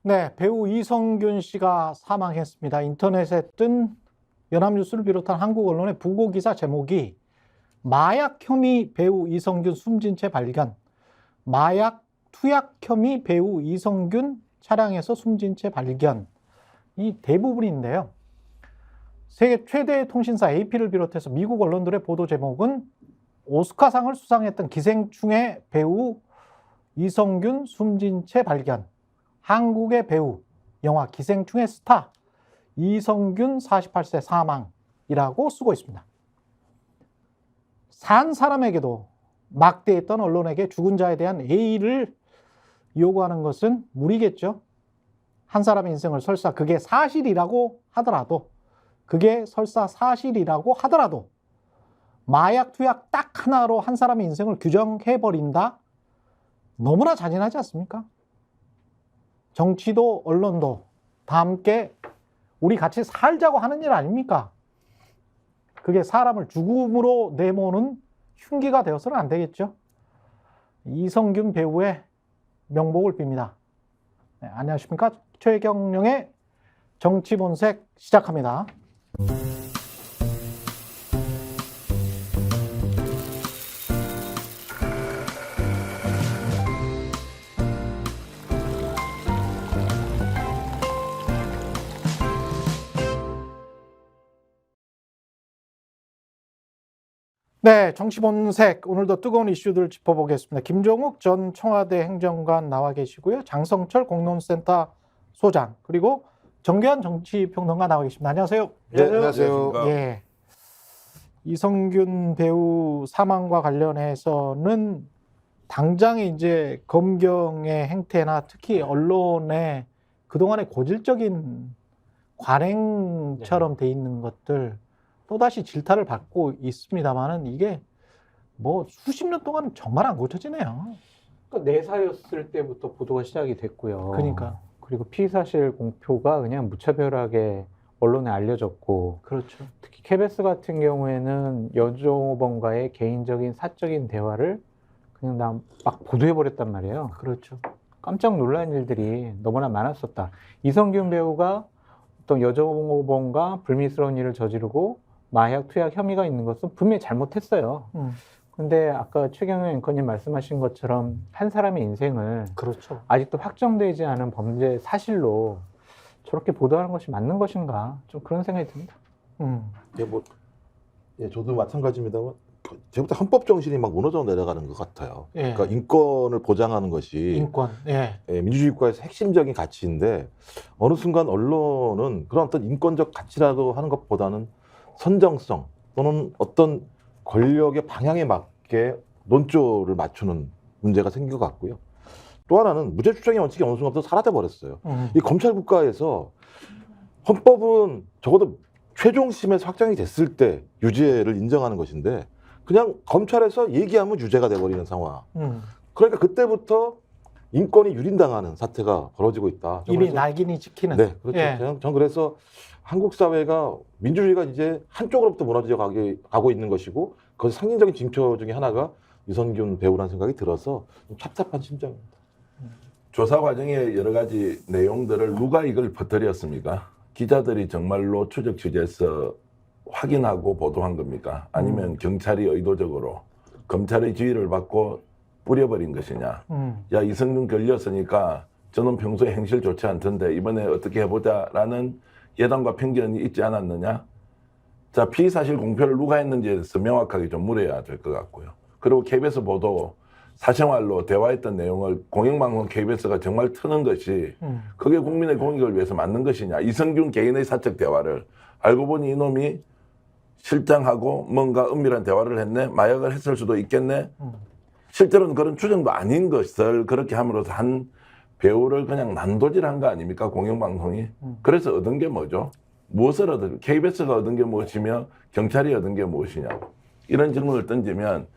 네, 배우 이성균 씨가 사망했습니다. 인터넷에 뜬 연합뉴스를 비롯한 한국 언론의 부고 기사 제목이 마약 혐의 배우 이성균 숨진 채 발견, 마약 투약 혐의 배우 이성균 차량에서 숨진 채 발견. 이 대부분인데요. 세계 최대 통신사 AP를 비롯해서 미국 언론들의 보도 제목은 오스카상을 수상했던 기생충의 배우 이성균 숨진 채 발견, 한국의 배우, 영화 기생충의 스타 이성균 48세 사망이라고 쓰고 있습니다. 산 사람에게도 막대했던 언론에게 죽은 자에 대한 예의를 요구하는 것은 무리겠죠. 한 사람의 인생을 설사 그게 사실이라고 하더라도 마약 투약 딱 하나로 한 사람의 인생을 규정해버린다? 너무나 잔인하지 않습니까? 정치도 언론도 다 함께 우리 같이 살자고 하는 일 아닙니까? 그게 사람을 죽음으로 내모는 흉기가 되어서는 안 되겠죠. 이성균 배우의 명복을 빕니다. 네, 안녕하십니까? 최경영의 정치본색 시작합니다. 네, 정치본색 오늘도 뜨거운 이슈들 짚어보겠습니다. 김종욱 전 청와대 행정관 나와 계시고요. 장성철 공론센터 소장 그리고 정계한 정치평론가 나와 계십니다. 안녕하세요. 네, 안녕하세요. 예, 이성균 배우 사망과 관련해서는 당장에 이제 검경의 행태나 특히 언론의 그동안의 고질적인 관행처럼 돼 있는 것들 또다시 질타를 받고 있습니다만은 이게 뭐 수십 년 동안 정말 안 고쳐지네요. 그러니까 내사였을 때부터 보도가 시작이 됐고요. 그러니까. 그리고 피의사실 공표가 그냥 무차별하게 언론에 알려졌고, 그렇죠. 특히 KBS 같은 경우에는 여종호범과의 개인적인 사적인 대화를 그냥 막 보도해버렸단 말이에요. 그렇죠. 깜짝 놀란 일들이 너무나 많았었다. 이성균 배우가 어떤 여종호범과 불미스러운 일을 저지르고 마약 투약 혐의가 있는 것은 분명히 잘못했어요. 근데 아까 최경영 앵커님 말씀하신 것처럼 한 사람의 인생을 그렇죠. 아직도 확정되지 않은 범죄 사실로 저렇게 보도하는 것이 맞는 것인가, 좀 그런 생각이 듭니다. 저도 마찬가지입니다만 제부터 헌법 정신이 막 무너져 내려가는 것 같아요. 예. 그러니까 인권을 보장하는 것이 인권. 예. 민주주의 국가에서 핵심적인 가치인데 어느 순간 언론은 그런 어떤 인권적 가치라고 하는 것보다는 선정성 또는 어떤 권력의 방향에 맞게 논조를 맞추는 문제가 생긴 것 같고요. 또 하나는 무죄 추정의 원칙이 어느 순간부터 사라져 버렸어요. 이 검찰 국가에서 헌법은 적어도 최종심에서 확정이 됐을 때 유죄를 인정하는 것인데 그냥 검찰에서 얘기하면 유죄가 돼버리는 상황. 그러니까 그때부터 인권이 유린당하는 사태가 벌어지고 있다. 이미 날개니 지키는. 네, 그렇죠. 예. 전 그래서 한국 사회가 민주주의가 이제 한쪽으로부터 무너져 가고 있는 것이고 그 상징적인 징표 중에 하나가 이성균 배우라는 생각이 들어서 좀 답답한 심정입니다. 조사 과정의 여러 가지 내용들을 누가 이걸 퍼뜨렸습니까? 기자들이 정말로 추적 취재해서 확인하고 보도한 겁니까? 아니면 경찰이 의도적으로 검찰의 지휘를 받고 뿌려버린 것이냐? 야, 이성균 걸렸으니까 저는 평소에 행실 좋지 않던데 이번에 어떻게 해보자라는 예단과 편견이 있지 않았느냐? 자, 피의사실 공표를 누가 했는지에 대해서 명확하게 좀 물어야 될 것 같고요. 그리고 KBS 보도 사생활로 대화했던 내용을 공영방송 KBS가 정말 트는 것이 그게 국민의 공익을 위해서 맞는 것이냐? 이성균 개인의 사적 대화를 알고 보니 이놈이 실장하고 뭔가 은밀한 대화를 했네? 마약을 했을 수도 있겠네? 실제로는 그런 추정도 아닌 것을 그렇게 함으로써 한 배우를 그냥 난도질한 거 아닙니까? 공영방송이. 그래서 얻은 게 뭐죠? 무엇을 얻은, KBS가 얻은 게 무엇이며 경찰이 얻은 게 무엇이냐고. 이런 질문을 던지면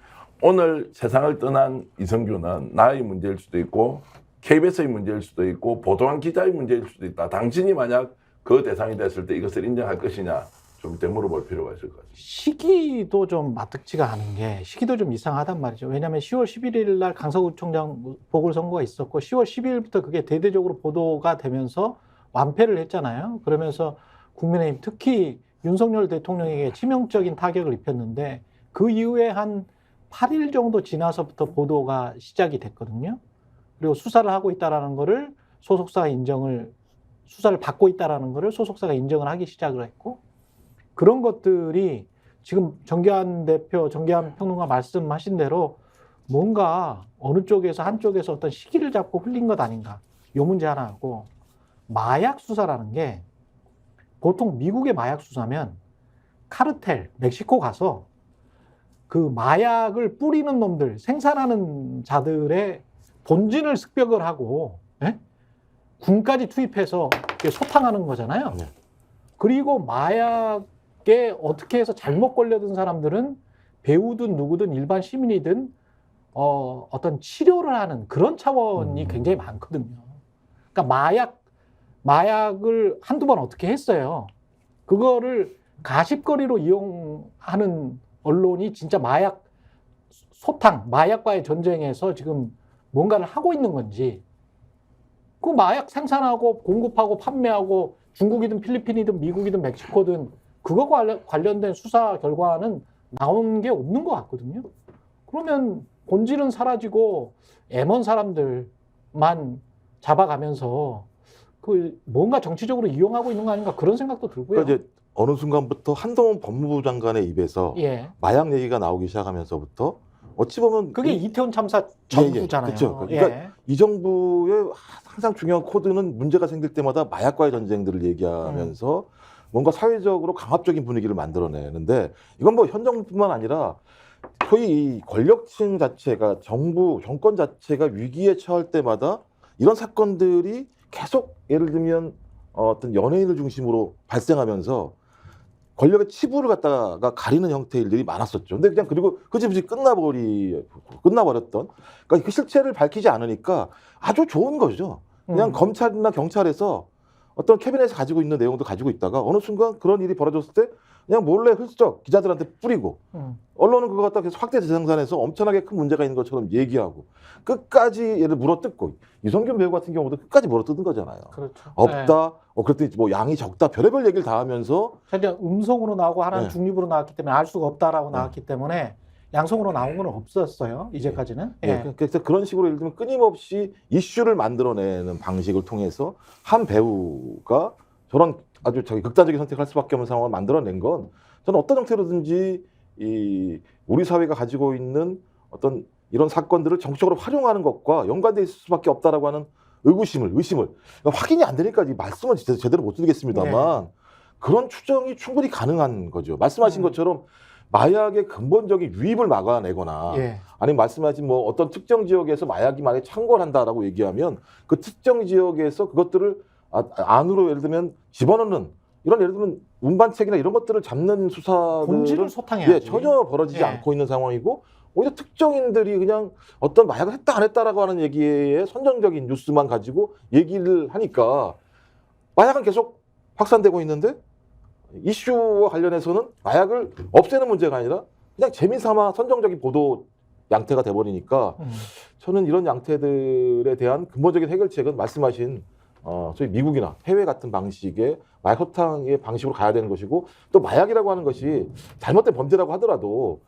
오늘 세상을 떠난 이성균은 나의 문제일 수도 있고 KBS의 문제일 수도 있고 보도한 기자의 문제일 수도 있다. 당신이 만약 그 대상이 됐을 때 이것을 인정할 것이냐. 좀 이따 물어볼 필요가 있을 것 같습니다. 시기도 좀 마뜩지가 않은 게 시기도 좀 이상하단 말이죠. 왜냐하면 10월 11일 날 강서구청장 보궐선거가 있었고 10월 12일부터 그게 대대적으로 보도가 되면서 완패를 했잖아요. 그러면서 국민의힘 특히 윤석열 대통령에게 치명적인 타격을 입혔는데 그 이후에 한 8일 정도 지나서부터 보도가 시작이 됐거든요. 그리고 수사를 하고 있다라는 거를 소속사가 인정을 수사를 받고 있다라는 거를 소속사가 인정을 하기 시작을 했고 그런 것들이 지금 정기환 대표, 정기환 평론가 말씀하신 대로 뭔가 어느 쪽에서 한쪽에서 어떤 시기를 잡고 흘린 것 아닌가. 요 문제 하나 하고 마약 수사라는 게 보통 미국의 마약 수사면 카르텔, 멕시코 가서 그 마약을 뿌리는 놈들, 생산하는 자들의 본진을 습격을 하고 예? 군까지 투입해서 소탕하는 거잖아요. 네. 그리고 마약에 어떻게 해서 잘못 걸려든 사람들은 배우든 누구든 일반 시민이든 어떤 치료를 하는 그런 차원이 굉장히 많거든요. 그러니까 마약을 한두 번 어떻게 했어요. 그거를 가십거리로 이용하는 언론이 진짜 마약 소탕, 마약과의 전쟁에서 지금 뭔가를 하고 있는 건지 그 마약 생산하고 공급하고 판매하고 중국이든 필리핀이든 미국이든 멕시코든 그거 관련된 수사 결과는 나온 게 없는 것 같거든요. 그러면 본질은 사라지고 M1 사람들만 잡아가면서 그 뭔가 정치적으로 이용하고 있는 거 아닌가 그런 생각도 들고요. 그러니까 이제 어느 순간부터 한동훈 법무부 장관의 입에서 예. 마약 얘기가 나오기 시작하면서부터 어찌 보면 그게 이태원 참사 전후잖아요. 그렇죠. 그러니까 예. 이 정부의 항상 중요한 코드는 문제가 생길 때마다 마약과의 전쟁들을 얘기하면서 뭔가 사회적으로 강압적인 분위기를 만들어내는데 이건 뭐 현 정부뿐만 아니라 소위 이 권력층 자체가 정권 자체가 위기에 처할 때마다 이런 사건들이 계속 예를 들면 어떤 연예인을 중심으로 발생하면서 권력의 치부를 갖다가 가리는 형태의 일들이 많았었죠. 근데 그냥 그리고 흐지부지 끝나버렸던 그러니까 그 실체를 밝히지 않으니까 아주 좋은 거죠. 그냥 검찰이나 경찰에서 어떤 캐비넷에서 가지고 있는 내용도 가지고 있다가 어느 순간 그런 일이 벌어졌을 때 그냥 몰래 훌쩍 기자들한테 뿌리고 언론은 그거 갖다 계속 확대 재생산해서 엄청나게 큰 문제가 있는 것처럼 얘기하고 끝까지 얘를 물어뜯고 이성균 배우 같은 경우도 끝까지 물어뜯은 거잖아요. 그렇죠. 없다. 그랬더니 뭐 양이 적다. 별의별 얘기를 다 하면서 이제 음성으로 나오고 하나는 네. 중립으로 나왔기 때문에 알 수가 없다라고 나왔기 때문에 양성으로 나온 건 없었어요. 이제까지는. 예. 그래서 그런 식으로 예를 들면 끊임없이 이슈를 만들어내는 방식을 통해서 한 배우가 저런 아주 극단적인 선택을 할 수밖에 없는 상황을 만들어낸 건 저는 어떤 형태로든지 우리 사회가 가지고 있는 어떤 이런 사건들을 정치적으로 활용하는 것과 연관돼 있을 수밖에 없다라고 하는 의심을 그러니까 확인이 안 되니까 이 말씀을 제대로 못 드리겠습니다만 그런 추정이 충분히 가능한 거죠. 말씀하신 것처럼 마약의 근본적인 유입을 막아내거나 아니면 말씀하신 뭐 어떤 특정 지역에서 마약이 만약에 창궐한다라고 얘기하면 그 특정 지역에서 그것들을 안으로 예를 들면 집어넣는 이런 예를 들면 운반책이나 이런 것들을 잡는 수사들은 본질을 소탕해야지. 전혀 벌어지지 않고 있는 상황이고 오히려 특정인들이 그냥 어떤 마약을 했다 안 했다라고 하는 얘기에 선정적인 뉴스만 가지고 얘기를 하니까 마약은 계속 확산되고 있는데 이슈와 관련해서는 마약을 없애는 문제가 아니라 그냥 재미삼아 선정적인 보도 양태가 돼버리니까 저는 이런 양태들에 대한 근본적인 해결책은 말씀하신 소위 미국이나 해외 같은 방식의 마약 소탕의 방식으로 가야 되는 것이고 또 마약이라고 하는 것이 잘못된 범죄라고 하더라도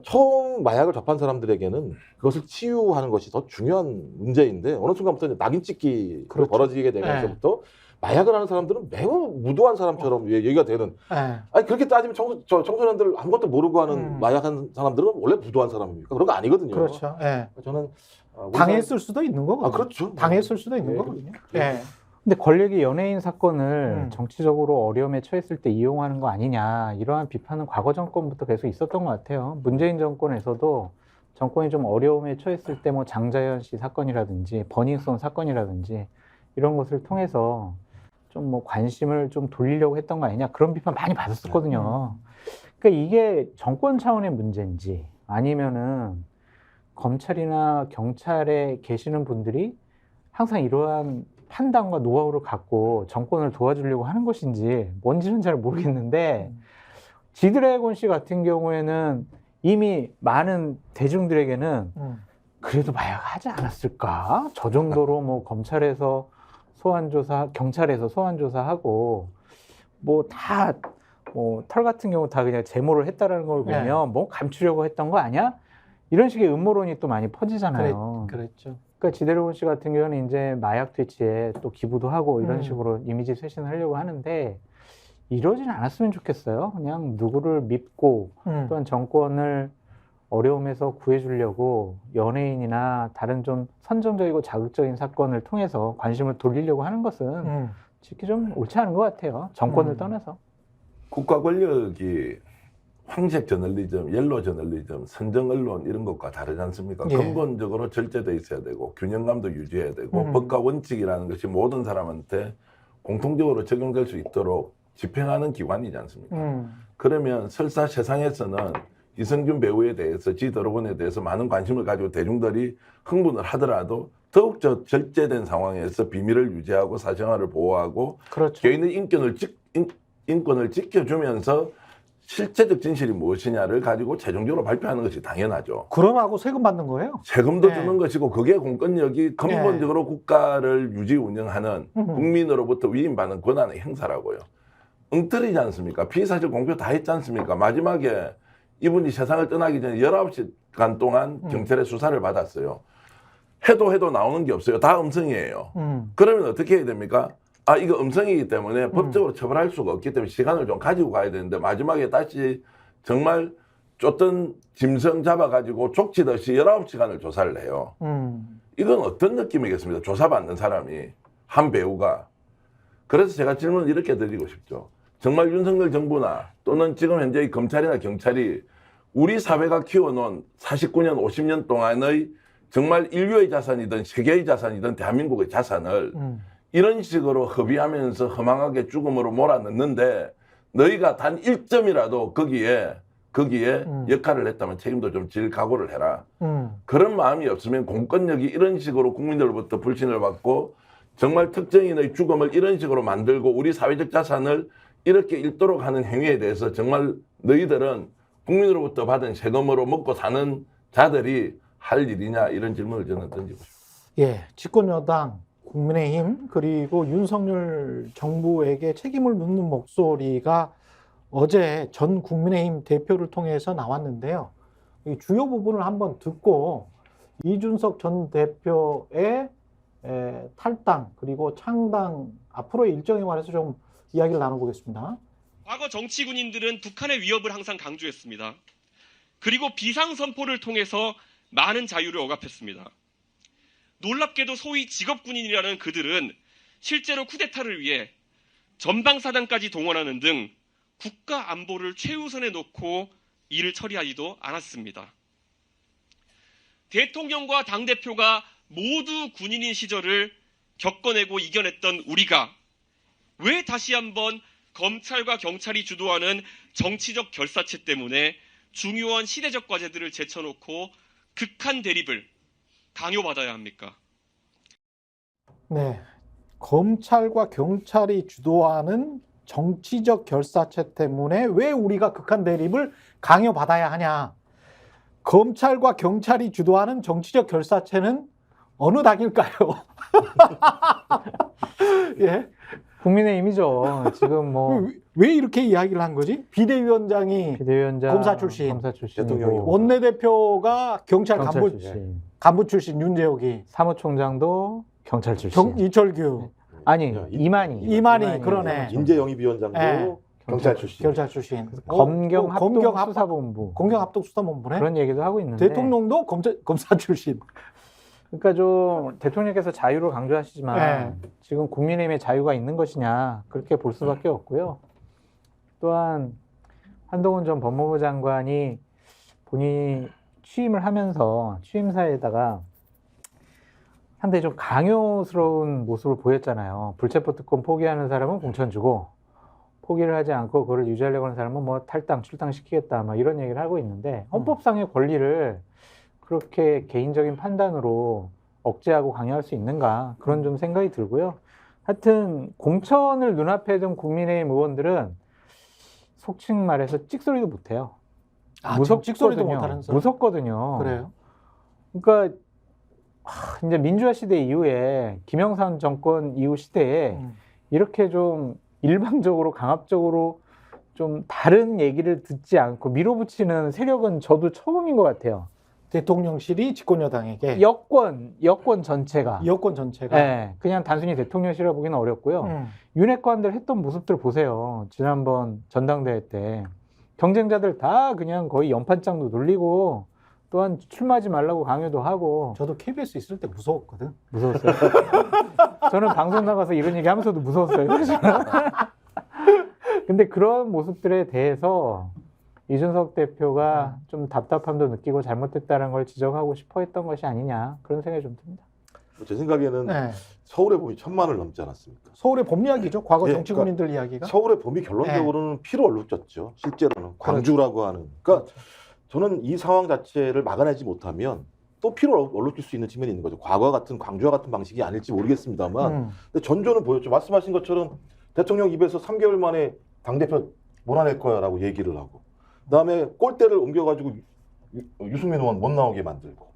처음 마약을 접한 사람들에게는 그것을 치유하는 것이 더 중요한 문제인데 어느 순간부터 이제 낙인 찍기로 벌어지게 되면서부터 마약을 하는 사람들은 매우 무도한 사람처럼 얘기가 되는. 아니 그렇게 따지면 청소년들 아무것도 모르고 하는 마약한 사람들은 원래 무도한 사람입니까? 그런 거 아니거든요. 그렇죠. 저는 당했을 수도 있는 거거든요. 그렇죠. 당했을 수도 있는 거거든요. 근데 권력이 연예인 사건을 정치적으로 어려움에 처했을 때 이용하는 거 아니냐 이러한 비판은 과거 정권부터 계속 있었던 것 같아요. 문재인 정권에서도 정권이 좀 어려움에 처했을 때 뭐 장자연 씨 사건이라든지 버닝썬 사건이라든지 이런 것을 통해서 좀 뭐 관심을 좀 돌리려고 했던 거 아니냐 그런 비판 많이 받았었거든요. 그러니까 이게 정권 차원의 문제인지 아니면은 검찰이나 경찰에 계시는 분들이 항상 이러한 판단과 노하우를 갖고 정권을 도와주려고 하는 것인지 뭔지는 잘 모르겠는데 지드래곤 씨 같은 경우에는 이미 많은 대중들에게는 그래도 마약 하지 않았을까? 저 정도로 뭐 검찰에서 소환조사, 경찰에서 소환조사하고 뭐 다 뭐 털 같은 경우 다 그냥 제모를 했다라는 걸 보면 네. 뭐 감추려고 했던 거 아니야? 이런 식의 음모론이 또 많이 퍼지잖아요. 그랬죠. 그러니까 지드래곤 씨 같은 경우는 이제 마약 퇴치에 또 기부도 하고 이런 음. 식으로 이미지 쇄신을 하려고 하는데 이러진 않았으면 좋겠어요. 그냥 누구를 믿고 또한 정권을 어려움에서 구해주려고 연예인이나 다른 좀 선정적이고 자극적인 사건을 통해서 관심을 돌리려고 하는 것은 특히 좀 옳지 않은 것 같아요. 정권을 떠나서. 국가 권력이 황색 저널리즘, 옐로 저널리즘, 선정 언론 이런 것과 다르지 않습니까? 예. 근본적으로 절제돼 있어야 되고 균형감도 유지해야 되고 법과 원칙이라는 것이 모든 사람한테 공통적으로 적용될 수 있도록 집행하는 기관이지 않습니까? 그러면 설사 세상에서는 이성균 배우에 대해서 지드래곤에 대해서 많은 관심을 가지고 대중들이 흥분을 하더라도 더욱 절제된 상황에서 비밀을 유지하고 사생활을 보호하고 그렇죠. 개인의 인권을 지켜주면서 실체적 진실이 무엇이냐를 가지고 최종적으로 발표하는 것이 당연하죠. 그러라고 세금 받는 거예요? 세금도 네. 주는 것이고 그게 공권력이 근본적으로 국가를 유지 운영하는 국민으로부터 위임받는 권한의 행사라고요. 엉터리지 않습니까? 비사실 공표 다 했지 않습니까? 마지막에 이분이 세상을 떠나기 전에 19시간 동안 경찰의 수사를 받았어요. 해도 나오는 게 없어요. 다 음성이에요. 그러면 어떻게 해야 됩니까? 아, 이거 음성이기 때문에 법적으로 처벌할 수가 없기 때문에 시간을 좀 가지고 가야 되는데 마지막에 다시 정말 쫓던 짐승 잡아가지고 족치듯이 19시간을 조사를 해요. 이건 어떤 느낌이겠습니까? 조사받는 사람이, 한 배우가. 그래서 제가 질문을 이렇게 드리고 싶죠. 정말 윤석열 정부나 또는 지금 현재의 검찰이나 경찰이 우리 사회가 키워놓은 49년, 50년 동안의 정말 인류의 자산이든 세계의 자산이든 대한민국의 자산을 이런 식으로 허비하면서 허망하게 죽음으로 몰아넣는데 너희가 단 1점이라도 거기에 역할을 했다면 책임도 좀 질 각오를 해라. 그런 마음이 없으면 공권력이 이런 식으로 국민들로부터 불신을 받고 정말 특정인의 죽음을 이런 식으로 만들고 우리 사회적 자산을 이렇게 잃도록 하는 행위에 대해서 정말 너희들은 국민으로부터 받은 세금으로 먹고 사는 자들이 할 일이냐 이런 질문을 저는 던지고 싶습니다. 예, 집권여당 국민의힘 그리고 윤석열 정부에게 책임을 묻는 목소리가 어제 전 국민의힘 대표를 통해서 나왔는데요. 이 주요 부분을 한번 듣고 이준석 전 대표의 탈당 그리고 창당 앞으로의 일정에 관해서 좀 이야기를 나눠보겠습니다. 과거 정치 군인들은 북한의 위협을 항상 강조했습니다. 그리고 비상선포를 통해서 많은 자유를 억압했습니다. 놀랍게도 소위 직업군인이라는 그들은 실제로 쿠데타를 위해 전방사단까지 동원하는 등 국가 안보를 최우선에 놓고 일을 처리하지도 않았습니다. 대통령과 당대표가 모두 군인인 시절을 겪어내고 이겨냈던 우리가 왜 다시 한번 검찰과 경찰이 주도하는 정치적 결사체 때문에 중요한 시대적 과제들을 제쳐놓고 극한 대립을 강요받아야 합니까? 네, 검찰과 경찰이 주도하는 정치적 결사체 때문에 왜 우리가 극한 대립을 강요받아야 하냐? 검찰과 경찰이 주도하는 정치적 결사체는 어느 당일까요? 예. 국민의힘이죠. 지금 뭐 왜 이렇게 이야기를 한 거지? 비대위원장이 비대위원장 검사 출신, 대통령이 대통령이고 원내대표가 경찰 경찰 간부, 출신, 출신 윤재옥이, 사무총장도 경찰 출신. 이철규, 아니 야, 이만희, 그러네. 인재영입위원장도 네. 경찰 출신. 경찰 출신. 검경 검경 합동수사본부 공경합동수사본부네. 그런 얘기도 하고 있는데 대통령도 검사 출신. 그러니까 좀 대통령께서 자유를 강조하시지만 지금 국민의힘의 자유가 있는 것이냐 그렇게 볼 수밖에 없고요. 또한 한동훈 전 법무부 장관이 본인이 취임을 하면서 취임사에다가 상당히 좀 강요스러운 모습을 보였잖아요. 불체포 특권 포기하는 사람은 공천 주고 포기를 하지 않고 그걸 유지하려고 하는 사람은 뭐 탈당, 출당시키겠다 막 이런 얘기를 하고 있는데 헌법상의 권리를 그렇게 개인적인 판단으로 억제하고 강요할 수 있는가 그런 좀 생각이 들고요. 하여튼 공천을 눈앞에 둔 국민의힘 의원들은 속칭 말해서 찍소리도 못해요. 지금 찍소리도 못하는 사람. 무섭거든요. 그래요? 그러니까 이제 민주화 시대 이후에 김영삼 정권 이후 시대에 이렇게 좀 일방적으로 강압적으로 좀 다른 얘기를 듣지 않고 밀어붙이는 세력은 저도 처음인 것 같아요. 대통령실이 집권여당에게 여권 전체가. 여권 전체가 네, 그냥 단순히 대통령실이라 보기는 어렵고요. 윤핵관들 했던 모습들 보세요. 지난번 전당대회 때 경쟁자들 다 그냥 거의 연판장도 돌리고 또한 출마하지 말라고 강요도 하고. 저도 KBS 있을 때 무서웠거든. 무서웠어요. 저는 방송 나가서 이런 얘기 하면서도 무서웠어요. 근데 그런 모습들에 대해서 이준석 대표가 좀 답답함도 느끼고 잘못됐다는 걸 지적하고 싶어 했던 것이 아니냐 그런 생각이 좀 듭니다. 제 생각에는 네. 서울의 봄이 1000만을 넘지 않았습니까? 서울의 봄 이야기죠. 과거 예, 정치군인들 이야기가. 서울의 봄이 결론적으로는 피로 얼룩졌죠. 실제로는 광주라고 하는. 그러니까 저는 이 상황 자체를 막아내지 못하면 또 피로 얼룩질 수 있는 측면이 있는 거죠. 과거와 같은 광주와 같은 방식이 아닐지 모르겠습니다만 근데 전조는 보였죠. 말씀하신 것처럼 대통령 입에서 3개월 만에 당대표 몰아낼 거야라고 얘기를 하고 그다음에 꼴대를 옮겨가지고 유승민 의원 못 나오게 만들고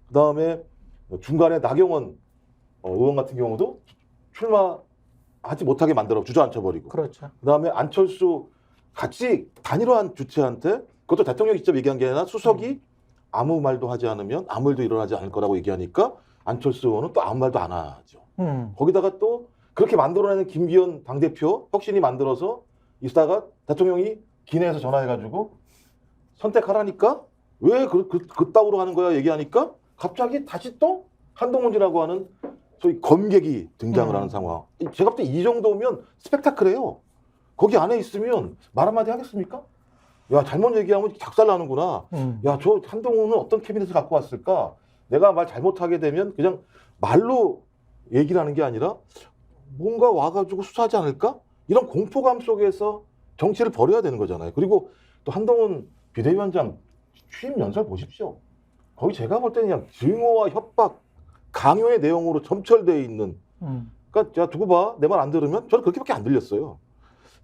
그다음에 중간에 나경원 의원 같은 경우도 출마하지 못하게 만들어 주저앉혀버리고 그렇죠. 그다음에 안철수 같이 단일화한 주체한테 그것도 대통령이 직접 얘기한 게 아니라 수석이 아무 말도 하지 않으면 아무 일도 일어나지 않을 거라고 얘기하니까 안철수 의원은 또 아무 말도 안 하죠. 거기다가 또 그렇게 만들어내는 김기현 당대표 혁신이 만들어서 있다가 대통령이 기내에서 전화해가지고 선택하라니까 왜 그따구로 하는 거야 얘기하니까 갑자기 다시 또 한동훈이라고 하는 소위 검객이 등장을 하는 상황. 제가 볼 때 이 정도면 스펙타클해요. 거기 안에 있으면 말 한마디 하겠습니까? 야 잘못 얘기하면 작살나는구나. 야 저 한동훈은 어떤 캐비넷을 갖고 왔을까? 내가 말 잘못하게 되면 그냥 말로 얘기를 하는 게 아니라 뭔가 와가지고 수사하지 않을까? 이런 공포감 속에서 정치를 벌여야 되는 거잖아요. 그리고 또 한동훈 비대위원장 취임 연설 보십시오. 거기 제가 볼 때는 그냥 증오와 협박, 강요의 내용으로 점철되어 있는. 그러니까 야 두고 봐. 내 말 안 들으면 저는 그렇게밖에 안 들렸어요.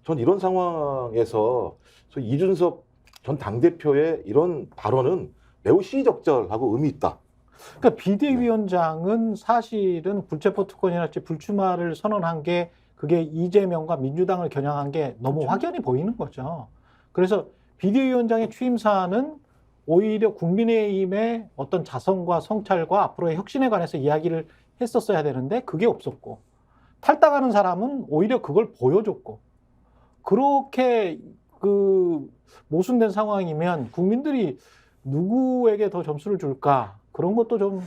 전 이런 상황에서 이준석 전 당대표의 이런 발언은 매우 시의적절하고 의미 있다. 그러니까 비대위원장은 사실은 불체포 특권이랄지 불출마를 선언한 게 그게 이재명과 민주당을 겨냥한 게 너무 그렇죠. 확연히 보이는 거죠. 그래서 비대위원장의 취임사는 오히려 국민의힘의 어떤 자성과 성찰과 앞으로의 혁신에 관해서 이야기를 했었어야 되는데 그게 없었고 탈당하는 사람은 오히려 그걸 보여줬고 그렇게 모순된 상황이면 국민들이 누구에게 더 점수를 줄까 그런 것도 좀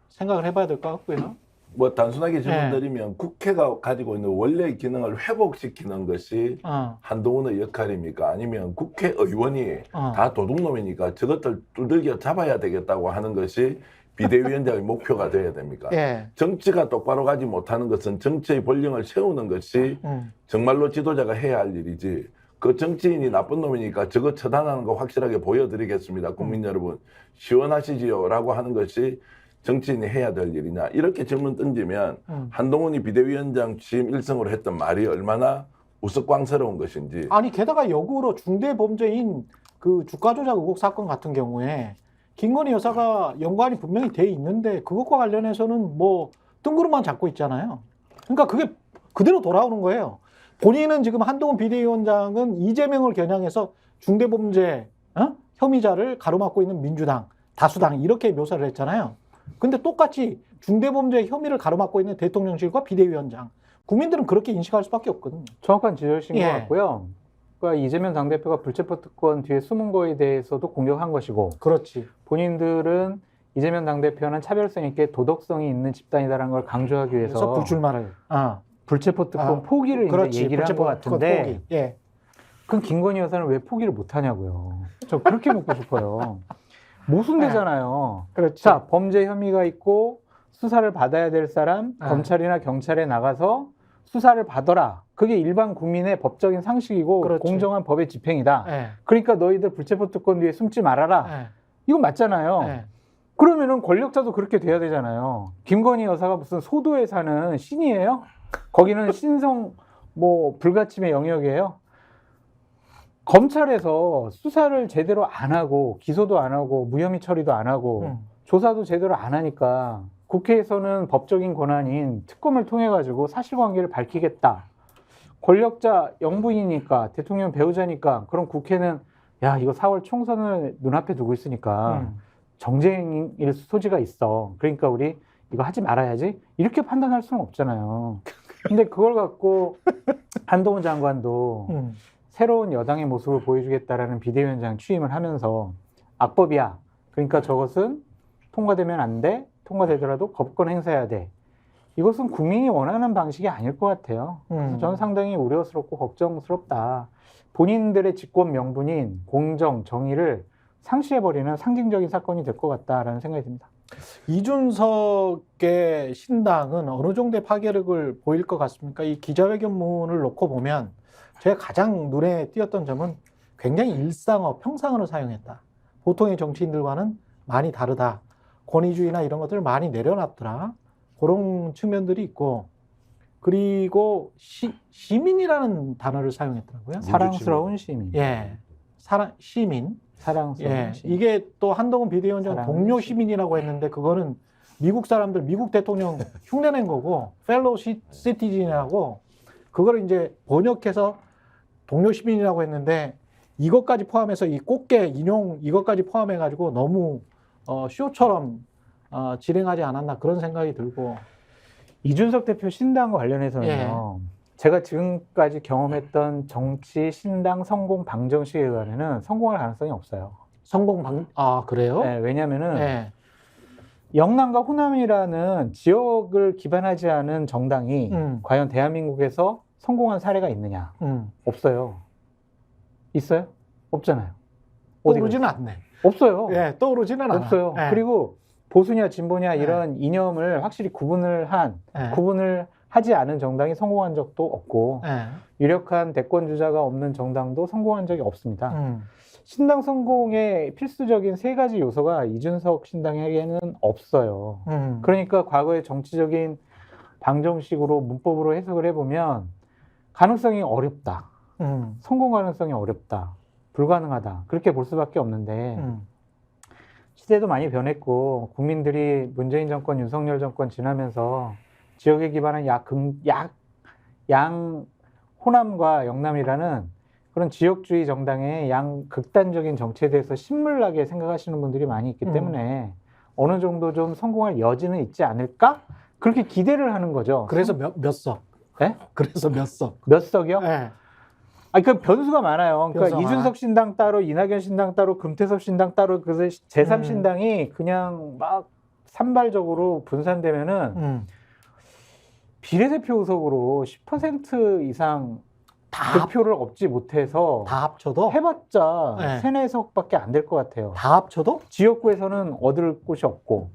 생각을 해봐야 될 것 같고요. 뭐 단순하게 질문드리면 국회가 가지고 있는 원래의 기능을 회복시키는 것이 한동훈의 역할입니까? 아니면 국회의원이 다 도둑놈이니까 저것들 두들겨 잡아야 되겠다고 하는 것이 비대위원장의 목표가 돼야 됩니까? 예. 정치가 똑바로 가지 못하는 것은 정치의 본령을 세우는 것이 정말로 지도자가 해야 할 일이지 그 정치인이 나쁜 놈이니까 저거 처단하는 거 확실하게 보여드리겠습니다. 국민 여러분 시원하시지요? 라고 하는 것이 정치인이 해야 될 일이냐 이렇게 질문 던지면 한동훈이 비대위원장 취임 일성으로 했던 말이 얼마나 우스꽝스러운 것인지. 아니 게다가 역으로 중대범죄인 그 주가조작 의혹 사건 같은 경우에 김건희 여사가 연관이 분명히 돼 있는데 그것과 관련해서는 뭐 뜬구름만 잡고 있잖아요. 그러니까 그게 그대로 돌아오는 거예요. 본인은 지금 한동훈 비대위원장은 이재명을 겨냥해서 중대범죄 혐의자를 가로막고 있는 민주당, 다수당 이렇게 묘사를 했잖아요. 근데 똑같이 중대범죄 혐의를 가로막고 있는 대통령실과 비대위원장 국민들은 그렇게 인식할 수밖에 없거든요. 정확한 지적이신 예. 것 같고요. 그러니까 이재명 당대표가 불체포 특권 뒤에 숨은 거에 대해서도 공격한 것이고 그렇지. 본인들은 이재명 당대표는 차별성 있게 도덕성이 있는 집단이다라는 걸 강조하기 위해서 그래서 불출마를. 불체포 특권 포기를 그렇지. 이제 얘기를 한 것 불체포 같은데 특권 포기. 예. 그럼 김건희 여사는 왜 포기를 못하냐고요. 저 그렇게 묻고 싶어요. 모순되잖아요. 그렇지. 자, 범죄 혐의가 있고 수사를 받아야 될 사람 네. 검찰이나 경찰에 나가서 수사를 받아라. 그게 일반 국민의 법적인 상식이고 그렇지. 공정한 법의 집행이다. 예. 그러니까 너희들 불체포 특권 뒤에 숨지 말아라. 예. 이건 맞잖아요. 예. 그러면은 권력자도 그렇게 돼야 되잖아요. 김건희 여사가 무슨 소도에 사는 신이에요? 거기는 신성 뭐 불가침의 영역이에요. 검찰에서 수사를 제대로 안 하고 기소도 안 하고 무혐의 처리도 안 하고 조사도 제대로 안 하니까 국회에서는 법적인 권한인 특검을 통해 가지고 사실관계를 밝히겠다. 권력자 영부인이니까 대통령 배우자니까 그럼 국회는 야 이거 4월 총선을 눈앞에 두고 있으니까 정쟁일 소지가 있어. 그러니까 우리 이거 하지 말아야지. 이렇게 판단할 수는 없잖아요. 근데 그걸 갖고 한동훈 장관도 새로운 여당의 모습을 보여주겠다라는 비대위원장 취임을 하면서 악법이야. 그러니까 저것은 통과되면 안 돼. 통과되더라도 법권 행사해야 돼. 이것은 국민이 원하는 방식이 아닐 것 같아요. 그래서 저는 상당히 우려스럽고 걱정스럽다. 본인들의 직권 명분인 공정, 정의를 상실해버리는 상징적인 사건이 될 것 같다라는 생각이 듭니다. 이준석의 신당은 어느 정도의 파괴력을 보일 것 같습니까? 이 기자회견문을 놓고 보면 제가 가장 눈에 띄었던 점은 굉장히 일상어, 평상어를 사용했다. 보통의 정치인들과는 많이 다르다. 권위주의나 이런 것들을 많이 내려놨더라. 그런 측면들이 있고, 그리고 시민이라는 단어를 사용했더라고요. 사랑스러운 시민. 예, 시민. 사랑스러운 예, 시민. 이게 또 한동훈 비대위원장 사랑하는 동료 시민이라고 했는데 그거는 미국 사람들, 미국 대통령 흉내낸 거고, 펠로우 시티즌이라고 그걸 이제 번역해서 동료 시민이라고 했는데 이것까지 포함해서 이 꽃게 인용 이것까지 포함해가지고 너무 쇼처럼 진행하지 않았나 그런 생각이 들고. 이준석 대표 신당과 관련해서는요. 예. 제가 지금까지 경험했던 정치 신당 성공 방정식에 관해서는 성공할 가능성이 없어요. 그래요? 네, 왜냐면은 예. 영남과 호남이라는 지역을 기반하지 않은 정당이 과연 대한민국에서 성공한 사례가 있느냐? 없어요. 있어요? 없잖아요. 어디 떠오르지는 않네. 없어요. 예, 떠오르지는 않아. 없어요. 예. 그리고 보수냐 진보냐 예. 이런 이념을 확실히 구분을 예. 하지 않은 정당이 성공한 적도 없고 예. 유력한 대권 주자가 없는 정당도 성공한 적이 없습니다. 음. 신당 성공의 필수적인 세 가지 요소가 이준석 신당에게는 없어요. 그러니까 과거의 정치적인 방정식으로 문법으로 해석을 해보면 가능성이 어렵다. 성공 가능성이 어렵다. 불가능하다. 그렇게 볼 수밖에 없는데 시대도 많이 변했고 국민들이 문재인 정권, 윤석열 정권 지나면서 지역에 기반한 양 호남과 영남이라는 그런 지역주의 정당의 양 극단적인 정치에 대해서 신물나게 생각하시는 분들이 많이 있기 때문에 어느 정도 좀 성공할 여지는 있지 않을까? 그렇게 기대를 하는 거죠. 그래서 몇 석? 네? 그래서 몇 석? 몇 석이요? 예. 그 변수가 많아요. 그러니까 변수가 이준석 많아. 신당 따로, 이낙연 신당 따로, 금태섭 신당 따로, 그래서 제3신당이 그냥 막 산발적으로 분산되면은 비례대표 의석으로 10% 이상 득표를 얻지 못해서 다 합쳐도? 해봤자 네. 3-4석밖에 안 될 것 같아요. 다 합쳐도? 지역구에서는 얻을 곳이 없고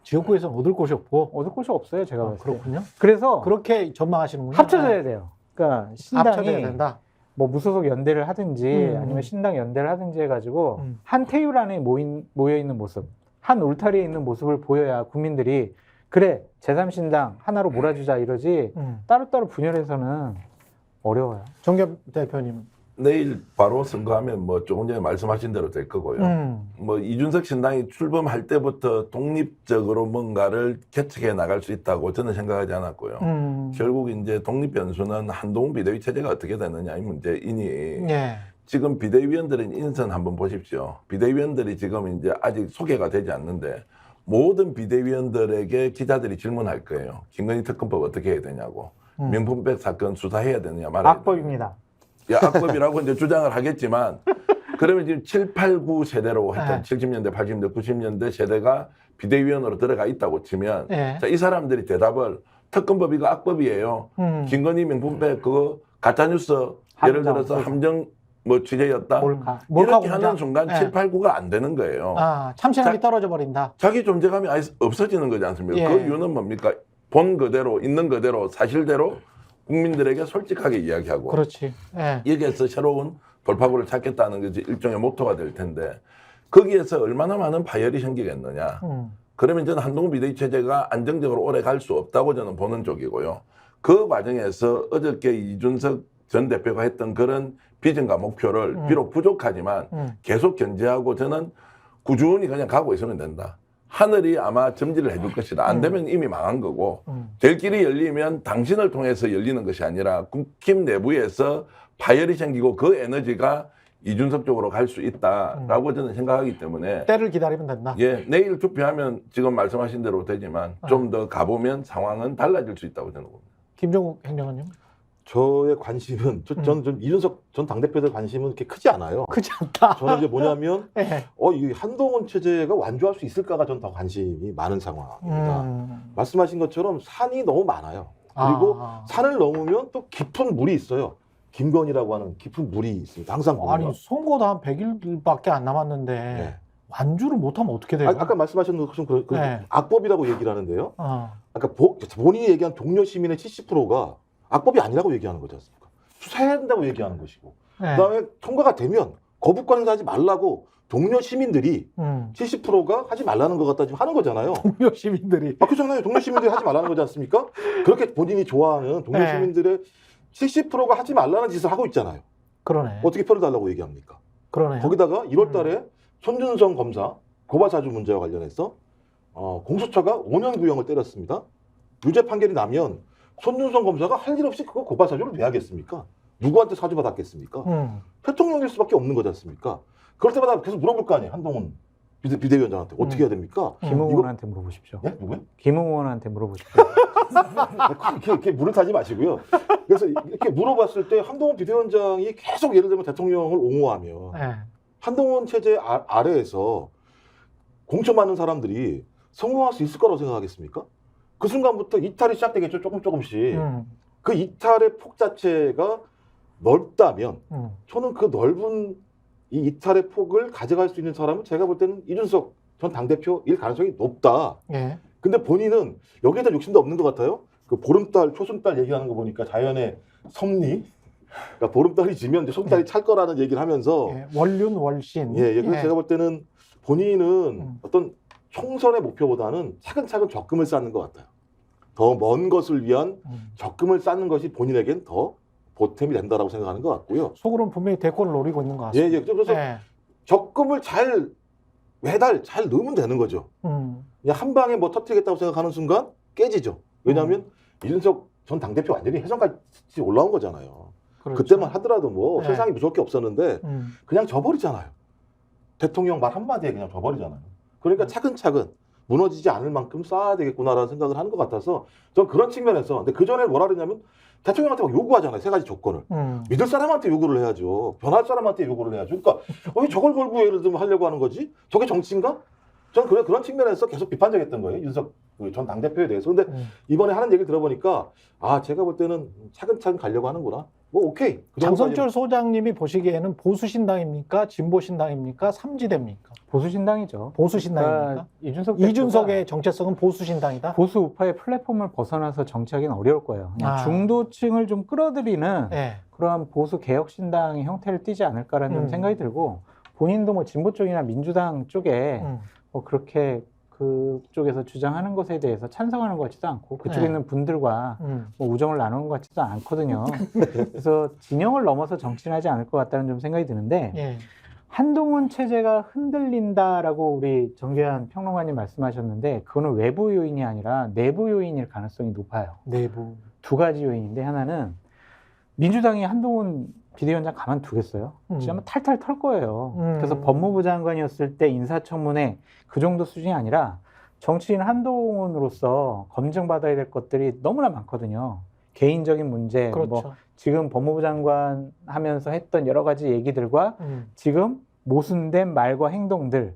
지역구에서는 얻을 곳이 없고. 얻을 곳이 없어요. 제가 봤을 때. 그렇군요. 그래서 그렇게 전망하시는군요. 합쳐져야 돼요. 그러니까 합쳐져야 신당이 된다. 뭐 무소속 연대를 하든지 아니면 신당 연대를 하든지 해가지고 한 태율 안에 모여 있는 모습, 한 울타리에 있는 모습을 보여야 국민들이 그래 제3신당 하나로 몰아주자 이러지 따로따로 분열해서는 어려워요. 정겸 대표님. 내일 바로 선거하면 뭐 조금 전에 말씀하신 대로 될 거고요. 뭐 이준석 신당이 출범할 때부터 독립적으로 뭔가를 개척해 나갈 수 있다고 저는 생각하지 않았고요. 결국 이제 독립 변수는 한동훈 비대위 체제가 어떻게 되느냐 이 문제이니 예. 지금 비대위원들의 인선 한번 보십시오. 비대위원들이 지금 이제 아직 소개가 되지 않는데 모든 비대위원들에게 기자들이 질문할 거예요. 김건희 특검법 어떻게 해야 되냐고. 명품백 사건 수사해야 되느냐 말아야 악법입니다. 악법이라고 이제 주장을 하겠지만 그러면 지금 7, 8, 9 세대로 했던 70년대, 80년대, 90년대 세대가 비대위원으로 들어가 있다고 치면 자, 이 사람들이 대답을 특검법 이거 악법이에요. 김건희 명품백 그거 가짜뉴스 예를 들어서 함정 뭐 취재였다. 이렇게 하는 순간 7, 8, 9가 안 되는 거예요. 참신함이 떨어져 버린다. 자기 존재감이 아예 없어지는 거지 않습니까? 그 이유는 뭡니까? 본 그대로 있는 그대로 사실대로 국민들에게 솔직하게 이야기하고 그렇지. 예. 여기에서 새로운 돌파구를 찾겠다는 것이 일종의 모토가 될 텐데 거기에서 얼마나 많은 파열이 생기겠느냐. 그러면 저는 한동훈 비대위 체제가 안정적으로 오래 갈 수 없다고 저는 보는 쪽이고요. 그 과정에서 어저께 이준석 전 대표가 했던 그런 비전과 목표를 비록 부족하지만 계속 견제하고 저는 꾸준히 그냥 가고 있으면 된다. 하늘이 아마 점지를 해줄 것이다. 안 되면 이미 망한 거고 될 길이 열리면 당신을 통해서 열리는 것이 아니라 국힘 내부에서 파열이 생기고 그 에너지가 이준석 쪽으로 갈 수 있다라고 저는 생각하기 때문에 때를 기다리면 된다. 예, 내일 투표하면 지금 말씀하신 대로 되지만 좀 더 가보면 상황은 달라질 수 있다고 저는 봅니다. 김종욱 행정관님? 저의 관심은 저는 좀 이준석 전 당대표의 관심은 그렇게 크지 않아요. 크지 않다. 저는 이제 뭐냐면 예. 이 한동훈 체제가 완주할 수 있을까가 전 더 관심이 많은 상황입니다. 말씀하신 것처럼 산이 너무 많아요. 그리고 산을 넘으면 또 깊은 물이 있어요. 김건희라고 하는 깊은 물이 있습니다. 항상 보면. 아니 선거도 한 100일밖에 안 남았는데 네. 완주를 못하면 어떻게 돼요? 아까 말씀하신 것처럼 그 네. 악법이라고 얘기를 하는데요. 어. 아까 본인이 얘기한 동료 시민의 70%가 악법이 아니라고 얘기하는 거지 않습니까? 수사해야 된다고 얘기하는 것이고 네. 그다음에 통과가 되면 거부권 행사하지 말라고 동료 시민들이 70%가 하지 말라는 것 같다 지금 하는 거잖아요. 동료 시민들이. 그렇잖아요. 동료 시민들이 하지 말라는 거지 않습니까? 그렇게 본인이 좋아하는 동료 네. 시민들의 70%가 하지 말라는 짓을 하고 있잖아요. 그러네. 어떻게 표를 달라고 얘기합니까? 그러네요. 거기다가 1월 달에 손준성 검사 고발사주 문제와 관련해서 공수처가 5년 구형을 때렸습니다. 유죄 판결이 나면 손준성 검사가 할 일 없이 그거 고발사주를 왜 하겠습니까? 누구한테 사주 받았겠습니까? 대통령일 수밖에 없는 거지 않습니까? 그럴 때마다 계속 물어볼 거 아니에요. 한동훈 비대위원장한테 어떻게 해야 됩니까? 김웅원한테 물어보십시오. 예? 누구요? 김웅원한테 물어보십시오. 이렇게 물을 타지 마시고요. 그래서 이렇게 물어봤을 때 한동훈 비대위원장이 계속 예를 들면 대통령을 옹호하면 네. 한동훈 체제 아래에서 공천 많은 사람들이 성공할 수 있을 거라고 생각하겠습니까? 그 순간부터 이탈이 시작되겠죠. 조금씩. 그 이탈의 폭 자체가 넓다면 저는 그 넓은 이 이탈의 폭을 가져갈 수 있는 사람은 제가 볼 때는 이준석 전 당대표일 가능성이 높다. 예. 근데 본인은 여기에다 욕심도 없는 것 같아요. 그 보름달, 초승달 얘기하는 거 보니까 자연의 섭리. 그러니까 보름달이 지면 이제 소금달이 찰 거라는 얘기를 하면서 예. 원륜 월신. 예, 그래서 제가 볼 때는 본인은 어떤 총선의 목표보다는 차근차근 적금을 쌓는 것 같아요. 더 먼 것을 위한 적금을 쌓는 것이 본인에겐 더 보탬이 된다라고 생각하는 것 같고요. 속으로는 분명히 대권을 노리고 있는 것 예, 같습니다. 예. 그래서 예. 적금을 매달 잘 넣으면 되는 거죠. 그냥 한 방에 뭐 터뜨리겠다고 생각하는 순간 깨지죠. 왜냐하면 이준석 전 당대표 완전히 해성까지 올라온 거잖아요. 그렇죠. 그때만 하더라도 뭐 네. 세상이 무서울 게 없었는데 그냥 져버리잖아요. 대통령 말 한마디에 그냥 져버리잖아요. 그러니까 차근차근 무너지지 않을 만큼 쌓아야 되겠구나라는 생각을 하는 것 같아서 전 그런 측면에서 근데 그 전에 뭐라 그러냐면 대통령한테 막 요구하잖아요. 3가지 조건을. 믿을 사람한테 요구를 해야죠. 변할 사람한테 요구를 해야죠. 그러니까 왜 저걸 걸고 예를 들면 하려고 하는 거지? 저게 정치인가? 저는 그런 측면에서 계속 비판적이었던 거예요. 윤석 전 당대표에 대해서. 근데 이번에 하는 얘기를 들어보니까 제가 볼 때는 차근차근 가려고 하는구나. 뭐 오케이. 그 장성철 소장님이 보시기에는 보수신당입니까? 진보신당입니까? 삼지대입니까? 보수신당이죠. 보수신당입니까? 그러니까 이준석의 정체성은 보수신당이다? 보수 우파의 플랫폼을 벗어나서 정치하기는 어려울 거예요. 그냥 아. 중도층을 좀 끌어들이는 예. 그러한 보수 개혁신당의 형태를 띠지 않을까라는 좀 생각이 들고 본인도 뭐 진보 쪽이나 민주당 쪽에 뭐 그렇게 그쪽에서 주장하는 것에 대해서 찬성하는 것 같지도 않고 그쪽에 네. 있는 분들과 뭐 우정을 나누는 것 같지도 않거든요. 그래서 진영을 넘어서 정치를 하지 않을 것 같다는 좀 생각이 드는데 예. 한동훈 체제가 흔들린다라고 우리 정계한 평론가님 말씀하셨는데 그거는 외부 요인이 아니라 내부 요인일 가능성이 높아요. 내부. 2가지 요인인데 하나는 민주당이 한동훈 비대위원장 가만두겠어요? 진짜 아마 탈탈 털 거예요. 그래서 법무부 장관이었을 때 인사청문회 그 정도 수준이 아니라 정치인 한동훈으로서 검증받아야 될 것들이 너무나 많거든요. 개인적인 문제, 그렇죠. 뭐 지금 법무부 장관 하면서 했던 여러 가지 얘기들과 지금 모순된 말과 행동들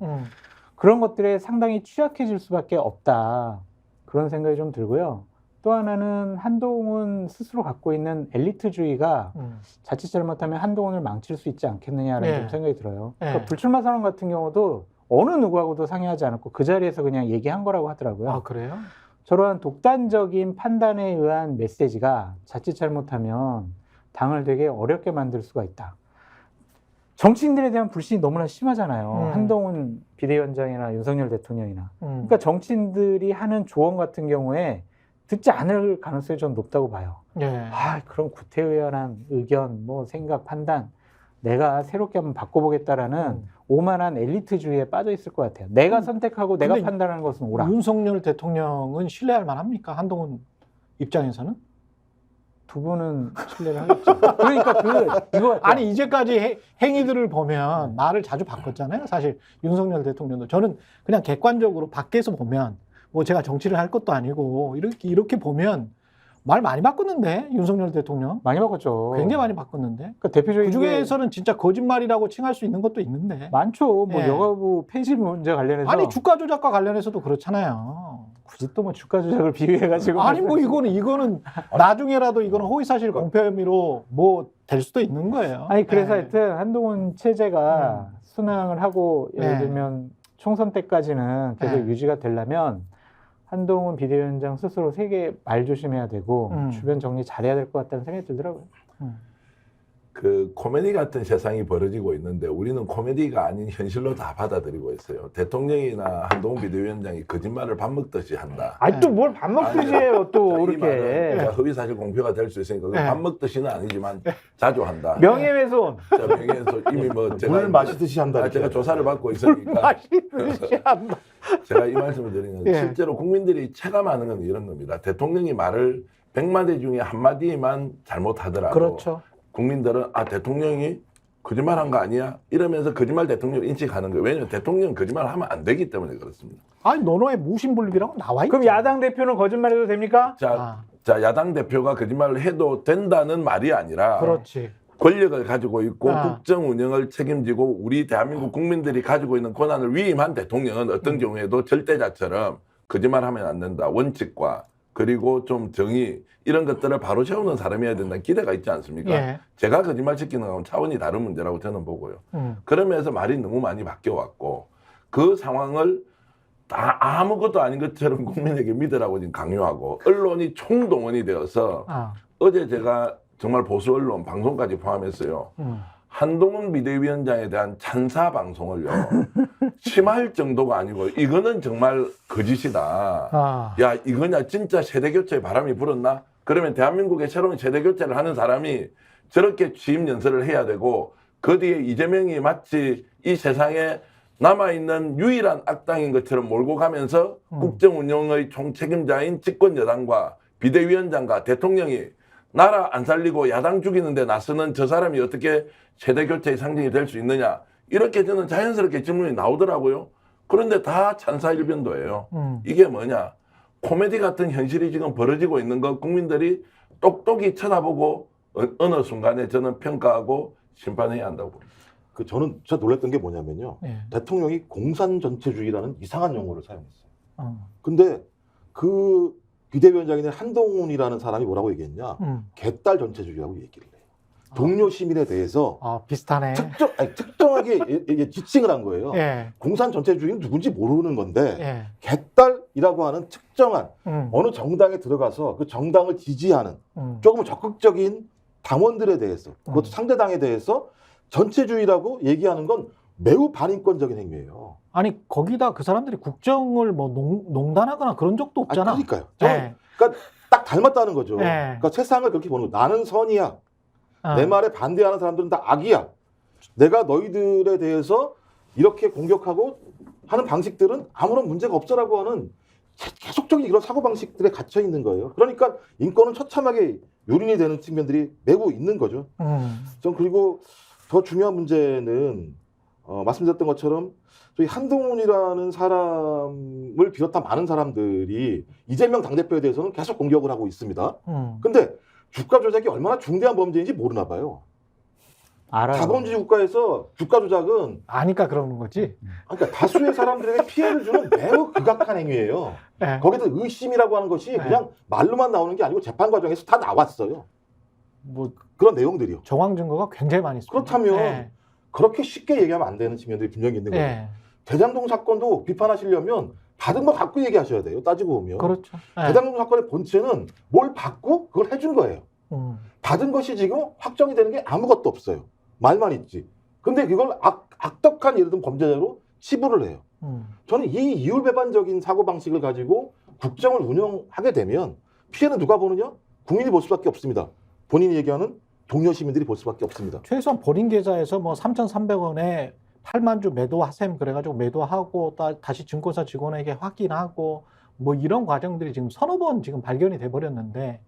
그런 것들에 상당히 취약해질 수밖에 없다. 그런 생각이 좀 들고요. 또 하나는 한동훈 스스로 갖고 있는 엘리트주의가 자칫 잘못하면 한동훈을 망칠 수 있지 않겠느냐라는 네. 좀 생각이 들어요. 네. 그러니까 불출마 선언 같은 경우도 어느 누구하고도 상의하지 않았고 그 자리에서 그냥 얘기한 거라고 하더라고요. 아, 그래요? 저러한 독단적인 판단에 의한 메시지가 자칫 잘못하면 당을 되게 어렵게 만들 수가 있다. 정치인들에 대한 불신이 너무나 심하잖아요. 음. 한동훈 비대위원장이나 윤석열 대통령이나. 음. 그러니까 정치인들이 하는 조언 같은 경우에 듣지 않을 가능성이 좀 높다고 봐요. 예. 그런 구태의연한 의견, 뭐 생각, 판단, 내가 새롭게 한번 바꿔보겠다라는 음. 오만한 엘리트주의에 빠져 있을 것 같아요. 내가 선택하고 내가 근데 판단하는 것은 옳아. 윤석열 대통령은 신뢰할 만합니까? 한동훈 입장에서는? 두 분은 신뢰를 하겠죠. 그러니까 이거 같아요. 아니 이제까지 행위들을 보면 말을 자주 바꿨잖아요. 사실 윤석열 대통령도 저는 그냥 객관적으로 밖에서 보면 뭐 제가 정치를 할 것도 아니고 이렇게 보면 말 많이 바꿨는데 윤석열 대통령 많이 바꿨죠. 굉장히 많이 바꿨는데 그러니까 대표적인 그 게 중에서는 진짜 거짓말이라고 칭할 수 있는 것도 있는데 많죠. 뭐 예. 여가부 폐지 문제 관련해서 아니 주가 조작과 관련해서도 그렇잖아요. 굳이 또 뭐 주가 조작을 비유해가지고 아니 뭐 이거는 나중에라도 이거는 허위사실 공표 혐의로 뭐 될 수도 있는 거예요. 아니 그래서 예. 하여튼 한동훈 체제가 순항을 하고 예를 네. 들면 총선 때까지는 계속 네. 유지가 되려면 한동훈 비대위원장 스스로 세게 말 조심해야 되고 주변 정리 잘해야 될 것 같다는 생각이 들더라고요. 그 코미디 같은 세상이 벌어지고 있는데 우리는 코미디가 아닌 현실로 다 받아들이고 있어요. 대통령이나 한동훈 비대위원장이 거짓말을 밥 먹듯이 한다. 아니 또 뭘 밥 먹듯이 해요 또 자, 이 이렇게. 말은 그러니까 허위사실 공표가 될 수 있으니까 네. 밥 먹듯이는 아니지만 자주 한다. 명예훼손. 자, 명예훼손 이미 뭐 제가 물 마시듯이 한다. 제가 이렇게. 조사를 받고 있으니까 맛있듯이 한다. 제가 이 말씀을 드리는 건 예. 실제로 국민들이 체감하는 건 이런 겁니다. 대통령이 말을 100마디 중에 한마디만 잘못하더라도 그렇죠. 국민들은 대통령이 거짓말한 거 아니야? 이러면서 거짓말 대통령 인식하는 거예요. 왜냐하면 대통령 거짓말을 하면 안 되기 때문에 그렇습니다. 아니 논어에 무신불비라고 나와 있죠. 그럼 야당 대표는 거짓말해도 됩니까? 자, 야당 대표가 거짓말을 해도 된다는 말이 아니라 그렇지. 권력을 가지고 있고 아. 국정 운영을 책임지고 우리 대한민국 국민들이 가지고 있는 권한을 위임한 대통령은 어떤 경우에도 절대자처럼 거짓말하면 안 된다. 원칙과 그리고 좀 정의 이런 것들을 바로 세우는 사람이어야 된다는 기대가 있지 않습니까? 예. 제가 거짓말 시키는 건 차원이 다른 문제라고 저는 보고요. 그러면서 말이 너무 많이 바뀌어왔고 그 상황을 다 아무것도 아닌 것처럼 국민에게 믿으라고 지금 강요하고 언론이 총동원이 되어서 어제 제가 정말 보수 언론 방송까지 포함했어요. 한동훈 비대위원장에 대한 찬사 방송을요. 심할 정도가 아니고 이거는 정말 거짓이다. 야 이거냐 진짜 세대교체 바람이 불었나? 그러면 대한민국의 새로운 세대교체를 하는 사람이 저렇게 취임 연설을 해야 되고 그 뒤에 이재명이 마치 이 세상에 남아있는 유일한 악당인 것처럼 몰고 가면서 국정 운영의 총책임자인 집권 여당과 비대위원장과 대통령이 나라 안 살리고 야당 죽이는데 나서는 저 사람이 어떻게 세대교체의 상징이 될 수 있느냐 이렇게 저는 자연스럽게 질문이 나오더라고요. 그런데 다 찬사일변도예요. 이게 뭐냐 코미디 같은 현실이 지금 벌어지고 있는 거 국민들이 똑똑히 쳐다보고 어느 순간에 저는 평가하고 심판해야 한다고 봅니다. 저는 진짜 놀랐던 게 뭐냐면요. 예. 대통령이 공산전체주의라는 이상한 용어를 사용했어요. 어. 근데 그 비대위원장인 한동훈이라는 사람이 뭐라고 얘기했냐? 개딸 전체주의라고 얘기를 해요. 동료 시민에 대해서 비슷하네. 특정하게 지칭을 한 거예요. 예. 공산 전체주의는 누군지 모르는 건데 예. 개딸이라고 하는 특정한 음. 어느 정당에 들어가서 그 정당을 지지하는 음. 조금 적극적인 당원들에 대해서 그것도 상대당에 대해서 전체주의라고 얘기하는 건 매우 반인권적인 행위예요. 아니 거기다 그 사람들이 국정을 뭐 농단하거나 그런 적도 없잖아. 그러니까요. 예. 그러니까 딱 닮았다는 거죠. 예. 그러니까 세상을 그렇게 보는 거. 나는 선이야. 어. 내 말에 반대하는 사람들은 다 악이야. 내가 너희들에 대해서 이렇게 공격하고 하는 방식들은 아무런 문제가 없어라고 하는 계속적인 이런 사고방식들에 갇혀 있는 거예요. 그러니까 인권은 처참하게 유린이 되는 측면들이 매우 있는 거죠. 전 그리고 더 중요한 문제는 말씀드렸던 것처럼 저희 한동훈이라는 사람을 비롯한 많은 사람들이 이재명 당대표에 대해서는 계속 공격을 하고 있습니다. 근데 주가 조작이 얼마나 중대한 범죄인지 모르나 봐요. 알아요. 자본주의 국가에서 주가 조작은 아니까 그러는 거지. 그러니까 다수의 사람들에게 피해를 주는 매우 극악한 행위예요. 예. 거기다 의심이라고 하는 것이 그냥 말로만 나오는 게 아니고 재판 과정에서 다 나왔어요. 뭐 그런 내용들이요. 정황 증거가 굉장히 많이 있습니다. 그렇다면 예. 그렇게 쉽게 얘기하면 안 되는 측면들이 분명히 있는 거예요. 예. 대장동 사건도 비판하시려면 받은 거 갖고 얘기하셔야 돼요. 따지고 보면. 그렇죠. 예. 대장동 사건의 본체는 뭘 받고 그걸 해준 거예요. 받은 것이 지금 확정이 되는 게 아무것도 없어요. 말만 있지. 근데 그걸 악덕한 예를 들면 범죄자로 치부를 해요. 저는 이 이율배반적인 사고방식을 가지고 국정을 운영하게 되면 피해는 누가 보느냐? 국민이 볼 수밖에 없습니다. 본인이 얘기하는 동료 시민들이 볼 수밖에 없습니다. 최소한 본인 계좌에서 뭐 3,300원에 8만 주 매도하셈 그래가지고 매도하고 다시 증권사 직원에게 확인하고 뭐 이런 과정들이 지금 서너 번 지금 발견이 돼 버렸는데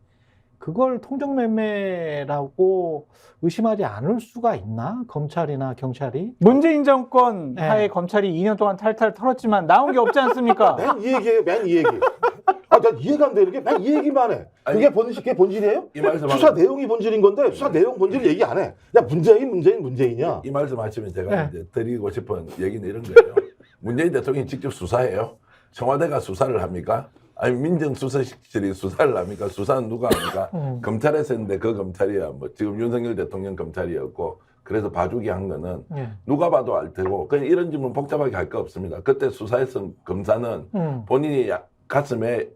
그걸 통정매매라고 의심하지 않을 수가 있나? 검찰이나 경찰이? 문재인 정권 네. 하에 검찰이 2년 동안 탈탈 털었지만 나온 게 없지 않습니까? 맨 이 얘기예요. 맨 이 얘기. 난 이해가 안 되는 게 맨 이 얘기만 해. 그게 본질이에요? 이 말씀 수사 내용이 본질인 건데 수사 내용 본질을 얘기 안 해. 야 문재인이냐? 이 말씀하시면 제가 네. 이제 드리고 싶은 얘기는 이런 거예요. 문재인 대통령이 직접 수사해요. 청와대가 수사를 합니까? 아니 민정수석실이 수사를 합니까? 수사는 누가 합니까? 검찰에서 했는데 그 검찰이야. 뭐 지금 윤석열 대통령 검찰이었고 그래서 봐주기 한 거는 예. 누가 봐도 알 테고 그냥 이런 질문 복잡하게 할 거 없습니다. 그때 수사했던 검사는 본인이 가슴에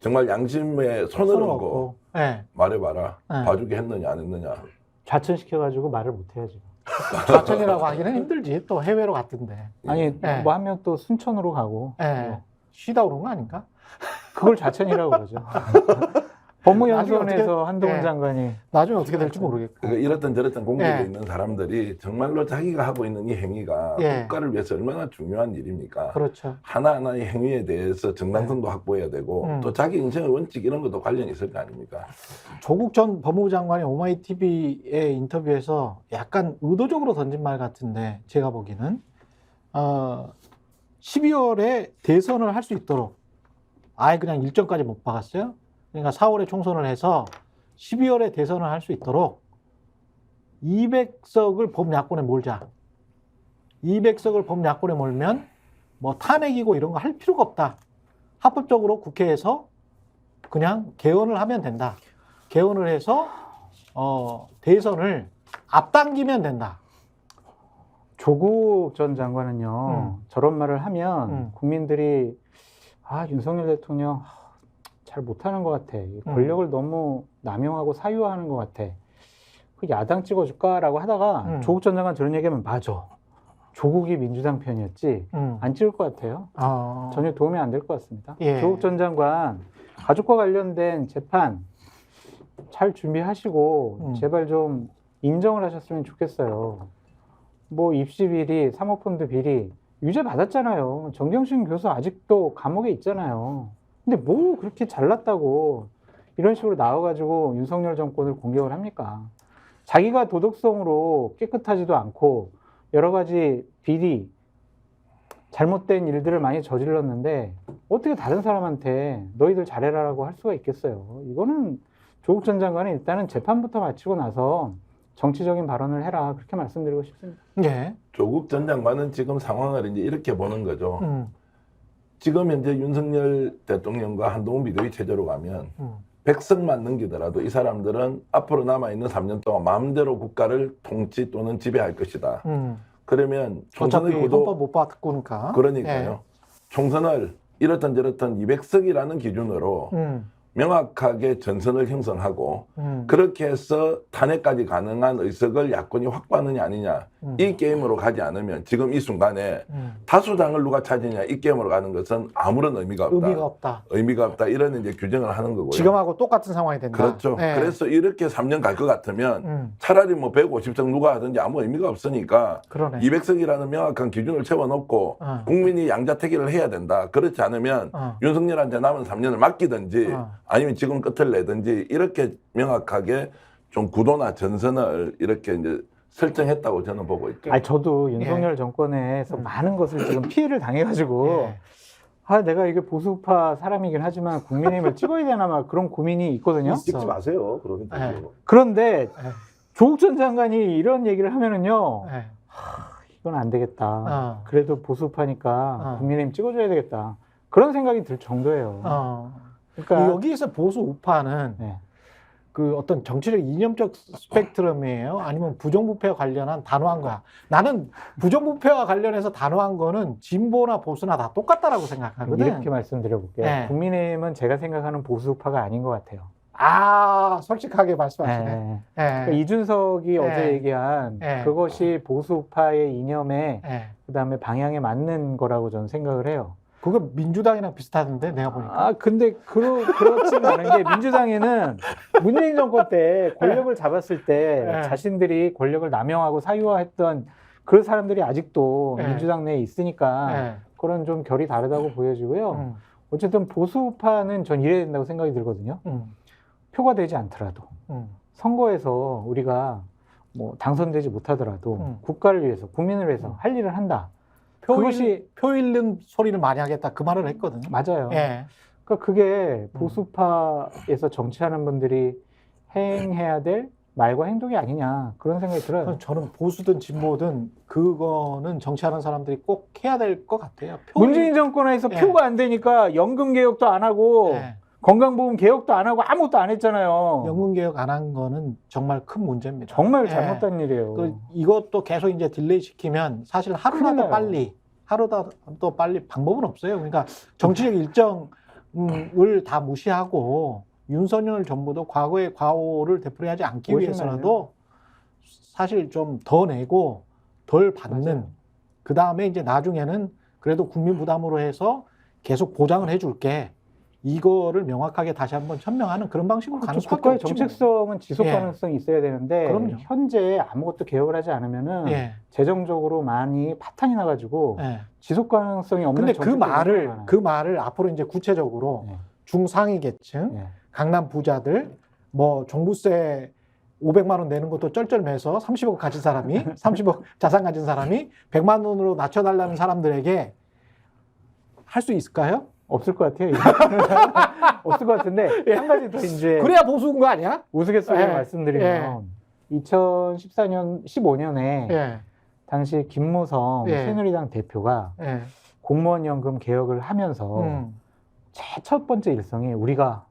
정말 양심에 손을 얹고 예. 말해봐라. 네. 봐주기 했느냐 안 했느냐. 좌천시켜가지고 말을 못해야지. 좌천이라고 하기는 힘들지. 또 해외로 갔던데. 아니 네. 뭐 하면 또 순천으로 가고 예. 쉬다 오는 거 아닌가? 그걸 좌천이라고 그러죠. 법무연수원에서 한동훈 네. 장관이 나중에 어떻게 될지 모르겠고. 그러니까 이렇든 저렇든 공격에 예. 있는 사람들이 정말로 자기가 하고 있는 이 행위가 예. 국가를 위해서 얼마나 중요한 일입니까? 그렇죠. 하나하나의 행위에 대해서 정당성도 확보해야 되고 또 자기 인생의 원칙 이런 것도 관련이 있을 거 아닙니까? 조국 전 법무부 장관이 오마이TV의 인터뷰에서 약간 의도적으로 던진 말 같은데 제가 보기에는 12월에 대선을 할 수 있도록 아예 그냥 일정까지 못 박았어요. 그러니까 4월에 총선을 해서 12월에 대선을 할 수 있도록 200석을 범야권에 몰자. 200석을 범야권에 몰면 뭐 탄핵이고 이런 거 할 필요가 없다. 합법적으로 국회에서 그냥 개헌을 하면 된다. 개헌을 해서 대선을 앞당기면 된다. 조국 전 장관은요 저런 말을 하면 국민들이 윤석열 대통령 잘 못하는 것 같아. 권력을 너무 남용하고 사유화하는 것 같아. 그 야당 찍어줄까라고 하다가 조국 전 장관 저런 얘기하면 맞아. 조국이 민주당 편이었지 안 찍을 것 같아요. 전혀 도움이 안 될 것 같습니다. 예. 조국 전 장관 가족과 관련된 재판 잘 준비하시고 제발 좀 인정을 하셨으면 좋겠어요. 뭐 입시 비리, 사모펀드 비리 유죄 받았잖아요. 정경심 교수 아직도 감옥에 있잖아요. 근데 뭐 그렇게 잘났다고 이런 식으로 나와가지고 윤석열 정권을 공격을 합니까? 자기가 도덕성으로 깨끗하지도 않고 여러 가지 비리, 잘못된 일들을 많이 저질렀는데 어떻게 다른 사람한테 너희들 잘해라라고 할 수가 있겠어요? 이거는 조국 전 장관은 일단은 재판부터 마치고 나서 정치적인 발언을 해라 그렇게 말씀드리고 싶습니다. 예. 조국 전 장관은 지금 상황을 이제 이렇게 보는 거죠. 지금 현재 윤석열 대통령과 한동훈 비대위 체제로 가면 100석만 넘기더라도 이 사람들은 앞으로 남아있는 3년 동안 마음대로 국가를 통치 또는 지배할 것이다. 그러면 총선의 어차피 구도 헌법 못 바꾸니까. 그러니까요. 총선을 이렇든 저렇든 200석이라는 기준으로 명확하게 전선을 형성하고 그렇게 해서 탄핵까지 가능한 의석을 야권이 확보하느냐 아니냐 이 게임으로 가지 않으면 지금 이 순간에 다수당을 누가 차지냐 이 게임으로 가는 것은 아무런 의미가 없다. 의미가 없다. 의미가 없다. 이런 이제 규정을 하는 거고요. 지금하고 똑같은 상황이 된다. 그렇죠. 예. 그래서 이렇게 3년 갈 것 같으면 차라리 뭐 150석 누가 하든지 아무 의미가 없으니까 그러네. 200석이라는 명확한 기준을 채워놓고 국민이 양자택일을 해야 된다. 그렇지 않으면 윤석열한테 남은 3년을 맡기든지 아니면 지금 끝을 내든지 이렇게 명확하게 좀 구도나 전선을 이렇게 이제 설정했다고 저는 보고 있죠. 아니 저도 윤석열 정권에서 많은 것을 지금 피해를 당해가지고 내가 이게 보수파 사람이긴 하지만 국민의힘을 찍어야 되나 막 그런 고민이 있거든요. 찍지 마세요. 그러면 되죠. 그런데 조국 전 장관이 이런 얘기를 하면은요, 예. 이건 안 되겠다. 그래도 보수파니까 국민의힘 찍어줘야 되겠다. 그런 생각이 들 정도예요. 그러니까 여기서 보수 우파는 그 어떤 정치적 이념적 스펙트럼이에요? 아니면 부정부패와 관련한 단호한 거야? 나는 부정부패와 관련해서 단호한 거는 진보나 보수나 다 똑같다라고 생각하거든. 이렇게 말씀드려볼게요. 국민의힘은 제가 생각하는 보수파가 아닌 것 같아요. 솔직하게 말씀하시네. 예. 예. 그러니까 이준석이 예. 어제 얘기한 예. 그것이 보수파의 이념에 예. 그다음에 방향에 맞는 거라고 저는 생각을 해요. 그거 민주당이랑 비슷하던데 내가 보니까. 근데 그렇진 않은 게 민주당에는 문재인 정권 때 권력을 잡았을 때 예. 자신들이 권력을 남용하고 사유화했던 그런 사람들이 아직도 예. 민주당 내에 있으니까 예. 그런 좀 결이 다르다고 보여지고요. 음. 어쨌든 보수파는 전 이래야 된다고 생각이 들거든요. 표가 되지 않더라도 선거에서 우리가 뭐 당선되지 못하더라도 국가를 위해서 국민을 위해서 할 일을 한다. 그것이 표 잃는 소리를 많이 하겠다 그 말을 했거든요. 맞아요. 예. 그러니까 그게 보수파에서 정치하는 분들이 행해야 될 말과 행동이 아니냐 그런 생각이 들어요. 저는 보수든 진보든 그거는 정치하는 사람들이 꼭 해야 될 것 같아요. 문재인 정권에서 예. 표가 안 되니까 연금 개혁도 안 하고 예. 건강보험 개혁도 안 하고 아무것도 안 했잖아요. 연금 개혁 안 한 거는 정말 큰 문제입니다. 정말 예. 잘못된 일이에요. 이것도 계속 이제 딜레이 시키면 사실 하루라도 빨리 방법은 없어요. 그러니까 정치적 일정을 다 무시하고 윤석열 정부도 과거의 과오를 되풀이하지 않기 위해서라도 사실 좀 더 내고 덜 받는 그 다음에 이제 나중에는 그래도 국민 부담으로 해서 계속 보장을 해줄게. 이거를 명확하게 다시 한번 천명하는 그런 방식으로 가는 수밖에 국가의 없지 뭐. 정책성은 지속 예. 가능성이 있어야 되는데 그럼요. 현재 아무것도 개혁을 하지 않으면은 예. 재정적으로 많이 파탄이 나가지고 예. 지속 가능성이 없는 근데 그 정책들이 말을 많아요. 그 말을 앞으로 이제 구체적으로 예. 중상위 계층, 예. 강남 부자들, 뭐 종부세 500만 원 내는 것도 쩔쩔매서 30억 가진 사람이 30억 자산 가진 사람이 100만 원으로 낮춰달라는 사람들에게 할 수 있을까요? 없을 것 같아요. 없을 것 같은데 한 가지 더 이제 그래야 보수인 거 아니야? 우스갯소리로 예. 말씀드리면 2014년 15년에 예. 당시 김무성 예. 새누리당 대표가 예. 공무원 연금 개혁을 하면서 제 첫 번째 일성이 우리가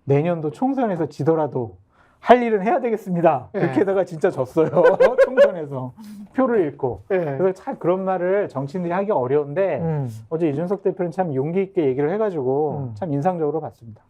내년도 총선에서 지더라도 할 일은 해야 되겠습니다. 예. 그렇게다가 진짜 졌어요. 총선에서 표를 잃고. 예. 그래서 참 그런 말을 정치인들이 하기 어려운데 어제 이준석 대표는 참 용기 있게 얘기를 해가지고 참 인상적으로 봤습니다.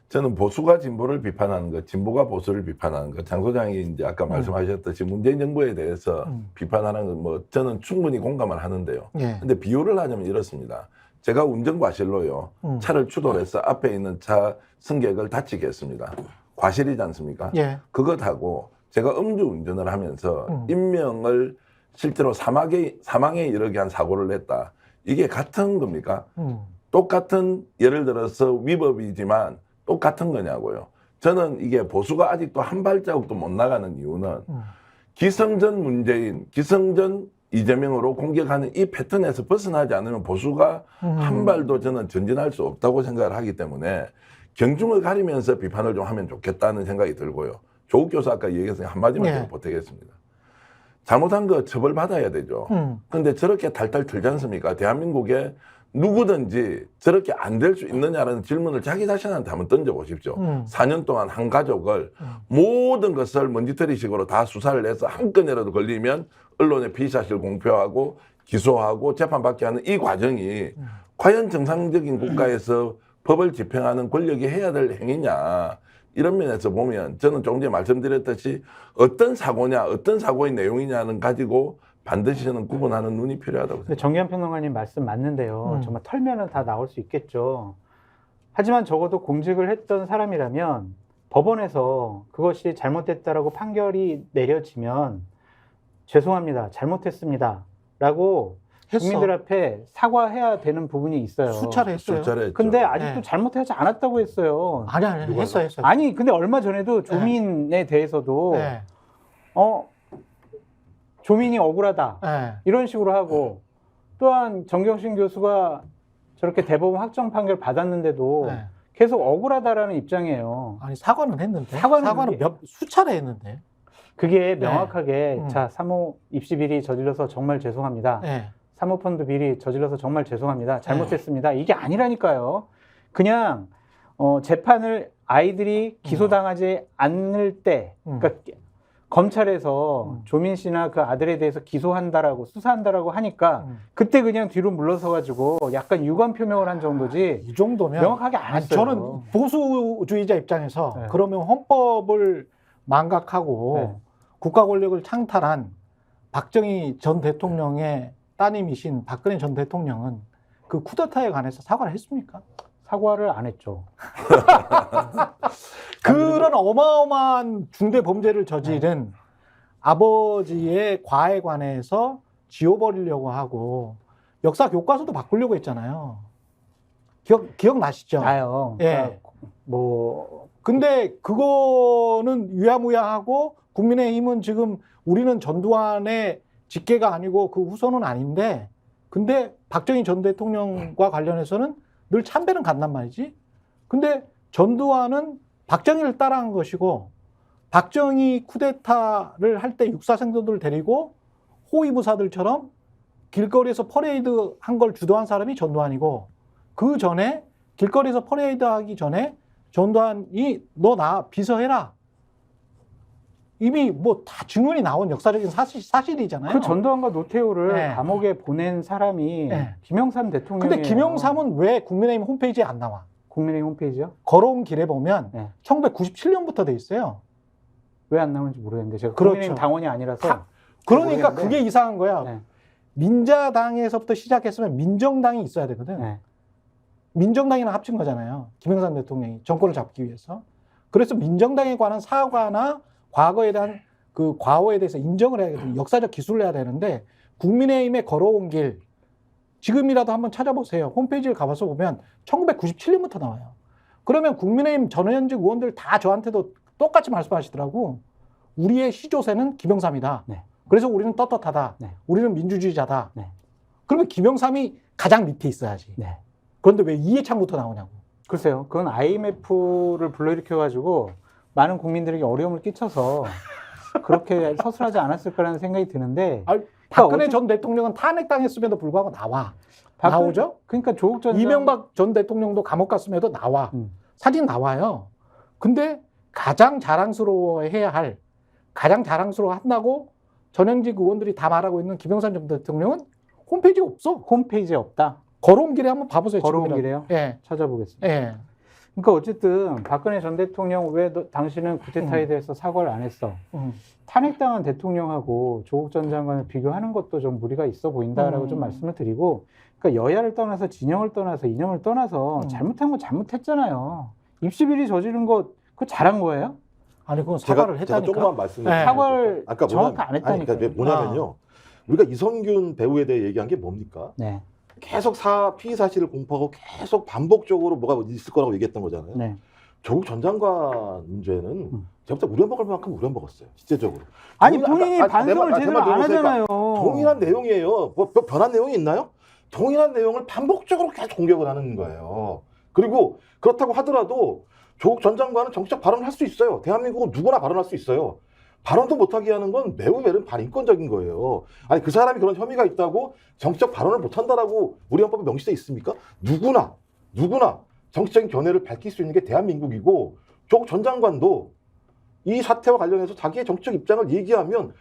저는 보수가 진보를 비판하는 것, 진보가 보수를 비판하는 것, 장 소장이 이제 아까 말씀하셨듯이 문재인 정부에 대해서 비판하는 건 뭐 저는 충분히 공감을 하는데요. 예. 근데 비유를 하자면 이렇습니다. 제가 운전과실로요. 차를 추돌해서 앞에 있는 차 승객을 다치게 했습니다. 과실이지 않습니까? 예. 그것하고 제가 음주 운전을 하면서 인명을 실제로 사망에 이르게 한 사고를 냈다. 이게 같은 겁니까? 똑같은 예를 들어서 위법이지만 똑같은 거냐고요. 저는 이게 보수가 아직도 한 발자국도 못 나가는 이유는 기성전 문재인, 기성전 이재명으로 공격하는 이 패턴에서 벗어나지 않으면 보수가 한 발도 저는 전진할 수 없다고 생각을 하기 때문에 경중을 가리면서 비판을 좀 하면 좋겠다는 생각이 들고요. 조국 교수 아까 얘기했으니 한마디만 예. 좀 보태겠습니다. 잘못한 거 처벌받아야 되죠. 근데 저렇게 탈탈 털지 않습니까? 대한민국에 누구든지 저렇게 안 될 수 있느냐라는 질문을 자기 자신한테 한번 던져보십시오. 4년 동안 한 가족을 모든 것을 먼지털이식으로 다 수사를 해서 한 건이라도 걸리면 언론에 피의사실 공표하고 기소하고 재판받게 하는 이 과정이 과연 정상적인 국가에서 법을 집행하는 권력이 해야 될 행위냐. 이런 면에서 보면 저는 조금 전에 말씀드렸듯이 어떤 사고냐, 어떤 사고의 내용이냐는 가지고 반드시 저는 구분하는 눈이 필요하다고 근데 생각합니다. 정기현 평론가님 말씀 맞는데요. 정말 털면은 다 나올 수 있겠죠. 하지만 적어도 공직을 했던 사람이라면 법원에서 그것이 잘못됐다라고 판결이 내려지면 죄송합니다. 잘못했습니다. 라고 했어. 국민들 앞에 사과해야 되는 부분이 있어요. 수차례 했어요. 술자리했죠. 근데 아직도 네. 잘못하지 않았다고 했어요. 아니 누가요? 했어요. 아니 근데 얼마 전에도 조민에 대해서도 네. 조민이 억울하다 네. 이런 식으로 하고 또한 정경심 교수가 저렇게 대법원 확정 판결 받았는데도 네. 계속 억울하다라는 입장이에요. 아니 사과는 했는데 사과는 몇 수차례 했는데. 그게 명확하게 네. 자 사모 입시 비리 저질러서 정말 죄송합니다. 네. 사모펀드 비리 저질러서 정말 죄송합니다. 잘못했습니다. 이게 아니라니까요. 그냥 재판을 아이들이 기소당하지 않을 때, 그러니까 검찰에서 조민 씨나 그 아들에 대해서 기소한다라고 수사한다라고 하니까 그때 그냥 뒤로 물러서가지고 약간 유감 표명을 한 정도지 이 정도면 명확하게 안 아니, 했어요. 저는 보수주의자 입장에서 네. 그러면 헌법을 망각하고 네. 국가 권력을 창탈한 박정희 전 대통령의 따님이신 박근혜 전 대통령은 그 쿠데타에 관해서 사과를 했습니까? 사과를 안 했죠. 그런 어마어마한 중대 범죄를 저지른 네. 아버지의 과에 관해서 지워버리려고 하고 역사 교과서도 바꾸려고 했잖아요. 기억나시죠? 나요. 예. 그러니까 뭐 근데 그거는 유야무야하고 국민의힘은 지금 우리는 전두환의 직계가 아니고 그 후손은 아닌데 근데 박정희 전 대통령과 관련해서는 늘 참배는 간단 말이지. 근데 전두환은 박정희를 따라한 것이고 박정희 쿠데타를 할 때 육사생도들 데리고 호위무사들처럼 길거리에서 퍼레이드 한 걸 주도한 사람이 전두환이고 그 전에 길거리에서 퍼레이드 하기 전에 전두환이 너 나 비서해라. 이미 뭐 다 증언이 나온 역사적인 사실이잖아요. 그 전두환과 노태우를 네. 감옥에 보낸 사람이 네. 김영삼 대통령이에요. 근데 김영삼은 왜 국민의힘 홈페이지에 안 나와? 국민의힘 홈페이지요? 걸어온 길에 보면 네. 1997년부터 돼 있어요. 왜 안 나오는지 모르겠는데 제가 그렇죠. 국민의힘 당원이 아니라서 그러니까 모르겠는데. 그게 이상한 거야. 네. 민자당에서부터 시작했으면 민정당이 있어야 되거든. 네. 민정당이랑 합친 거잖아요. 김영삼 대통령이 정권을 잡기 위해서. 그래서 민정당에 관한 사과나 과거에 대한 그 과오에 대해서 인정을 해야 되거든요. 역사적 기술을 해야 되는데 국민의힘에 걸어온 길 지금이라도 한번 찾아보세요. 홈페이지를 가봐서 보면 1997년부터 나와요. 그러면 국민의힘 전현직 의원들 다 저한테도 똑같이 말씀하시더라고. 우리의 시조세는 김영삼이다. 네. 그래서 우리는 떳떳하다. 네. 우리는 민주주의자다. 네. 그러면 김영삼이 가장 밑에 있어야지. 네. 그런데 왜 이해창부터 나오냐고. 글쎄요. 그건 IMF를 불러일으켜가지고 많은 국민들에게 어려움을 끼쳐서 그렇게 서술하지 않았을까라는 생각이 드는데 아니, 박근혜 전 대통령은 탄핵당했음에도 불구하고 나와. 나오죠? 그러니까 조국 전 이명박 전 대통령도 감옥 갔음에도 나와. 사진 나와요. 근데 가장 자랑스러워해야 할, 가장 자랑스러워한다고 전현직 의원들이 다 말하고 있는 김영삼 전 대통령은 홈페이지가 없어. 홈페이지에 없다. 걸어온 길에 한번 봐보세요. 걸어온 지금이라도. 길에요? 예. 찾아보겠습니다. 예. 그러니까 어쨌든 박근혜 전 대통령 왜 당신은 쿠데타에 대해서 사과를 안 했어? 탄핵당한 대통령하고 조국 전 장관을 비교하는 것도 좀 무리가 있어 보인다라고 좀 말씀을 드리고, 그러니까 여야를 떠나서 진영을 떠나서 이념을 떠나서 잘못한 건 잘못했잖아요. 입시비리 저지른 거 그거 잘한 거예요? 아니 그건 사과를 제가 했다니까. 조금만 말씀을 네. 사과를 아까 정확히 안 했다니까요. 그러니까 뭐냐면요. 우리가 이성균 배우에 대해 얘기한 게 뭡니까? 네. 계속 피의 사실을 공포하고 계속 반복적으로 뭐가 있을 거라고 얘기했던 거잖아요. 네. 조국 전 장관 문제는 제가 우려먹을 만큼 우려먹었어요. 실제적으로. 아니 동일- 본인이 아까- 반성을 내 제대로 말 안 들어보세요. 하잖아요. 동일한 내용이에요. 뭐 변한 내용이 있나요? 동일한 내용을 반복적으로 계속 공격을 하는 거예요. 그리고 그렇다고 하더라도 조국 전 장관은 정치적 발언을 할 수 있어요. 대한민국은 누구나 발언할 수 있어요. 발언도 못하게 하는 건 매우 반인권적인 거예요. 아니 그 사람이 그런 혐의가 있다고 정치적 발언을 못한다라고 우리 헌법에 명시돼 있습니까? 누구나 정치적인 견해를 밝힐 수 있는 게 대한민국이고 조국 전 장관도 이 사태와 관련해서 자기의 정치적 입장을 얘기하면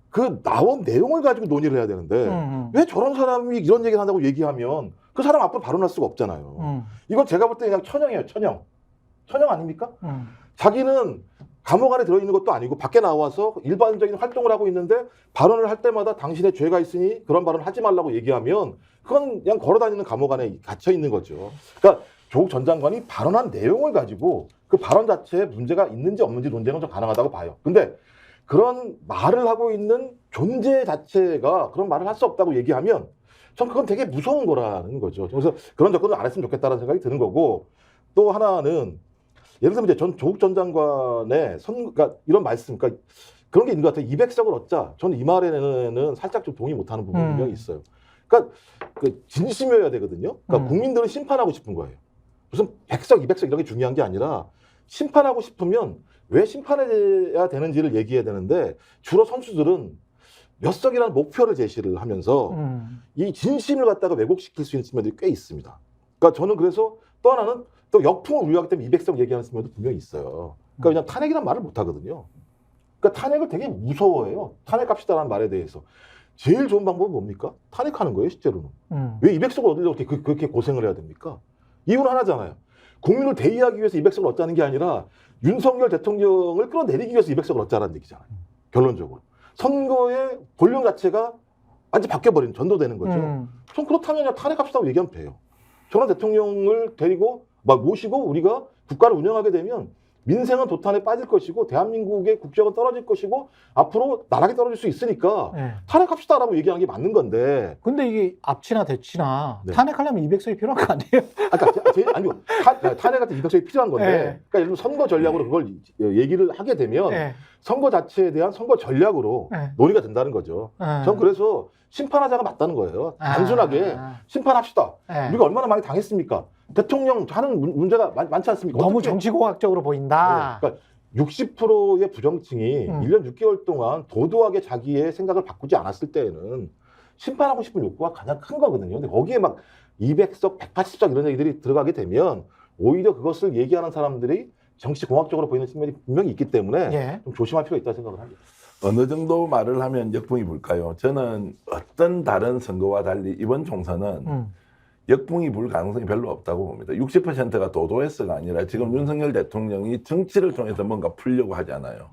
그 나온 내용을 가지고 논의를 해야 되는데 왜 저런 사람이 이런 얘기를 한다고 얘기하면 그 사람 앞으로 발언할 수가 없잖아요. 이건 제가 볼 때 그냥 천형이에요. 천형 아닙니까? 자기는 감옥 안에 들어있는 것도 아니고 밖에 나와서 일반적인 활동을 하고 있는데 발언을 할 때마다 당신의 죄가 있으니 그런 발언을 하지 말라고 얘기하면 그건 그냥 걸어다니는 감옥 안에 갇혀 있는 거죠. 그러니까 조국 전 장관이 발언한 내용을 가지고 그 발언 자체에 문제가 있는지 없는지 논쟁은 좀 가능하다고 봐요. 근데 그런 말을 하고 있는 존재 자체가 그런 말을 할 수 없다고 얘기하면 전 그건 되게 무서운 거라는 거죠. 그래서 그런 접근을 안 했으면 좋겠다는 생각이 드는 거고, 또 하나는 예를 들면 이제 조국 전 장관의 그러니까 이런 말씀, 그러니까 그런 게 있는 것 같아요. 200석을 얻자. 저는 이 말에는 살짝 좀 동의 못하는 부분이 분명히 있어요. 그러니까 그 진심이어야 되거든요. 그러니까 국민들은 심판하고 싶은 거예요. 무슨 100석, 200석 이런 게 중요한 게 아니라 심판하고 싶으면 왜 심판해야 되는지를 얘기해야 되는데 주로 선수들은 몇 석이라는 목표를 제시를 하면서 이 진심을 갖다가 왜곡시킬 수 있는 측면들이 꽤 있습니다. 그러니까 저는 그래서 또 하나는 또 역풍을 우려하기 때문에 200석 얘기하는 측면도 분명히 있어요. 그러니까 왜냐하면 탄핵이란 말을 못 하거든요. 그러니까 탄핵을 되게 무서워해요. 탄핵합시다라는 말에 대해서. 제일 좋은 방법은 뭡니까? 탄핵하는 거예요, 실제로는. 왜 200석을 얻으려고 그렇게 고생을 해야 됩니까? 이유는 하나잖아요. 국민을 대의하기 위해서 200석을 얻자는 게 아니라 윤석열 대통령을 끌어내리기 위해서 200석을 얻자는 얘기잖아요. 결론적으로. 선거의 권력 자체가 완전 바뀌어버리는, 전도되는 거죠. 전 그렇다면 그냥 탄핵합시다고 얘기하면 돼요. 저런 대통령을 데리고 막 모시고 우리가 국가를 운영하게 되면 민생은 도탄에 빠질 것이고 대한민국의 국격은 떨어질 것이고 앞으로 나락에 떨어질 수 있으니까 네. 탄핵합시다라고 얘기하는 게 맞는 건데. 근데 이게 압치나 대치나 네. 탄핵하려면 200석이 필요한 거 아니에요? 아니요. 탄핵한테 200석이 필요한 건데. 네. 그러니까 예를 들면 선거 전략으로 그걸 얘기를 하게 되면 네. 선거 자체에 대한 선거 전략으로 네. 논의가 된다는 거죠. 전 그래서 심판하자가 맞다는 거예요. 단순하게 심판합시다. 네. 우리가 얼마나 많이 당했습니까? 대통령 하는 문제가 많지 않습니까? 너무 어떻게- 정치공학적으로 보인다. 네. 그러니까 60%의 부정층이 1년 6개월 동안 도도하게 자기의 생각을 바꾸지 않았을 때에는 심판하고 싶은 욕구가 가장 큰 거거든요. 근데 거기에 막 200석, 180석 이런 얘기들이 들어가게 되면 오히려 그것을 얘기하는 사람들이 정치공학적으로 보이는 측면이 분명히 있기 때문에 예. 좀 조심할 필요가 있다고 생각을 합니다. 어느 정도 말을 하면 역풍이 불까요? 저는 어떤 다른 선거와 달리 이번 총선은 역풍이 불 가능성이 별로 없다고 봅니다. 60%가 도도했어가 아니라 지금 윤석열 대통령이 정치를 통해서 뭔가 풀려고 하지 않아요.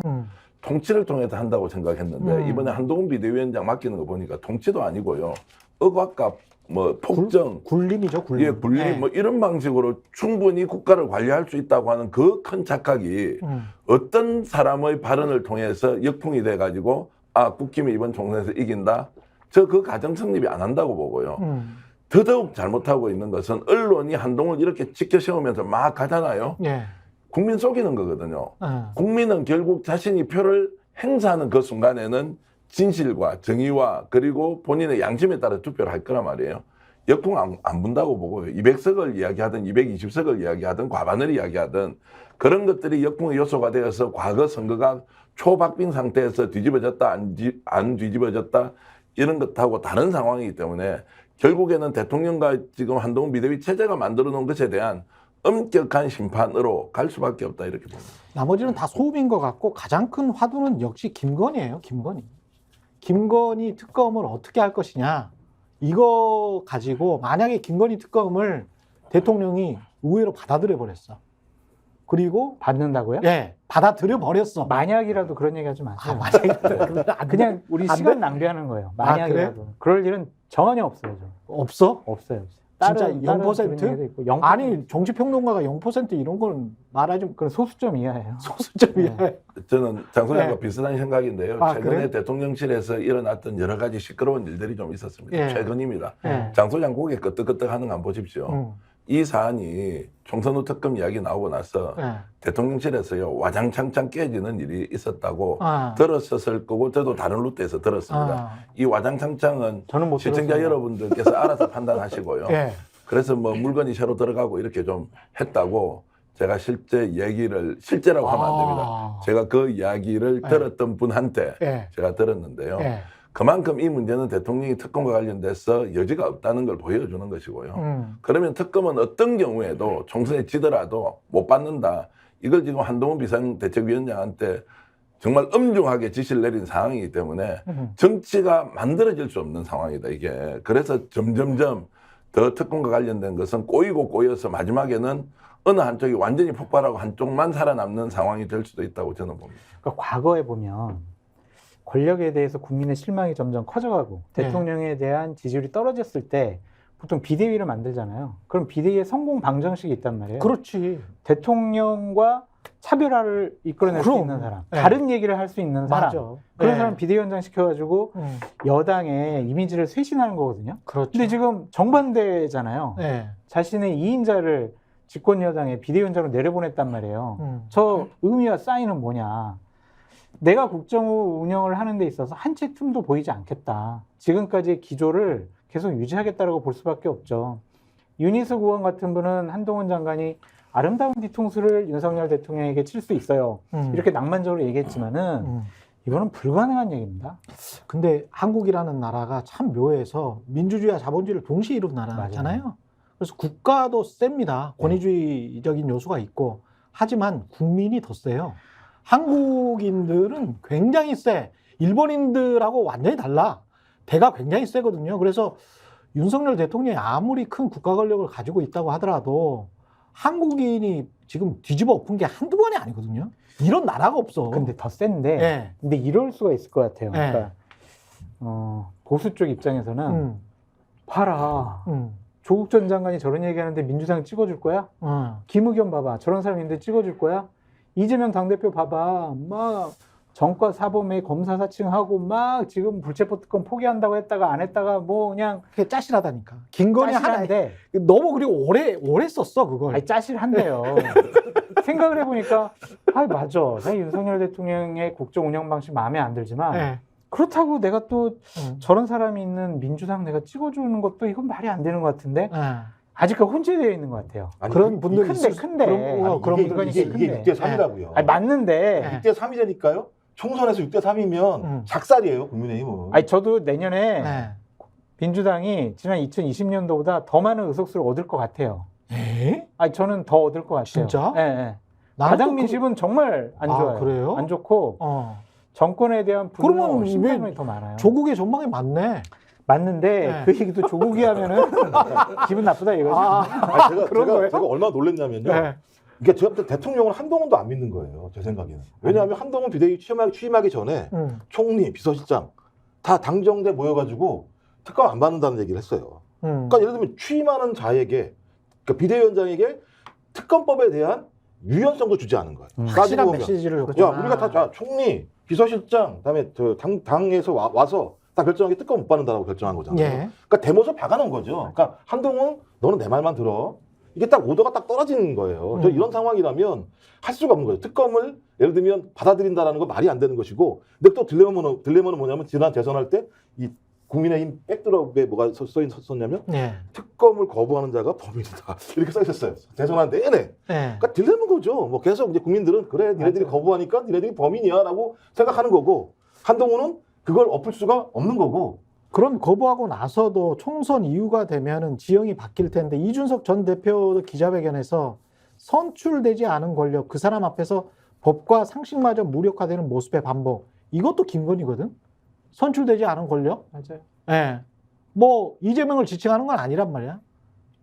통치를 통해서 한다고 생각했는데 이번에 한동훈 비대위원장 맡기는 거 보니까 통치도 아니고요. 억압과 뭐 폭정, 굴림이죠, 굴림. 예, 분리 네. 뭐 이런 방식으로 충분히 국가를 관리할 수 있다고 하는 그 큰 착각이 어떤 사람의 발언을 통해서 역풍이 돼가지고 아 국힘이 이번 총선에서 이긴다. 저 그 가정 성립이 안 한다고 보고요. 더더욱 잘못하고 있는 것은 언론이 한동훈을 이렇게 지켜 세우면서 막 가잖아요. 예. 국민 속이는 거거든요. 국민은 결국 자신이 표를 행사하는 그 순간에는 진실과 정의와 그리고 본인의 양심에 따라 투표를 할 거란 말이에요. 역풍 안 분다고 보고요. 200석을 이야기하든 220석을 이야기하든 과반을 이야기하든 그런 것들이 역풍의 요소가 되어서 과거 선거가 초박빙 상태에서 뒤집어졌다 안 뒤집어졌다 이런 것하고 다른 상황이기 때문에 결국에는 대통령과 지금 한동훈 비대위 체제가 만들어 놓은 것에 대한 엄격한 심판으로 갈 수밖에 없다 이렇게 봅니다. 나머지는 다 소음인 것 같고 가장 큰 화두는 역시 김건희예요. 김건희 특검을 어떻게 할 것이냐. 이거 가지고 만약에 김건희 특검을 대통령이 의외로 받아들여 버렸어. 그리고 받는다고요? 예, 받아들여 버렸어. 만약이라도 그런 얘기 하지 마세요. 만약에 그냥 우리 안 시간 돼? 낭비하는 거예요. 아, 만약이라도. 그럴 일은 전혀 없어요. 저. 없어? 없어요. 진짜 다른 0%? 그런 얘기도 있고 0%? 아니 정치평론가가 0% 이런 건 말하지 그건 소수점 이하예요. 소수점이야. 저는 장 소장과 네. 비슷한 생각인데요. 아, 최근에 그래요? 대통령실에서 일어났던 여러 가지 시끄러운 일들이 좀 있었습니다. 예. 최근입니다. 예. 장 소장 고개 끄덕끄덕 하는 거 한번 보십시오. 이 사안이 총선 후 특검 이야기 나오고 나서 예. 대통령실에서요 와장창창 깨지는 일이 있었다고 아. 들었었을 거고 저도 다른 루트에서 들었습니다. 아. 이 와장창창은 저는 못 시청자 들었습니다. 여러분들께서 알아서 판단하시고요. 예. 그래서 뭐 물건이 새로 들어가고 이렇게 좀 했다고 제가 실제라고 하면 안 됩니다. 아. 제가 그 이야기를 네. 들었던 분한테 예. 제가 들었는데요. 예. 그만큼 이 문제는 대통령이 특검과 관련돼서 여지가 없다는 걸 보여주는 것이고요. 그러면 특검은 어떤 경우에도 총선에 지더라도 못 받는다. 이걸 지금 한동훈 비상대책위원장한테 정말 엄중하게 지시를 내린 상황이기 때문에 정치가 만들어질 수 없는 상황이다, 이게. 그래서 점점점 더 특검과 관련된 것은 꼬이고 꼬여서 마지막에는 어느 한쪽이 완전히 폭발하고 한쪽만 살아남는 상황이 될 수도 있다고 저는 봅니다. 그러니까 과거에 보면 권력에 대해서 국민의 실망이 점점 커져가고 네. 대통령에 대한 지지율이 떨어졌을 때 보통 비대위를 만들잖아요. 그럼 비대위의 성공 방정식이 있단 말이에요. 그렇지. 대통령과 차별화를 이끌어낼 수 그럼. 있는 사람, 네. 다른 얘기를 할 수 있는 사람, 맞아. 그런 네. 사람 비대위원장 시켜가지고 여당의 이미지를 쇄신하는 거거든요. 그렇죠. 근데 지금 정반대잖아요. 예. 자신의 2인자를 집권 여당의 비대위원장으로 내려보냈단 말이에요. 저 의미와 사인은 뭐냐. 내가 국정후 운영을 하는 데 있어서 한 채 틈도 보이지 않겠다. 지금까지의 기조를 계속 유지하겠다라고 볼 수밖에 없죠. 유니스 의원 같은 분은 한동훈 장관이 아름다운 뒤통수를 윤석열 대통령에게 칠 수 있어요. 이렇게 낭만적으로 얘기했지만은 이거는 불가능한 얘기입니다. 근데 한국이라는 나라가 참 묘해서 민주주의와 자본주의를 동시에 이룬 나라잖아요. 그래서 국가도 셉니다. 권위주의적인 요소가 있고. 하지만 국민이 더 세요. 한국인들은 굉장히 세. 일본인들하고 완전히 달라. 대가 굉장히 세거든요. 그래서 윤석열 대통령이 아무리 큰 국가 권력을 가지고 있다고 하더라도 한국인이 지금 뒤집어 엎은 게 한두 번이 아니거든요. 이런 나라가 없어. 근데 더 센데, 예. 근데 이럴 수가 있을 것 같아요. 예. 그러니까 보수 쪽 입장에서는 봐라. 조국 전 장관이 저런 얘기하는데 민주당 찍어줄 거야? 김의겸 봐봐. 저런 사람 있는데 찍어줄 거야? 이재명 당대표 봐봐. 막 정과 사범의 검사 사칭하고 막 지금 불체포 특권 포기한다고 했다가 안 했다가 뭐 그냥 그게 짜실하다니까. 김건희 하나에 짜실한데. 너무 그리고 오래 썼어 그걸. 아니 짜실한데요. 생각을 해보니까 맞아. 사실 윤석열 대통령의 국정 운영 방식 마음에 안 들지만 예. 그렇다고 내가 또 저런 사람이 있는 민주당 내가 찍어주는 것도 이건 말이 안 되는 것 같은데 예. 아직까지 혼재되어 있는 것 같아요. 아니, 그런 분들이 큰데, 있을 큰데. 그런 이게, 분들이 이게, 있을 이게 큰데. 6대3이라고요. 아니 맞는데 네. 6대3이라니까요. 총선에서 6대3이면 작살이에요, 국민의힘은. 아니 저도 내년에 예. 민주당이 지난 2020년도보다 더 많은 의석수를 얻을 것 같아요. 예? 아니 저는 더 얻을 것 같아요. 진짜? 예, 예. 나는 가장 또 민심은 정말 안 아, 좋아요. 그래요? 안 좋고 어. 정권에 대한 그러면 분노, 왜 심판이 더 많아요. 조국의 전망이 맞네. 맞는데 네. 그 얘기도 조국이 하면은 기분 나쁘다 이거지. 아니, 그런 거예요? 제가 얼마나 놀랐냐면요. 네. 그러니까 제가 볼 때 대통령은 한동훈도 안 믿는 거예요. 제 생각에는. 왜냐하면 한동훈 비대위 취임하기 전에 총리, 비서실장 다 당정대 모여가지고 특검 안 받는다는 얘기를 했어요. 그러니까 예를 들면 취임하는 자에게, 그러니까 비대위원장에게 특검법에 대한 유연성도 주지 않은 거예요. 따지고 확실한 보면. 메시지를 야, 줬구나. 우리가 다 총리, 비서실장, 그다음에 당에서 와서 다 결정하게 특검 못 받는다고 결정한 거잖아요. 예. 그러니까 대모습 박아놓은 거죠. 그러니까 한동훈, 너는 내 말만 들어. 이게 딱 오더가 딱 떨어지는 거예요. 저 이런 상황이라면 할 수가 없는 거죠. 특검을 예를 들면 받아들인다라는 건 말이 안 되는 것이고, 근데 또 딜레마는 뭐냐면 지난 대선할 때 이 국민의힘 백드롭에 뭐가 써있었냐면 예. 특검을 거부하는 자가 범인이다 이렇게 써 있었어요. 대선한 내내. 예. 그러니까 딜레마인 거죠. 뭐 계속 이제 국민들은 그래 니네들이 맞아요. 거부하니까 니네들이 범인이야라고 생각하는 거고, 한동훈은 그걸 엎을 수가 없는 거고. 그럼 거부하고 나서도 총선 이후가 되면은 지형이 바뀔 텐데 이준석 전 대표 기자회견에서 선출되지 않은 권력 그 사람 앞에서 법과 상식마저 무력화되는 모습의 반복, 이것도 김건희거든. 선출되지 않은 권력. 맞아요. 예. 뭐 이재명을 지칭하는 건 아니란 말이야.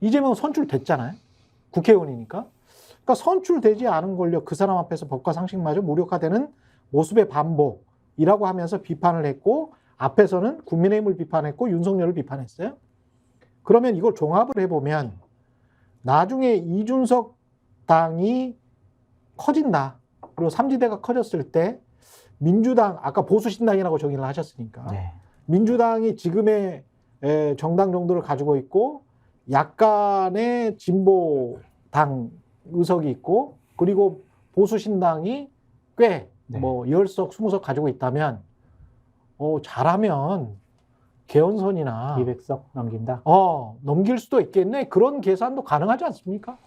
이재명은 선출됐잖아요. 국회의원이니까. 그러니까 선출되지 않은 권력 그 사람 앞에서 법과 상식마저 무력화되는 모습의 반복이라고 하면서 비판을 했고, 앞에서는 국민의힘을 비판했고 윤석열을 비판했어요. 그러면 이걸 종합을 해보면 나중에 이준석 당이 커진다. 그리고 삼지대가 커졌을 때 민주당, 아까 보수신당이라고 정의를 하셨으니까 네. 민주당이 지금의 정당 정도를 가지고 있고 약간의 진보당 의석이 있고, 그리고 보수신당이 꽤 네. 뭐 10석, 20석 가지고 있다면 잘하면 개헌선이나 200석 넘긴다. 넘길 수도 있겠네. 그런 계산도 가능하지 않습니까?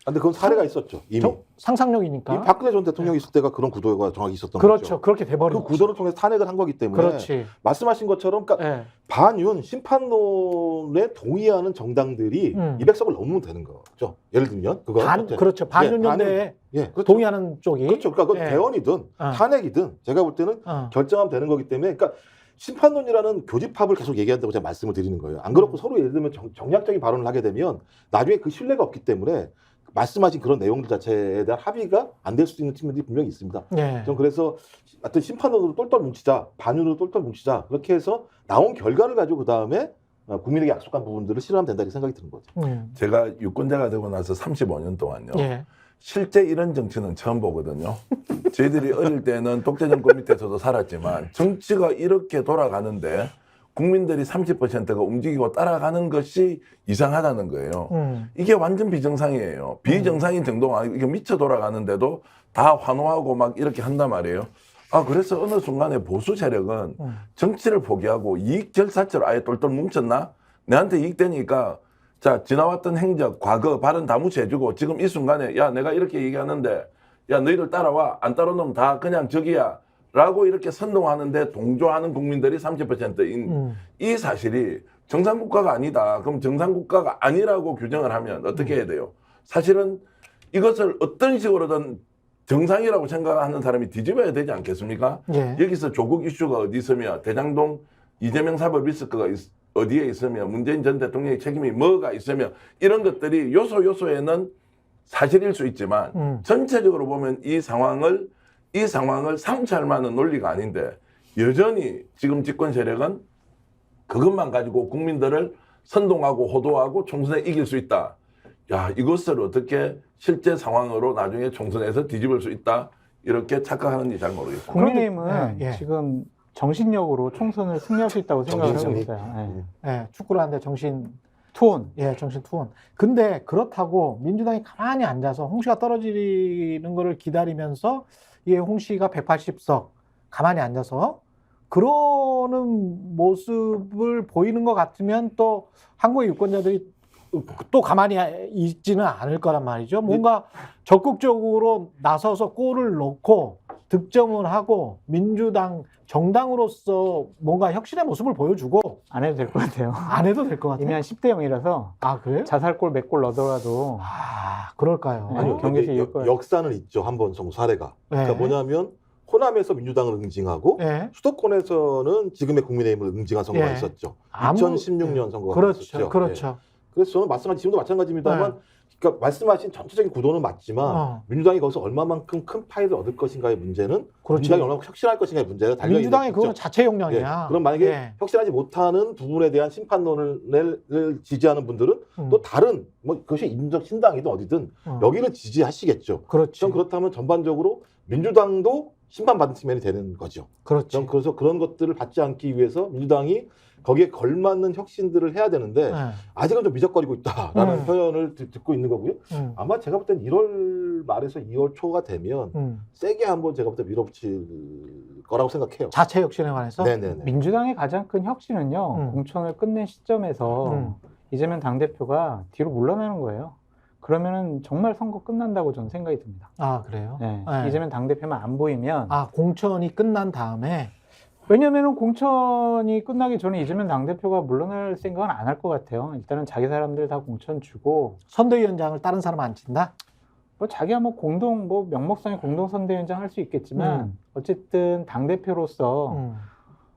근데 그건 사례가 있었죠. 이미. 상상력이니까. 이 박근혜 전 대통령이 있을 때가 그런 구도가 정확히 있었던 그렇죠. 거죠. 그렇게 돼버린 그 구도를 통해서 탄핵을 한 거기 때문에 그렇지. 말씀하신 것처럼, 그러니까 예. 반윤 심판론에 동의하는 정당들이 200석을 넘으면 되는 거죠. 예를 들면 그거 그렇죠. 반윤연대에 예, 그렇죠. 동의하는 쪽이. 그렇죠. 그러니까 그건 예. 개헌이든 탄핵이든 제가 볼 때는 결정하면 되는 거기 때문에, 그러니까 심판론이라는 교집합을 계속 얘기한다고 제가 말씀을 드리는 거예요. 안 그렇고 서로 예를 들면 정략적인 발언을 하게 되면 나중에 그 신뢰가 없기 때문에 말씀하신 그런 내용들 자체에 대한 합의가 안 될 수도 있는 측면들이 분명히 있습니다. 예. 전 그래서 하여튼 심판론으로 똘똘 뭉치자, 반윤으로 똘똘 뭉치자, 그렇게 해서 나온 결과를 가지고 그 다음에 국민에게 약속한 부분들을 실현하면 된다 이렇게 생각이 드는 거죠. 제가 유권자가 되고 나서 35년 동안요. 예. 실제 이런 정치는 처음 보거든요. 저희들이 어릴 때는 독재 정권 밑에서도 살았지만 정치가 이렇게 돌아가는데 국민들이 30%가 움직이고 따라가는 것이 이상하다는 거예요. 이게 완전 비정상이에요. 비정상인 정도가 아니고 이게 미쳐 돌아가는데도 다 환호하고 막 이렇게 한단 말이에요. 그래서 어느 순간에 보수 세력은 정치를 포기하고 이익 결사처럼 아예 똘똘 뭉쳤나? 내한테 이익 되니까 자, 지나왔던 행적, 과거, 발언 다 무시해주고 지금 이 순간에 야, 내가 이렇게 얘기하는데 야, 너희들 따라와. 안 따라오면 다 그냥 저기야. 라고 이렇게 선동하는데 동조하는 국민들이 30%인 이 사실이 정상국가가 아니다. 그럼 정상국가가 아니라고 규정을 하면 어떻게 해야 돼요? 사실은 이것을 어떤 식으로든 정상이라고 생각하는 사람이 뒤집어야 되지 않겠습니까? 예. 여기서 조국 이슈가 어디 있으며 대장동 이재명 사법 리스크가 어디에 있으며 문재인 전 대통령의 책임이 뭐가 있으며 이런 것들이 요소요소에는 사실일 수 있지만 전체적으로 보면 이 상황을 삼치할 만한 논리가 아닌데 여전히 지금 집권 세력은 그것만 가지고 국민들을 선동하고 호도하고 총선에 이길 수 있다. 야, 이것을 어떻게 실제 상황으로 나중에 총선에서 뒤집을 수 있다. 이렇게 착각하는지 잘 모르겠습니다. 국민의힘은 예, 예. 지금 정신력으로 총선을 승리할 수 있다고 생각을 하고 정신 있어요. 예. 예, 축구를 하는데 정신 투혼. 예, 정신 투혼. 근데 그렇다고 민주당이 가만히 앉아서 홍 씨가 떨어지는 거를 기다리면서 예, 홍 씨가 180석 가만히 앉아서 그러는 모습을 보이는 것 같으면 또 한국의 유권자들이 또 가만히 있지는 않을 거란 말이죠. 뭔가 적극적으로 나서서 골을 넣고 득점을 하고 민주당 정당으로서 뭔가 혁신의 모습을 보여주고 안 해도 될 것 같아요. 안 해도 될 것 같아요. 이미 한 10대 0이라서 아, 그래요? 자살골 몇 골 넣더라도 아, 그럴까요? 아니요. 아니요, 경제에서 근데 이길 거예요. 역사는 있죠. 한번 정도 사례가. 네. 그러니까 뭐냐면 호남에서 민주당을 응징하고 예. 수도권에서는 지금의 국민의힘을 응징한 선거가 예. 있었죠. 아무- 2016년 선거가 그렇죠. 있었죠. 그렇죠. 예. 그래서 저는 마찬가지 지금도 마찬가지입니다만, 그러니까 말씀하신 전체적인 구도는 맞지만 민주당이 거기서 얼마만큼 큰 파일을 얻을 것인가의 문제는 그렇죠. 민주당이 얼마나 혁신할 것인가의 문제가 달려 있는 민주당의 거죠. 그거는 자체 역량이야. 그럼 만약에 예. 혁신하지 못하는 부분에 대한 심판론을 지지하는 분들은 또 다른 뭐 그것이 인적 신당이든 어디든 여기를 지지하시겠죠. 그렇죠. 전 그렇다면 전반적으로 민주당도 심판받은 측면이 되는 거죠. 그렇죠. 전 그래서 그런 것들을 받지 않기 위해서 민주당이 거기에 걸맞는 혁신들을 해야 되는데 예. 아직은 좀 미적거리고 있다라는 표현을 듣고 있는 거고요. 아마 제가 볼 땐 1월 말에서 2월 초가 되면 세게 한번 제가 볼 때 밀어붙일 거라고 생각해요. 자체 혁신에 관해서. 네네네. 민주당의 가장 큰 혁신은요. 음. 공천을 끝낸 시점에서 이재명 당대표가 뒤로 물러나는 거예요. 그러면은 정말 선거 끝난다고 저는 생각이 듭니다. 아, 그래요? 네. 네. 이재명 당대표만 안 보이면 아, 공천이 끝난 다음에 왜냐면은 공천이 끝나기 전에 이재명 당대표가 물러날 생각은 안 할 것 같아요. 일단은 자기 사람들 다 공천 주고 선대위원장을 다른 사람 안 친다? 뭐 자기가 뭐 공동 뭐 명목상의 공동 선대위원장 할 수 있겠지만 어쨌든 당대표로서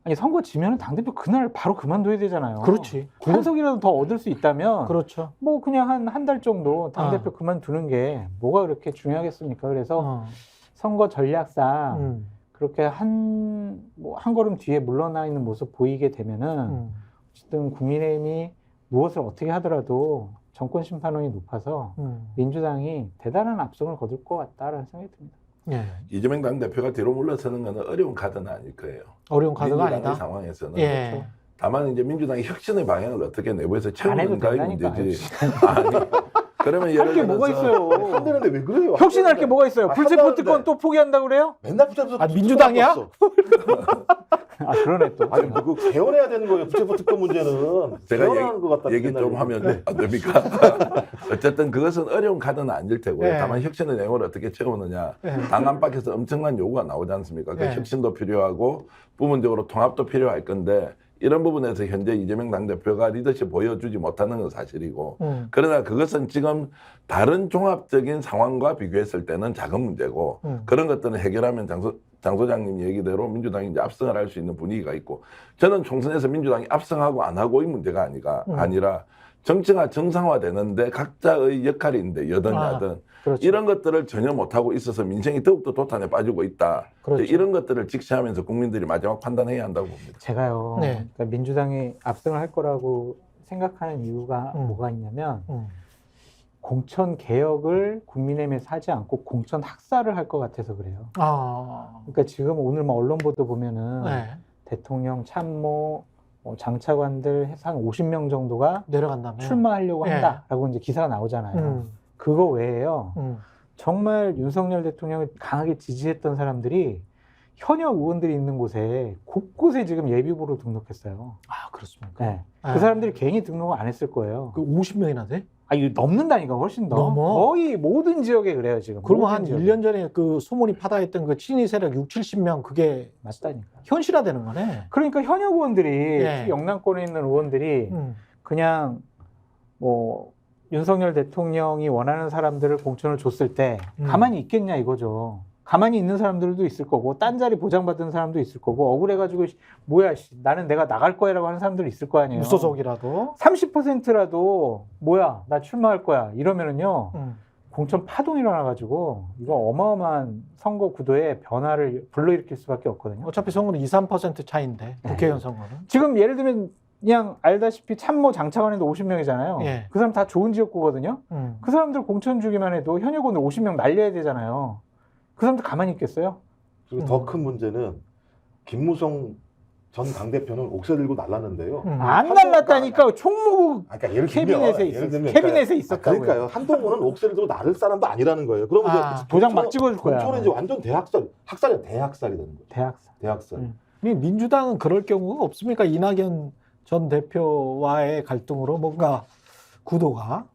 아니 선거 지면은 당대표 그날 바로 그만둬야 되잖아요. 그렇지. 한 석이라도 더 얻을 수 있다면 그렇죠. 뭐 그냥 한 달 정도 당대표 그만두는 게 뭐가 그렇게 중요하겠습니까? 그래서 선거 전략상 그렇게 한 걸음 뒤에 물러나 있는 모습 보이게 되면은 어쨌든 국민의힘이 무엇을 어떻게 하더라도 정권 심판론이 높아서 민주당이 대단한 압승을 거둘 것 같다라는 생각이 듭니다. 예. 이재명 당대표가 뒤로 물러서는 것은 어려운 카드는 아닐 거예요. 어려운 카드가 민주당의 아니다. 상황에서는. 예. 다만 이제 민주당이 혁신의 방향을 어떻게 내부에서 안 해도 채우는가의 된다니까. 문제지. 아니, 그러면 예를 할 게 뭐가 들어서 있어요? 한다는데 왜 그래요? 혁신할 게 뭐가 있어요? 아, 불체포 한다는데. 특권 또 포기한다 그래요? 맨날 붙잡아서 아, 민주당이야? 아 그러네 또. 아니 뭐 그거 개헌해야 되는 거예요. 붙잡고 특권 문제는 제가 개헌하는 것 같다. 얘기 좀 하면 안 됩니까? 어쨌든 그것은 어려운 카드는 아닐 테고요. 네. 다만 혁신의 내용을 어떻게 채우느냐. 네. 당 안팎에서 엄청난 요구가 나오지 않습니까? 그 네. 혁신도 필요하고 부분적으로 통합도 필요할 건데 이런 부분에서 현재 이재명 당대표가 리더십 보여주지 못하는 건 사실이고 그러나 그것은 지금 다른 종합적인 상황과 비교했을 때는 작은 문제고 그런 것들은 해결하면 장 소장님 얘기대로 민주당이 이제 압승을 할 수 있는 분위기가 있고 저는 총선에서 민주당이 압승하고 안 하고의 문제가 아니라 정치가 정상화되는데 각자의 역할이 있는데 여든 야든 그렇죠. 이런 것들을 전혀 못하고 있어서 민생이 더욱더 도탄에 빠지고 있다. 그렇죠. 이런 것들을 직시하면서 국민들이 마지막 판단해야 한다고 봅니다. 제가요. 네. 그러니까 민주당이 압승을 할 거라고 생각하는 이유가 뭐가 있냐면 공천 개혁을 국민의힘에서 하지 않고 공천 학살을 할 것 같아서 그래요. 아. 그러니까 지금 오늘 뭐 언론 보도 보면은 네. 대통령 참모 장차관들 해서 한 50명 정도가 내려간다면 출마하려고 네. 한다라고 이제 기사가 나오잖아요. 그거 외에요. 정말 윤석열 대통령을 강하게 지지했던 사람들이 현역 의원들이 있는 곳에 곳곳에 지금 예비후보로 등록했어요. 아, 그렇습니까? 네. 네. 그 사람들이 괜히 등록을 안 했을 거예요. 그 50명이나 돼? 아, 이거 넘는다니까, 훨씬 더. 넘어? 거의 모든 지역에 그래요, 지금. 그러면 모든 한 지역에. 1년 전에 그 소문이 파다했던 그 친위 세력 70명 그게 맞다니까. 현실화되는 거네. 그러니까 현역 의원들이, 예. 특히 영남권에 있는 의원들이 그냥 뭐 윤석열 대통령이 원하는 사람들을 공천을 줬을 때 가만히 있겠냐 이거죠. 가만히 있는 사람들도 있을 거고 딴 자리 보장받은 사람도 있을 거고 억울해가지고 뭐야 나는 내가 나갈 거야라고 하는 사람들이 있을 거 아니에요. 무소속이라도. 30%라도 뭐야 나 출마할 거야 이러면은요 공천 파동이 일어나가지고 이거 어마어마한 선거 구도의 변화를 불러일으킬 수밖에 없거든요. 어차피 선거는 2, 3% 차이인데 국회의원 선거는. 지금 예를 들면 그냥 알다시피 참모 장차관에도 50명이잖아요. 예. 그 사람 다 좋은 지역구거든요. 그 사람들 공천 주기만 해도 현역원을 50명 날려야 되잖아요. 그 사람들 가만히 있겠어요? 그리고 더 큰 문제는 김무성 전 당대표는 옥새 들고 날랐는데요. 안 날랐다니까 총무부 그러니까 예를 캐비넷에 들면 캐비넷에 있었다고요. 그러니까요. 한동훈은 옥새를 들고 나를 사람도 아니라는 거예요. 그럼 이제 도장 막 찍어줄 거야. 공천은 이제 완전 학살이 되는 거죠. 대학사. 대학살. 민주당은 그럴 경우가 없습니까? 이낙연 전 대표와의 갈등으로 뭔가 구도가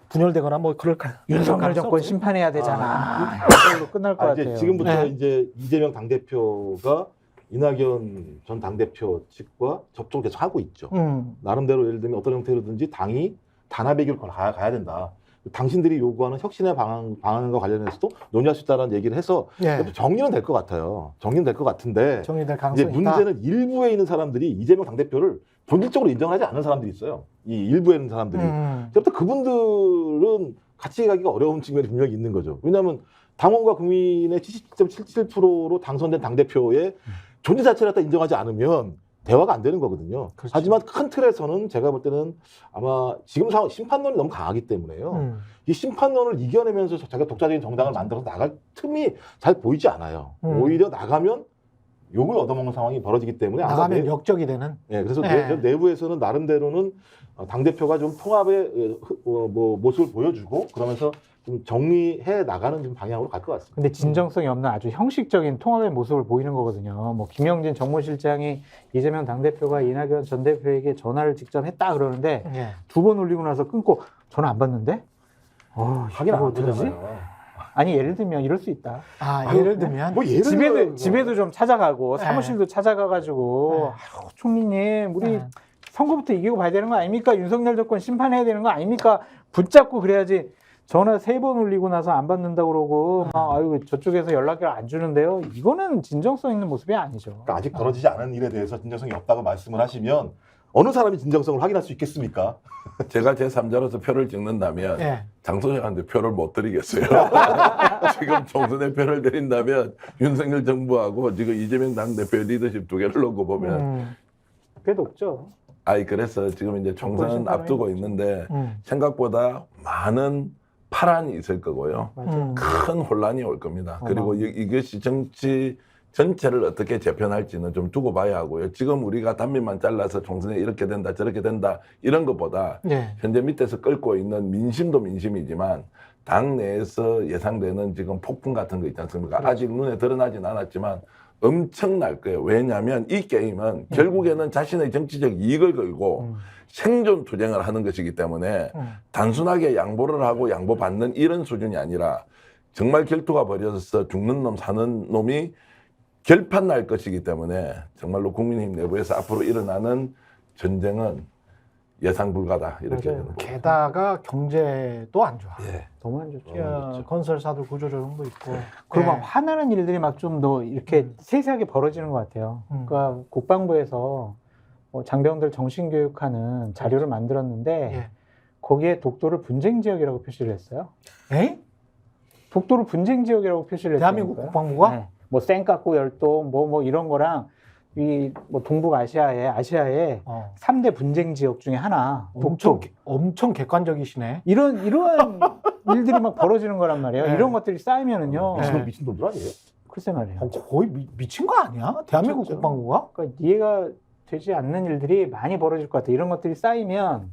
분열되거나 뭐 그럴까요? 윤석열 정권 심판해야 되잖아. 이걸로 끝날 것 이제 같아요. 지금부터 네. 이제 이재명 당대표가 이낙연 전 당대표 측과 접촉을 계속 하고 있죠. 나름대로 예를 들면 어떤 형태로든지 당이 단합의 길을 가야 된다. 당신들이 요구하는 혁신의 방안과 관련해서도 논의할 수 있다는 얘기를 해서 예. 정리는 될 것 같아요. 정리는 될 것 같은데 정리될 이제 가능성이 있다. 문제는 일부에 있는 사람들이 이재명 당대표를 본질적으로 인정하지 않는 사람들이 있어요. 이 일부에 있는 사람들이. 그래서 그분들은 같이 가기가 어려운 측면이 분명히 있는 거죠. 왜냐하면 당원과 국민의 77.77%로 당선된 당대표의 존재 자체를 갖다 인정하지 않으면 대화가 안 되는 거거든요. 그렇지. 하지만 큰 틀에서는 제가 볼 때는 아마 지금 상황 심판론이 너무 강하기 때문에요. 이 심판론을 이겨내면서 자기가 독자적인 정당을 만들어서 나갈 틈이 잘 보이지 않아요. 오히려 나가면 욕을 얻어먹는 상황이 벌어지기 때문에 나가면 역적이 되는. 그래서 네. 내부에서는 나름대로는 당대표가 좀 통합의 모습을 보여주고 그러면서 좀 정리해 나가는 좀 방향으로 갈 것 같습니다. 근데 진정성이 없는 아주 형식적인 통합의 모습을 보이는 거거든요. 뭐 김영진 정무실장이 이재명 당대표가 이낙연 전 대표에게 전화를 직접 했다 그러는데 예. 2번 올리고 나서 끊고 전화 안 받는데? 하긴 이거 안 어떡하지? 되잖아요. 아니 예를 들면 이럴 수 있다. 예를 들면 뭐 예를 들어요, 집에도 좀 찾아가고 네. 사무실도 찾아가가지고 네. 아유, 총리님 우리 네. 선거부터 이기고 봐야 되는 거 아닙니까? 윤석열 정권 심판해야 되는 거 아닙니까? 붙잡고 그래야지. 전화 3번 올리고 나서 안 받는다 그러고 막 아유 저쪽에서 연락을 안 주는데요. 이거는 진정성 있는 모습이 아니죠. 그러니까 아직 벌어지지 않은 일에 대해서 진정성이 없다고 말씀을 하시면 어느 사람이 진정성을 확인할 수 있겠습니까? 제가 제3자로서 표를 찍는다면 예. 장 소장한테 표를 못 드리겠어요. 지금 총선에 표를 드린다면 윤석열 정부하고 지금 이재명 당대표의 리더십 두 개를 놓고 보면 꽤 높죠. 그래서 지금 이제 총선 앞두고 있는데 생각보다 많은 파란이 있을 거고요. 큰 혼란이 올 겁니다. 그리고 이것이 정치 전체를 어떻게 재편할지는 좀 두고 봐야 하고요. 지금 우리가 단면만 잘라서 총선에 이렇게 된다 저렇게 된다 이런 것보다 예. 현재 밑에서 끓고 있는 민심도 민심이지만 당 내에서 예상되는 지금 폭풍 같은 거 있지 않습니까? 그렇죠. 아직 눈에 드러나진 않았지만 엄청날 거예요. 왜냐하면 이 게임은 결국에는 자신의 정치적 이익을 걸고 생존 투쟁을 하는 것이기 때문에 단순하게 양보를 하고 양보받는 이런 수준이 아니라 정말 결투가 벌어져서 죽는 놈 사는 놈이 결판 날 것이기 때문에 정말로 국민의힘 내부에서 앞으로 일어나는 전쟁은 예상 불가다 이렇게 맞아요. 되는 거죠. 게다가 경제도 안 좋아. 예. 너무 안 좋죠. 건설사들 구조조정도 있고. 그리고 막 예. 화나는 일들이 막 좀 더 이렇게 세세하게 벌어지는 것 같아요. 그러니까 국방부에서 뭐 장병들 정신교육하는 자료를 만들었는데 예. 거기에 독도를 분쟁 지역이라고 표시를 했어요. 에? 독도를 분쟁 지역이라고 표시를 했어요. 대한민국 국방부가? 네. 뭐 쌩까꾸 열동 뭐 이런 거랑 이 뭐 동북아시아의 3대 분쟁 지역 중에 하나 독도. 엄청 객관적이시네. 이러한 일들이 막 벌어지는 거란 말이에요. 네. 이런 것들이 쌓이면은요. 미친 놈들 아니에요? 글쎄 말이에요. 거의 미친 거 아니야? 대한민국 미쳤죠. 국방부가? 그러니까 이해가 되지 않는 일들이 많이 벌어질 것 같아요. 이런 것들이 쌓이면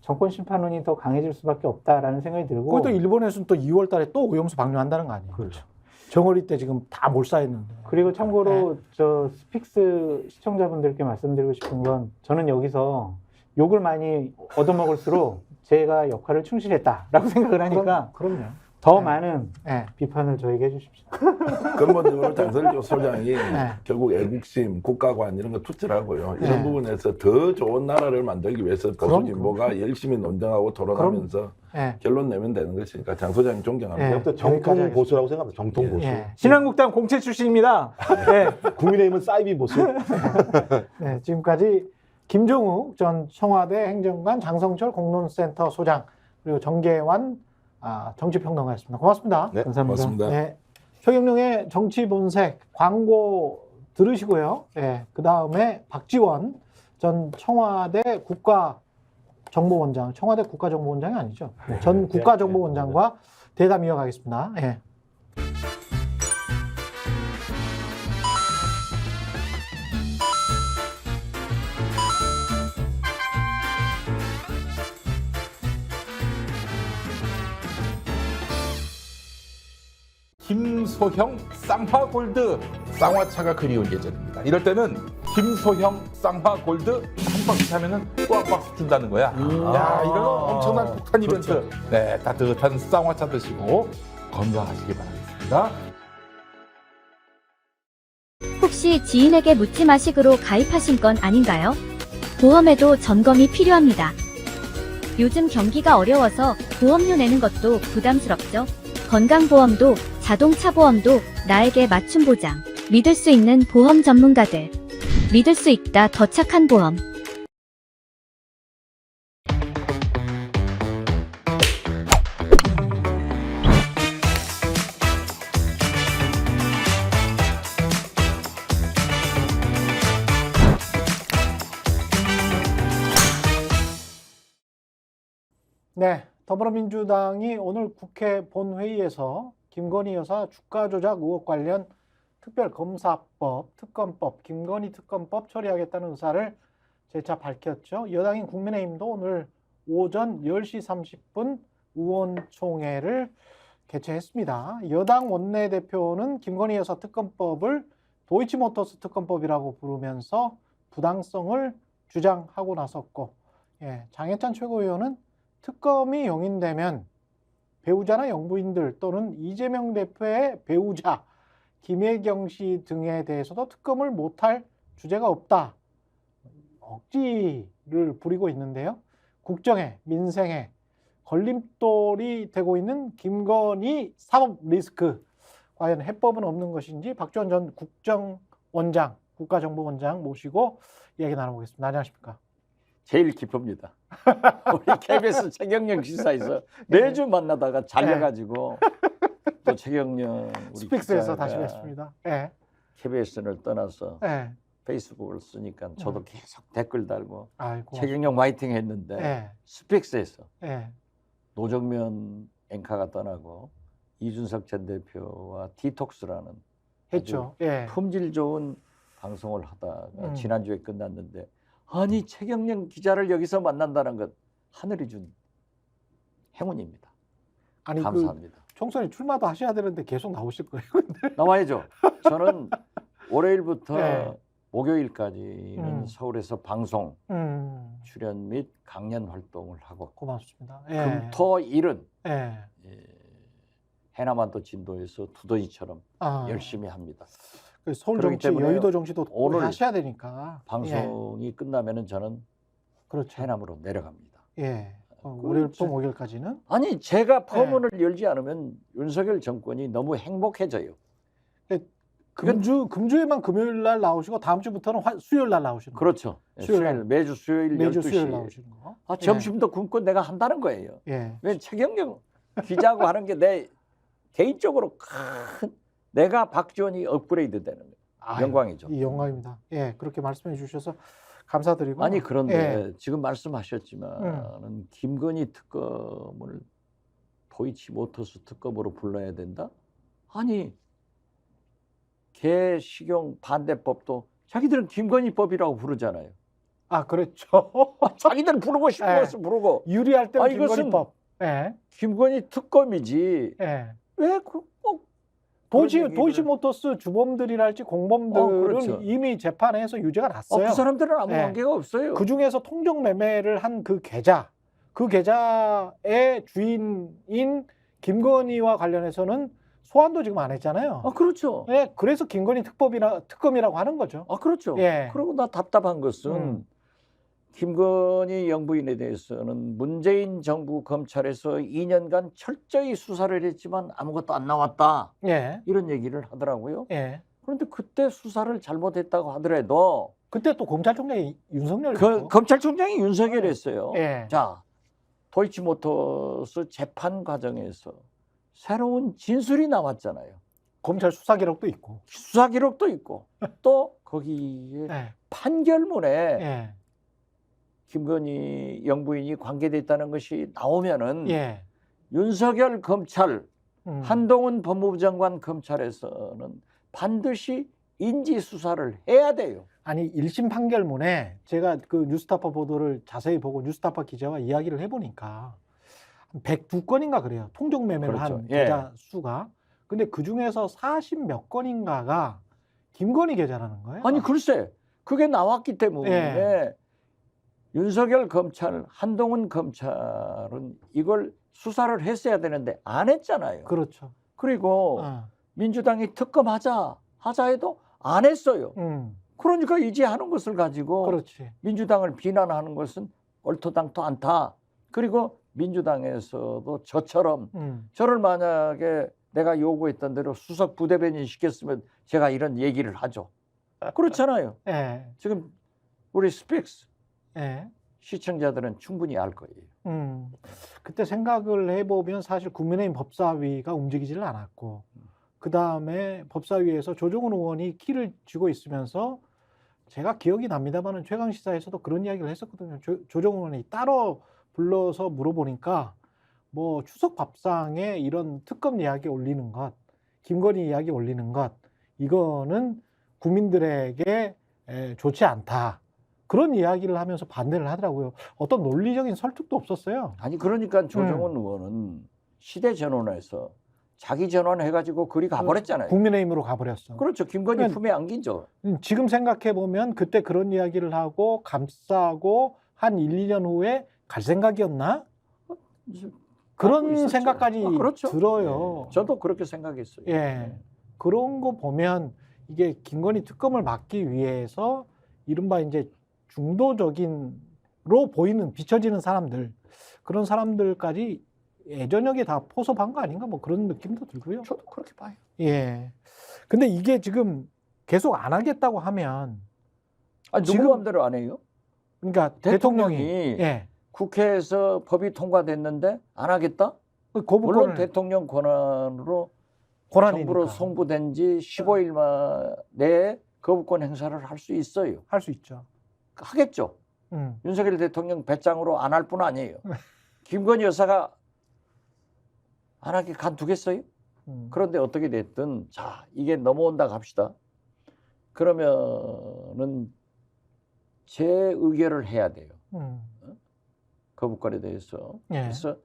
정권 심판론이 더 강해질 수밖에 없다라는 생각이 들고. 그것도 일본에서는 또 2월 달에 또 오염수 방류한다는 거 아니에요? 그렇죠. 정어리 때 지금 다 몰사했는데. 그리고 참고로 저 스픽스 시청자분들께 말씀드리고 싶은 건 저는 여기서 욕을 많이 얻어먹을수록 제가 역할을 충실했다라고 생각을 하니까 그럼요. 더 네. 많은 예. 비판을 저에게 해주십시오. 근본적으로 장성조 소장이 네. 결국 애국심, 국가관 이런 거 투철하고요. 이런 네. 부분에서 더 좋은 나라를 만들기 위해서 보수 그럼, 진보가 열심히 논쟁하고 토론하면서 예. 결론 내면 되는 것이니까 장 소장님 존경합니다. 네. 내가 볼 때 여기까지 정통 보수라고 생각합니다. 정통 보수. 예. 신한국당 공채 출신입니다. 네. 국민의힘은 사이비 보수. 네, 지금까지 김종욱 전 청와대 행정관, 장성철 공론센터 소장, 그리고 정계환 정치평론가였습니다. 고맙습니다. 네, 감사합니다. 고맙습니다. 네, 최경영의 정치 본색 광고 들으시고요. 네, 그 다음에 박지원 전 청와대 국가정보원장, 청와대 국가정보원장이 아니죠. 전 국가정보원장과 대담 이어가겠습니다. 네. 김소형 쌍화골드 쌍화차가 그리운 예전입니다. 이럴 때는 김소형 쌍화골드 한 박스 사면은 또 한 박스 준다는 거야. 야, 이런 엄청난 폭탄 이벤트. 네, 따뜻한 쌍화차 드시고 건강하시기 바라겠습니다. 혹시 지인에게 묻지 마식으로 가입하신 건 아닌가요? 보험에도 점검이 필요합니다. 요즘 경기가 어려워서 보험료 내는 것도 부담스럽죠? 건강보험도 자동차 보험도 나에게 맞춤 보장. 믿을 수 있는 보험 전문가들. 믿을 수 있다 더 착한 보험. 네, 더불어민주당이 오늘 국회 본회의에서 김건희 여사 주가 조작 의혹 관련 특별검사법, 특검법, 김건희 특검법 처리하겠다는 의사를 재차 밝혔죠. 여당인 국민의힘도 오늘 오전 10시 30분 의원총회를 개최했습니다. 여당 원내대표는 김건희 여사 특검법을 도이치모터스 특검법이라고 부르면서 부당성을 주장하고 나섰고, 장해찬 최고위원은 특검이 용인되면 배우자나 영부인들 또는 이재명 대표의 배우자, 김혜경 씨 등에 대해서도 특검을 못할 주제가 없다. 억지를 부리고 있는데요. 국정에, 민생에 걸림돌이 되고 있는 김건희 사법 리스크. 과연 해법은 없는 것인지 박지원 전 국정원장, 국가정보원장 모시고 이야기 나눠보겠습니다. 안녕하십니까? 제일 기쁩니다. 우리 KBS 최경영 지사에서 매주 만나다가 잘려가지고 또 최경영 우리 스픽스에서 기자가 다시 뵙습니다. 예. KBS를 떠나서 예. 페이스북을 쓰니까 저도 계속 댓글 달고 아이고. 최경영 화이팅 했는데 예. 스픽스에서 예. 노정면 앵커가 떠나고 이준석 전 대표와 디톡스라는 했죠. 예. 품질 좋은 방송을 하다가 음. 지난주에 끝났는데 아니 최경영 기자를 여기서 만난다는 것 하늘이 준 행운입니다. 아니 감사합니다. 그 총선에 출마도 하셔야 되는데 계속 나오실 거예요. 나와야죠. 저는 월요일부터 네. 목요일까지는 음. 서울에서 방송 출연 및 강연 활동을 하고 고맙습니다. 예. 금토일은 예. 해남반도 진도에서 두더지처럼 아, 열심히 합니다. 그 서울 그렇기 정치, 때문에 여의도 정치도 오늘 하셔야 되니까. 방송이 끝나면은 저는 그렇죠. 해남으로 내려갑니다. 예. 그 월요일부터 저- 목요일까지는. 아니 제가 법문을 열지 않으면 윤석열 정권이 너무 행복해져요. 금주에만 금요일 날 나오시고 다음 주부터는 수요일 날 나오시는 거예요. 그렇죠. 수요일 날. 매주 수요일 매주 12시. 수요일 나오시는 거. 아, 점심도 굶고 내가 한다는 거예요. 예. 왜 최경영 기자하고 하는 게 내 개인적으로 큰 내가 박지원이 업그레이드 되는 거예요. 아유, 영광이죠. 이 영광입니다. 예, 그렇게 말씀해 주셔서 감사드리고. 아니 그런데 예. 지금 말씀하셨지만 김건희 특검을 도이치모터스 특검으로 불러야 된다? 아니 개식용 반대법도 자기들은 김건희법이라고 부르잖아요. 아, 그렇죠. 자기들은 부르고 싶은 예. 것을 부르고 유리할 때는 아, 이것은 김건희법. 예. 김건희 특검이지 예. 왜 꼭 그런 얘기를- 도이치모터스 주범들이랄지 공범들은 그렇죠. 이미 재판에서 유죄가 났어요. 그 사람들은 아무 예. 관계가 없어요. 그 중에서 통정 매매를 한 그 계좌의 주인인 김건희와 관련해서는 소환도 지금 안 했잖아요. 그렇죠. 예, 그래서 김건희 특검이라고 하는 거죠. 그렇죠. 예. 그리고 나 답답한 것은 김건희 영부인에 대해서는 문재인 정부 검찰에서 2년간 철저히 수사를 했지만 아무것도 안 나왔다. 예. 이런 얘기를 하더라고요. 예. 그런데 그때 수사를 잘못했다고 하더라도 그때 또 검찰총장이 윤석열. 검찰총장이 윤석열이었어요. 예. 자, 도이치모터스 재판 과정에서 새로운 진술이 나왔잖아요. 검찰 수사 기록도 있고. 수사 기록도 있고 또 거기에 예. 판결문에 예. 김건희 영부인이 관계됐다는 것이 나오면은 예. 윤석열 검찰, 음. 한동훈 법무부 장관 검찰에서는 반드시 인지 수사를 해야 돼요. 아니 1심 판결문에 제가 그 뉴스타파 보도를 자세히 보고 뉴스타파 기자와 이야기를 해보니까 102건인가 그래요. 통정매매를 그렇죠. 한 예. 계좌 수가. 근데 그 중에서 40 몇 건인가가 김건희 계좌라는 거예요. 아니 글쎄 그게 나왔기 때문에 예. 윤석열 검찰, 한동훈 검찰은 이걸 수사를 했어야 되는데 안 했잖아요. 그렇죠. 그리고 민주당이 특검하자 해도 안 했어요. 그러니까 이제 하는 것을 가지고 그렇지. 민주당을 비난하는 것은 옳도당도 않다. 그리고 민주당에서도 저처럼 저를 만약에 내가 요구했던 대로 수석 부대변인 시켰으면 제가 이런 얘기를 하죠. 그렇잖아요. 예. 지금 우리 스픽스 예. 시청자들은 충분히 알 거예요. 그때 생각을 해보면 사실 국민의힘 법사위가 움직이지를 않았고 그 다음에 법사위에서 조정훈 의원이 키를 쥐고 있으면서 제가 기억이 납니다만은 최강시사에서도 그런 이야기를 했었거든요. 조정훈 의원이 따로 불러서 물어보니까 뭐 추석 밥상에 이런 특검 이야기 올리는 것, 김건희 이야기 올리는 것, 이거는 국민들에게 좋지 않다. 그런 이야기를 하면서 반대를 하더라고요. 어떤 논리적인 설득도 없었어요. 아니 그러니까 조정훈 의원은 시대 전환해서 자기 전환해가지고 그리 가버렸잖아요. 국민의힘으로 가버렸어. 그렇죠. 김건희 그러니까 품에 안기죠. 지금 생각해 보면 그때 그런 이야기를 하고 감싸고 한 1, 2년 후에 갈 생각이었나? 그런 있었죠. 생각까지 그렇죠. 들어요. 네. 저도 그렇게 생각했어요. 예. 네. 그런 거 보면 이게 김건희 특검을 막기 위해서 이른바 이제 중도적인로 보이는 비춰지는 사람들, 그런 사람들까지 예전역에 다 포섭한 거 아닌가 뭐 그런 느낌도 들고요. 저도 그렇게 봐요. 예. 근데 이게 지금 계속 안 하겠다고 하면 아니, 누구 지금- 마음대로 안 해요? 그러니까 대통령이 예. 국회에서 법이 통과됐는데 안 하겠다? 물론 거부권을 대통령 권한으로 권한이니까 정부로 송부된 지 15일 내에 거부권 행사를 할 수 있어요. 할 수 있죠. 하겠죠. 윤석열 대통령 배짱으로 안 할 뿐 아니에요. 김건희 여사가 안 하게 간두겠어요? 그런데 어떻게 됐든 자 이게 넘어온다 갑시다. 그러면은 제 의결을 해야 돼요. 거부권에 대해서. 예. 그래서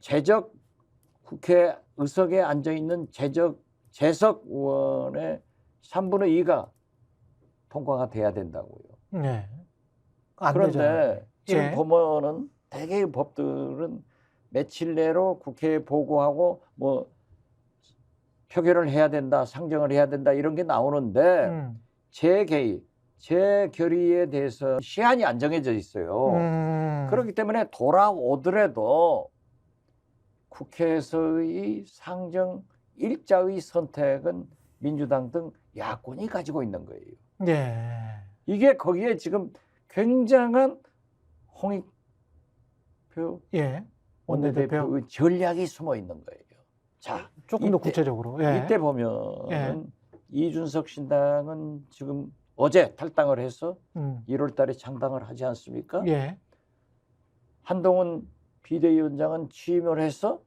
재적 국회 의석에 앉아 있는 재석 의원의 3분의 2가 통과가 돼야 된다고요. 네. 안 그런데 되잖아요. 지금 예. 보면은 대개의 법들은 며칠 내로 국회에 보고하고 뭐 표결을 해야 된다, 상정을 해야 된다 이런 게 나오는데 재개의, 재결의에 대해서 시한이 안 정해져 있어요. 그렇기 때문에 돌아오더라도 국회에서의 상정 일자의 선택은 민주당 등 야권이 가지고 있는 거예요. 예. 이게 거기에 지금 굉장한 홍익표 예. 원내대표의 전략이 숨어 있는 거예요. 자, 조금 더 이때- 구체적으로. 예. 이때 보면은 예. 이준석 신당은 지금 어제 탈당을 해서 1월 달에 창당을 하지 않습니까? 예. 한동훈 비대위원장은 취임을 해서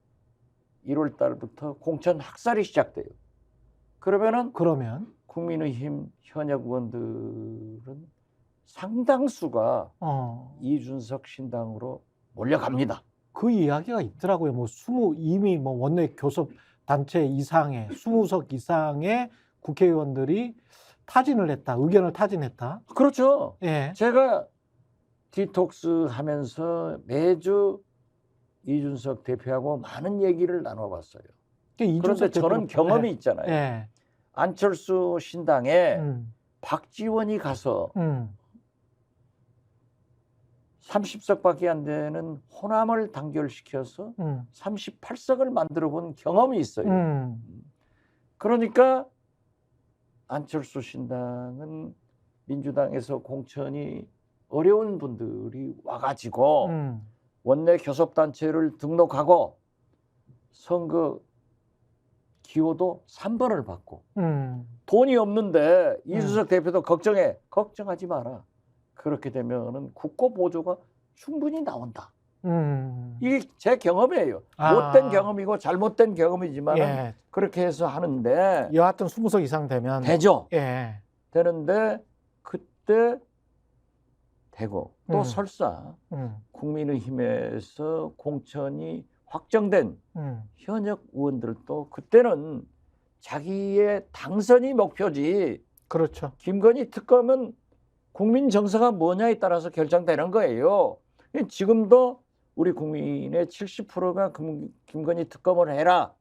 1월 달부터 공천 학살이 시작돼요. 그러면 국민의힘 현역 의원들은 상당수가 이준석 신당으로 몰려갑니다. 그 이야기가 있더라고요. 뭐 이미 뭐 원내 교섭 단체 이상의 20석 이상의 국회의원들이 타진을 했다. 의견을 타진했다. 그렇죠. 예. 제가 디톡스 하면서 매주 이준석 대표하고 많은 얘기를 나눠봤어요. 그러니까 그런데 이준석 저는 대표는- 경험이 예. 있잖아요. 예. 안철수 신당에 음. 박지원이 가서 음. 30석밖에 안 되는 호남을 단결시켜서 38석을 만들어 본 경험이 있어요. 그러니까 안철수 신당은 민주당에서 공천이 어려운 분들이 와가지고 원내 교섭단체를 등록하고 선거 기호도 3번을 받고 돈이 없는데 이준석 대표도 걱정하지 마라. 그렇게 되면은 국고 보조가 충분히 나온다. 이게 제 경험이에요. 아. 못된 경험이고 잘못된 경험이지만 예. 그렇게 해서 하는데 여하튼 20석 이상 되면 되죠. 예. 되는데 그때 되고 또 음. 설사 음. 국민의힘에서 공천이 확정된 현역 의원들도 그때는 자기의 당선이 목표지 그렇죠. 김건희 특검은 국민 정서가 뭐냐에 따라서 결정되는 거예요. 지금도 우리 국민의 70%가 김건희 특검을 해라.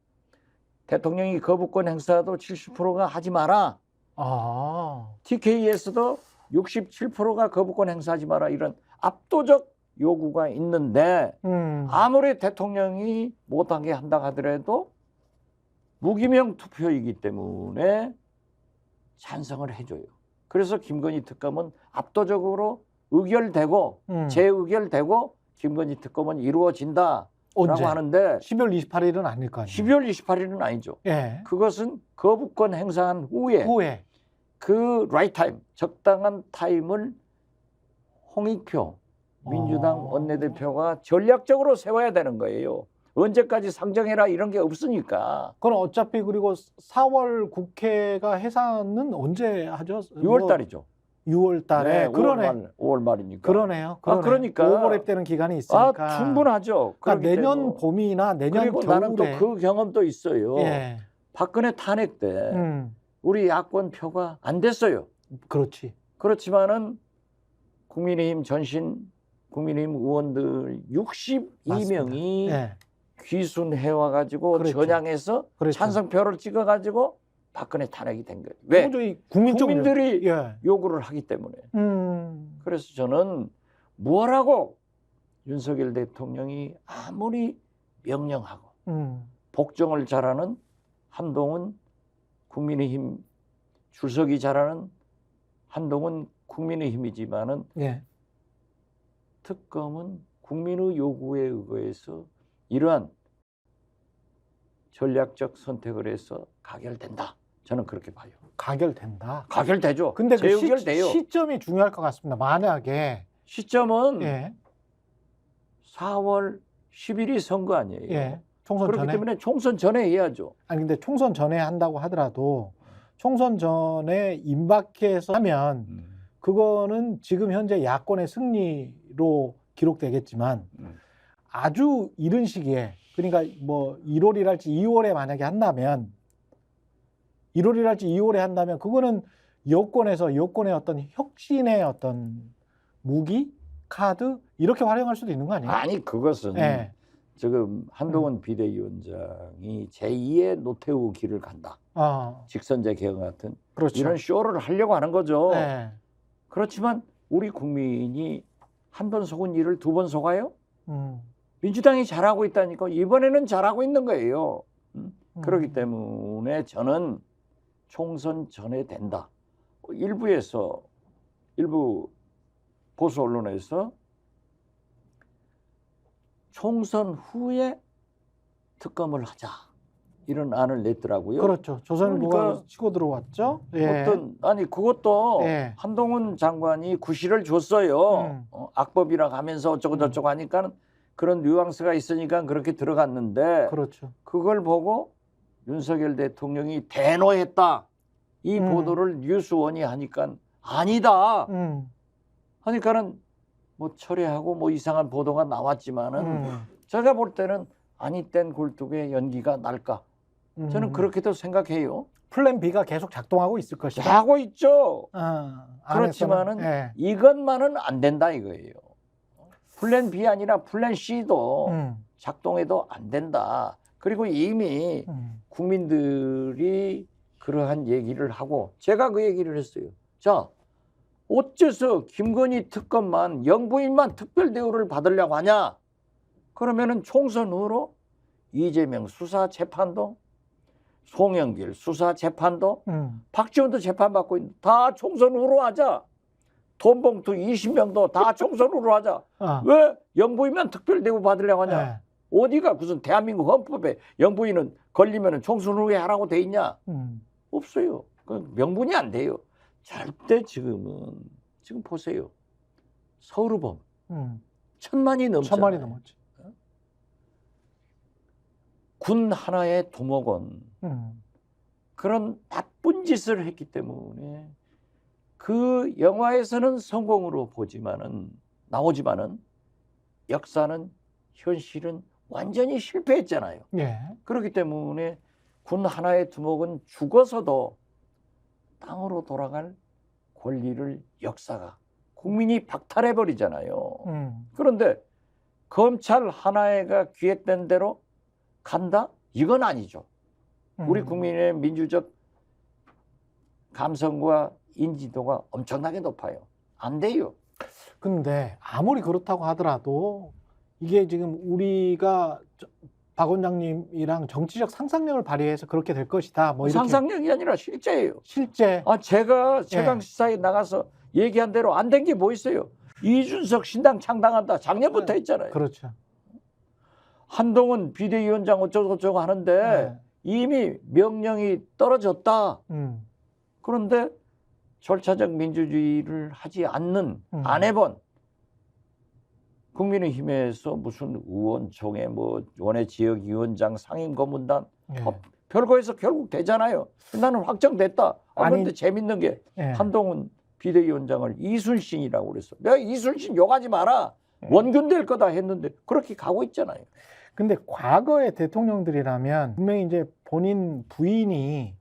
대통령이 거부권 행사도 70%가 하지 마라. 아. TK에서도 67%가 거부권 행사하지 마라. 이런 압도적 요구가 있는데 아무리 대통령이 못하게 한다 하더라도 무기명 투표이기 때문에 찬성을 해줘요. 그래서 김건희 특검은 압도적으로 의결되고 재의결되고 김건희 특검은 이루어진다라고 언제? 하는데 12월 28일은 아닐 거 아니에요. 12월 28일은 아니죠. 예. 그것은 거부권 행사한 후에 후에. 그 라이트 타임, 적당한 타임을 홍익표 민주당 원내대표가 전략적으로 세워야 되는 거예요. 언제까지 상정해라 이런 게 없으니까. 그럼 어차피 그리고 4월 국회가 해산은 언제 하죠? 6월 달이죠. 6월 달에. 그러네. 5월 말이니까. 그러네요. 그러니까. 오버랩되는 기간이 있으니까. 충분하죠. 그러니까 그렇기 내년 때문에. 봄이나 내년 그리고 겨울에. 나는 또 그 경험도 있어요. 예. 박근혜 탄핵 때 우리 야권 표가 안 됐어요. 그렇지. 그렇지만은 국민의힘 국민의힘 의원들 62명이 예. 귀순해 와가지고 그렇죠. 전향해서 그렇죠. 찬성표를 찍어가지고 박근혜 탄핵이 된 거예요. 왜? 도저히 국민적 국민들이 예. 요구를 하기 때문에. 그래서 저는 뭐라고 윤석열 대통령이 아무리 명령하고 복종을 잘하는 한동훈 국민의힘 줄서기 잘하는 한동훈 국민의힘이지만은 예. 특검은 국민의 요구에 의거해서 이러한 전략적 선택을 해서 가결된다. 저는 그렇게 봐요. 가결된다. 가결되죠. 근데 그 재의결돼요. 시점이 중요할 것 같습니다. 만약에 시점은 예. 4월 10일이 선거 아니에요. 예. 총선 그렇기 전에. 때문에 총선 전에 해야죠. 아니 근데 총선 전에 한다고 하더라도 총선 전에 임박해서 하면 그거는 지금 현재 야권의 승리로 기록되겠지만 아주 이른 시기에 그러니까 뭐 1월이랄지 2월에 만약에 한다면 1월이랄지 2월에 한다면 그거는 여권에서 여권의 어떤 혁신의 어떤 무기, 카드 이렇게 활용할 수도 있는 거 아니에요? 아니 그것은 예. 지금 한동훈 비대위원장이 제2의 노태우 길을 간다. 직선제 개혁 같은 그렇죠. 이런 쇼를 하려고 하는 거죠. 네. 그렇지만 우리 국민이 한 번 속은 일을 두 번 속아요? 민주당이 잘하고 있다니까 이번에는 잘하고 있는 거예요. 그렇기 때문에 저는 총선 전에 된다. 일부 보수 언론에서 총선 후에 특검을 하자 이런 안을 냈더라고요. 그렇죠. 조선일보가 그러니까 치고 들어왔죠. 예. 그것도 예. 한동훈 장관이 구실을 줬어요. 악법이라고 하면서 어쩌고 저쩌고 하니까 그런 뉘앙스가 있으니까 그렇게 들어갔는데 그렇죠. 그걸 보고 윤석열 대통령이 대노했다. 이 보도를 뉴스원이 하니까 아니다. 하니까는 뭐 철회하고 뭐 이상한 보도가 나왔지만은 제가 볼 때는 아니 땐 굴뚝에 연기가 날까. 저는 그렇게도 생각해요. 플랜 B가 계속 작동하고 있을 것이다. 하고 있죠. 안에서는. 그렇지만은 예. 이것만은 안 된다 이거예요. 플랜 B 아니라 플랜 C도 작동해도 안 된다. 그리고 이미 국민들이 그러한 얘기를 하고 제가 그 얘기를 했어요. 자, 어째서 김건희 특검만 영부인만 특별 대우를 받으려고 하냐? 그러면은 총선 후로 이재명 수사 재판도 송영길 수사 재판도 박지원도 재판받고 있는 다 총선 후로 하자. 돈봉투 20명도 다 총선 후로 하자. 왜 영부인만 특별 대우 받으려고 하냐? 네. 어디가 무슨 대한민국 헌법에 영부인은 걸리면은 총선 후에 하라고 돼 있냐? 없어요. 그 명분이 안 돼요. 절대 지금 보세요. 서울의범 1000만이 넘잖아요. 1000만이 넘었지. 군 하나의 두목은 그런 나쁜 짓을 했기 때문에 그 영화에서는 성공으로 나오지만은 역사는 현실은 완전히 실패했잖아요. 예. 그렇기 때문에 군 하나의 두목은 죽어서도 땅으로 돌아갈 권리를 역사가 국민이 박탈해 버리잖아요. 그런데 검찰 하나가 기획된 대로 간다? 이건 아니죠. 우리 국민의 민주적 감성과 인지도가 엄청나게 높아요. 안 돼요. 근데 아무리 그렇다고 하더라도 이게 지금 우리가 박 원장님이랑 정치적 상상력을 발휘해서 그렇게 될 것이다. 뭐 이렇게 상상력이 아니라 실제예요. 실제 제가 최강시사에 나가서 얘기한 대로 안 된 게 뭐 있어요? 이준석 신당 창당한다. 작년부터 했잖아요. 그렇죠. 한동훈 비대위원장 어쩌고저쩌고 하는데 이미 명령이 떨어졌다. 그런데 절차적 민주주의를 하지 않는 안 해본 국민의힘에서 무슨 의원총회 뭐 원외 지역위원장 상임고문단 별거에서 결국 되잖아요. 나는 확정됐다. 그런데 재밌는 게 한동훈 비대위원장을 이순신이라고 그랬어. 내가 이순신 욕하지 마라. 원균 될 거다 했는데 그렇게 가고 있잖아요. 근데 과거의 대통령들이라면 분명히 이제 본인 부인이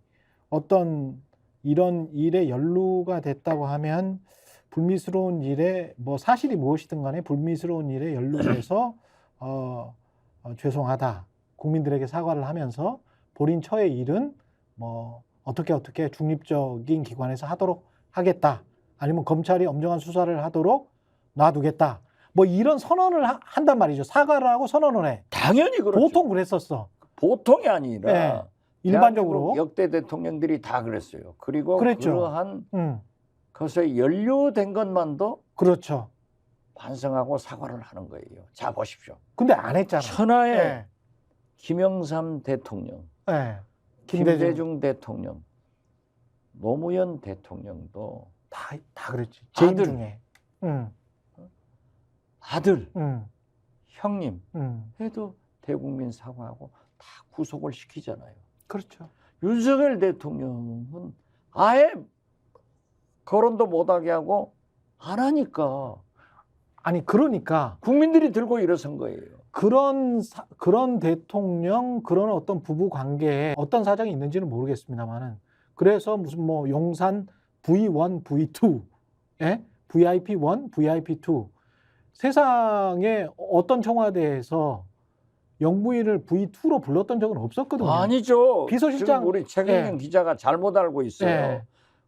어떤 이런 일에 연루가 됐다고 하면 불미스러운 일에 뭐 사실이 무엇이든 간에 불미스러운 일에 연루돼서 죄송하다. 국민들에게 사과를 하면서 본인 처의 일은 뭐 어떻게 중립적인 기관에서 하도록 하겠다. 아니면 검찰이 엄정한 수사를 하도록 놔두겠다. 뭐 이런 선언을 한단 말이죠. 사과를 하고 선언을 해. 당연히 그렇죠. 보통 그랬었어. 보통이 아니라 일반적으로 역대 대통령들이 다 그랬어요. 그리고 그랬죠. 그러한 것에 연루된 것만도 그렇죠. 반성하고 사과를 하는 거예요. 자 보십시오. 근데 안 했잖아. 천하의 김영삼 대통령, 김대중 김대중 대통령, 노무현 대통령도 다 그랬지. 재임 아들. 중에. 아들, 형님 해도 대국민 사과하고 다 구속을 시키잖아요. 그렇죠. 윤석열 대통령은 아예 거론도 못하게 하고 안 하니까 아니 그러니까 국민들이 들고 일어선 거예요. 그런 대통령 그런 어떤 부부 관계에 어떤 사정이 있는지는 모르겠습니다만은 그래서 무슨 뭐 용산 V1, V2, VIP1, VIP2 세상에 어떤 청와대에서 영부인을 V2로 불렀던 적은 없었거든요. 아니죠. 비서실장 지금 우리 최경영 기자가 잘못 알고 있어요.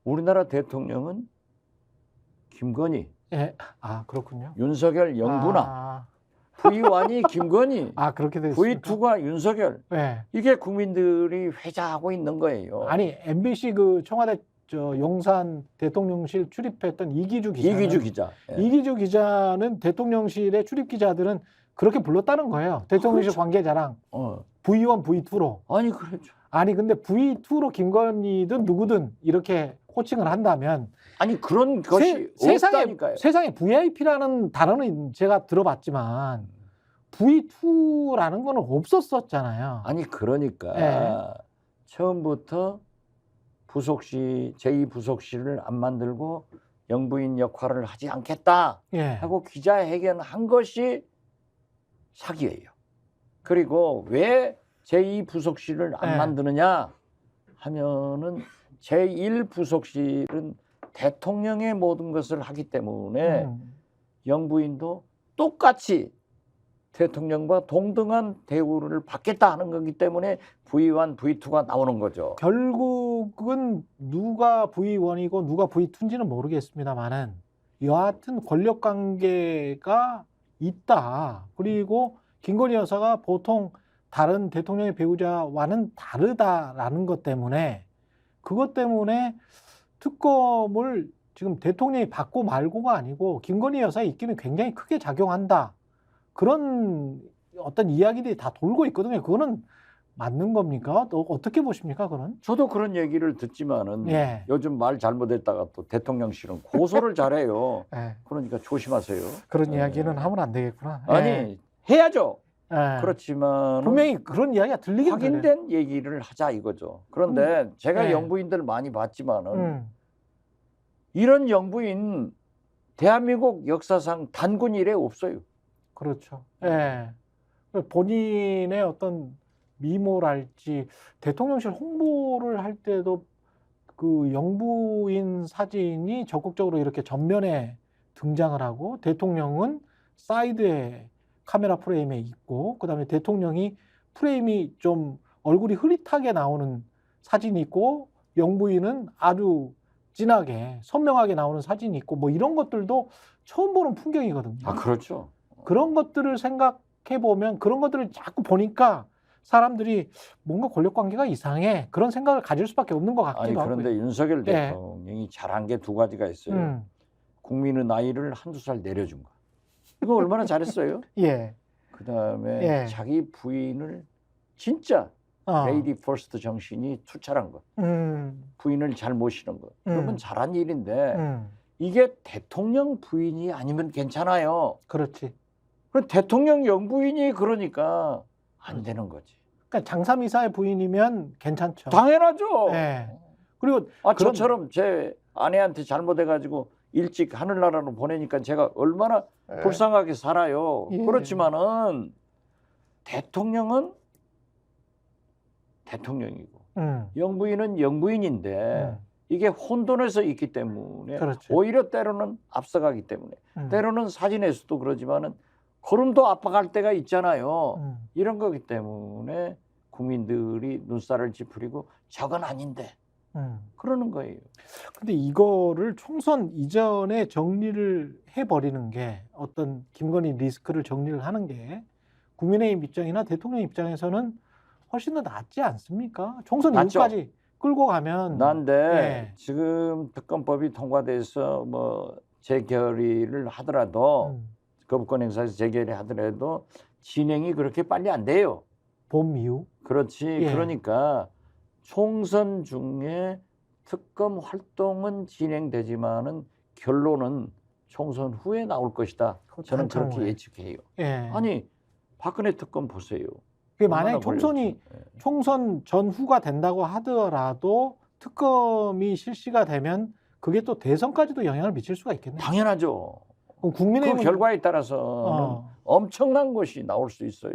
우리나라 대통령은 김건희, 그렇군요. 윤석열 영부나 V1이 김건희, 그렇게 됐습니까? V2가 윤석열. 이게 국민들이 회자하고 있는 거예요. 아니 MBC 그 청와대 용산 대통령실 출입했던 이기주 기자는 대통령실의 출입 기자들은 그렇게 불렀다는 거예요. 대통령실 그렇죠. 관계자랑 V1, V2로. 아니 그렇죠. 아니 근데 V2로 김건희든 누구든 이렇게 호칭을 한다면 아니 그런 것이 없다니까요. 세상에 VIP라는 단어는 제가 들어봤지만 V2라는 거는 없었었잖아요. 아니 그러니까 처음부터 부속실 제2부속실을 안 만들고 영부인 역할을 하지 않겠다 하고 기자회견한 것이 사기예요. 그리고 왜 제2부속실을 안 만드느냐 하면은 제1부속실은 대통령의 모든 것을 하기 때문에 영부인도 똑같이 대통령과 동등한 대우를 받겠다 하는 거기 때문에 V1, V2가 나오는 거죠. 결국은 누가 V1이고 누가 V2인지는 모르겠습니다만은 여하튼 권력 관계가 있다. 그리고 김건희 여사가 보통 다른 대통령의 배우자와는 다르다라는 것 때문에 그것 때문에 특검을 지금 대통령이 받고 말고가 아니고 김건희 여사의 입김이 굉장히 크게 작용한다. 그런 어떤 이야기들이 다 돌고 있거든요. 그거는 맞는 겁니까? 또 어떻게 보십니까, 그건? 저도 그런 얘기를 듣지만은 예. 요즘 말 잘못했다가 또 대통령실은 고소를 잘해요. 예. 그러니까 조심하세요. 그런 예. 이야기는 하면 안 되겠구나. 아니 예. 해야죠. 예. 그렇지만 분명히 그런 이야기가 들리긴 들려요. 확인된 얘기를 하자 이거죠. 그런데 제가 네. 영부인들 많이 봤지만은 음. 이런 영부인 대한민국 역사상 단군 이래 없어요. 그렇죠. 예. 본인의 어떤 미모랄지 대통령실 홍보를 할 때도 그 영부인 사진이 적극적으로 이렇게 전면에 등장을 하고 대통령은 사이드에 카메라 프레임에 있고 그다음에 대통령이 프레임이 좀 얼굴이 흐릿하게 나오는 사진이 있고 영부인은 아주 진하게 선명하게 나오는 사진이 있고 뭐 이런 것들도 처음 보는 풍경이거든요. 아 그렇죠. 그런 것들을 생각해 보면 그런 것들을 자꾸 보니까 사람들이 뭔가 권력 관계가 이상해 그런 생각을 가질 수밖에 없는 것 아니 같기도 하고요. 그런데 윤석열 네. 대통령이 잘한 게 두 가지가 있어요. 국민의 나이를 한두 살 내려준 거. 이거 얼마나 잘했어요? 예. 그다음에 예. 자기 부인을 진짜 레이디 퍼스트 정신이 투철한 거. 부인을 잘 모시는 거. 그러면 잘한 일인데 이게 대통령 부인이 아니면 괜찮아요. 그렇지. 그럼 대통령 영부인이 그러니까 안 되는 거지. 그러니까 장삼이사의 부인이면 괜찮죠. 당연하죠. 예. 그리고 아 그런- 저처럼 제 아내한테 잘못해가지고 일찍 하늘나라로 보내니까 제가 얼마나 불쌍하게 살아요. 예. 그렇지만은 대통령은 대통령이고 영부인은 영부인인데 이게 혼돈해서 있기 때문에 그렇죠. 오히려 때로는 앞서가기 때문에 음. 때로는 사진에서도 그러지만은 걸음도 앞서갈 때가 있잖아요. 음. 이런 거기 때문에 국민들이 눈살을 찌푸리고 저건 아닌데 그러는 거예요. 근데 이거를 총선 이전에 정리를 해버리는 게 어떤 김건희 리스크를 정리를 하는 게 국민의힘 입장이나 대통령 입장에서는 훨씬 더 낫지 않습니까? 총선 낫죠. 이후까지 끌고 가면 난데 예. 지금 특검법이 통과돼서 뭐 재결의를 하더라도 거부권 행사에서 재결의 하더라도 진행이 그렇게 빨리 안 돼요. 봄 이후 그렇지. 예. 그러니까 총선 중에 특검 활동은 진행되지만은 결론은 총선 후에 나올 것이다. 저는 한참 그렇게 후에. 예측해요. 예. 아니 박근혜 특검 보세요. 그게 얼마나 만약에 총선이 걸렸지. 예. 총선 전후가 된다고 하더라도 특검이 실시가 되면 그게 또 대선까지도 영향을 미칠 수가 있겠네요. 당연하죠. 그럼 그 국민의힘은 결과에 따라서는 어. 엄청난 것이 나올 수 있어요.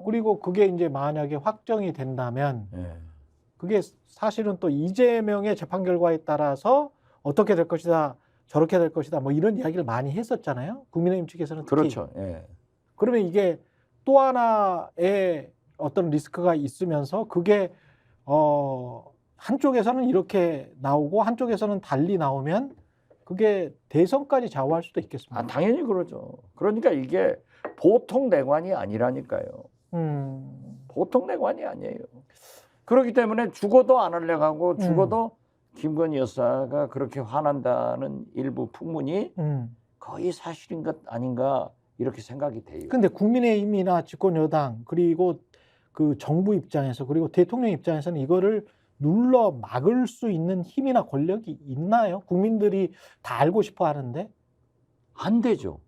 그리고 그게 이제 만약에 확정이 된다면 예. 그게 사실은 또 이재명의 재판 결과에 따라서 어떻게 될 것이다, 저렇게 될 것이다, 뭐 이런 이야기를 많이 했었잖아요. 국민의힘 측에서는 특히. 그렇죠. 예. 그러면 이게 또 하나의 어떤 리스크가 있으면서 그게 한쪽에서는 이렇게 나오고 한쪽에서는 달리 나오면 그게 대선까지 좌우할 수도 있겠습니다. 아, 당연히 그러죠. 그러니까 이게 보통 내관이 아니라니까요. 보통 내관이 아니에요. 그렇기 때문에 죽어도 안 하려고 하고 죽어도 김건희 여사가 그렇게 화난다는 일부 풍문이 거의 사실인 것 아닌가 이렇게 생각이 돼요. 근데 국민의힘이나 집권 여당 그리고 그 정부 입장에서 그리고 대통령 입장에서는 이거를 눌러 막을 수 있는 힘이나 권력이 있나요? 국민들이 다 알고 싶어 하는데 안 되죠.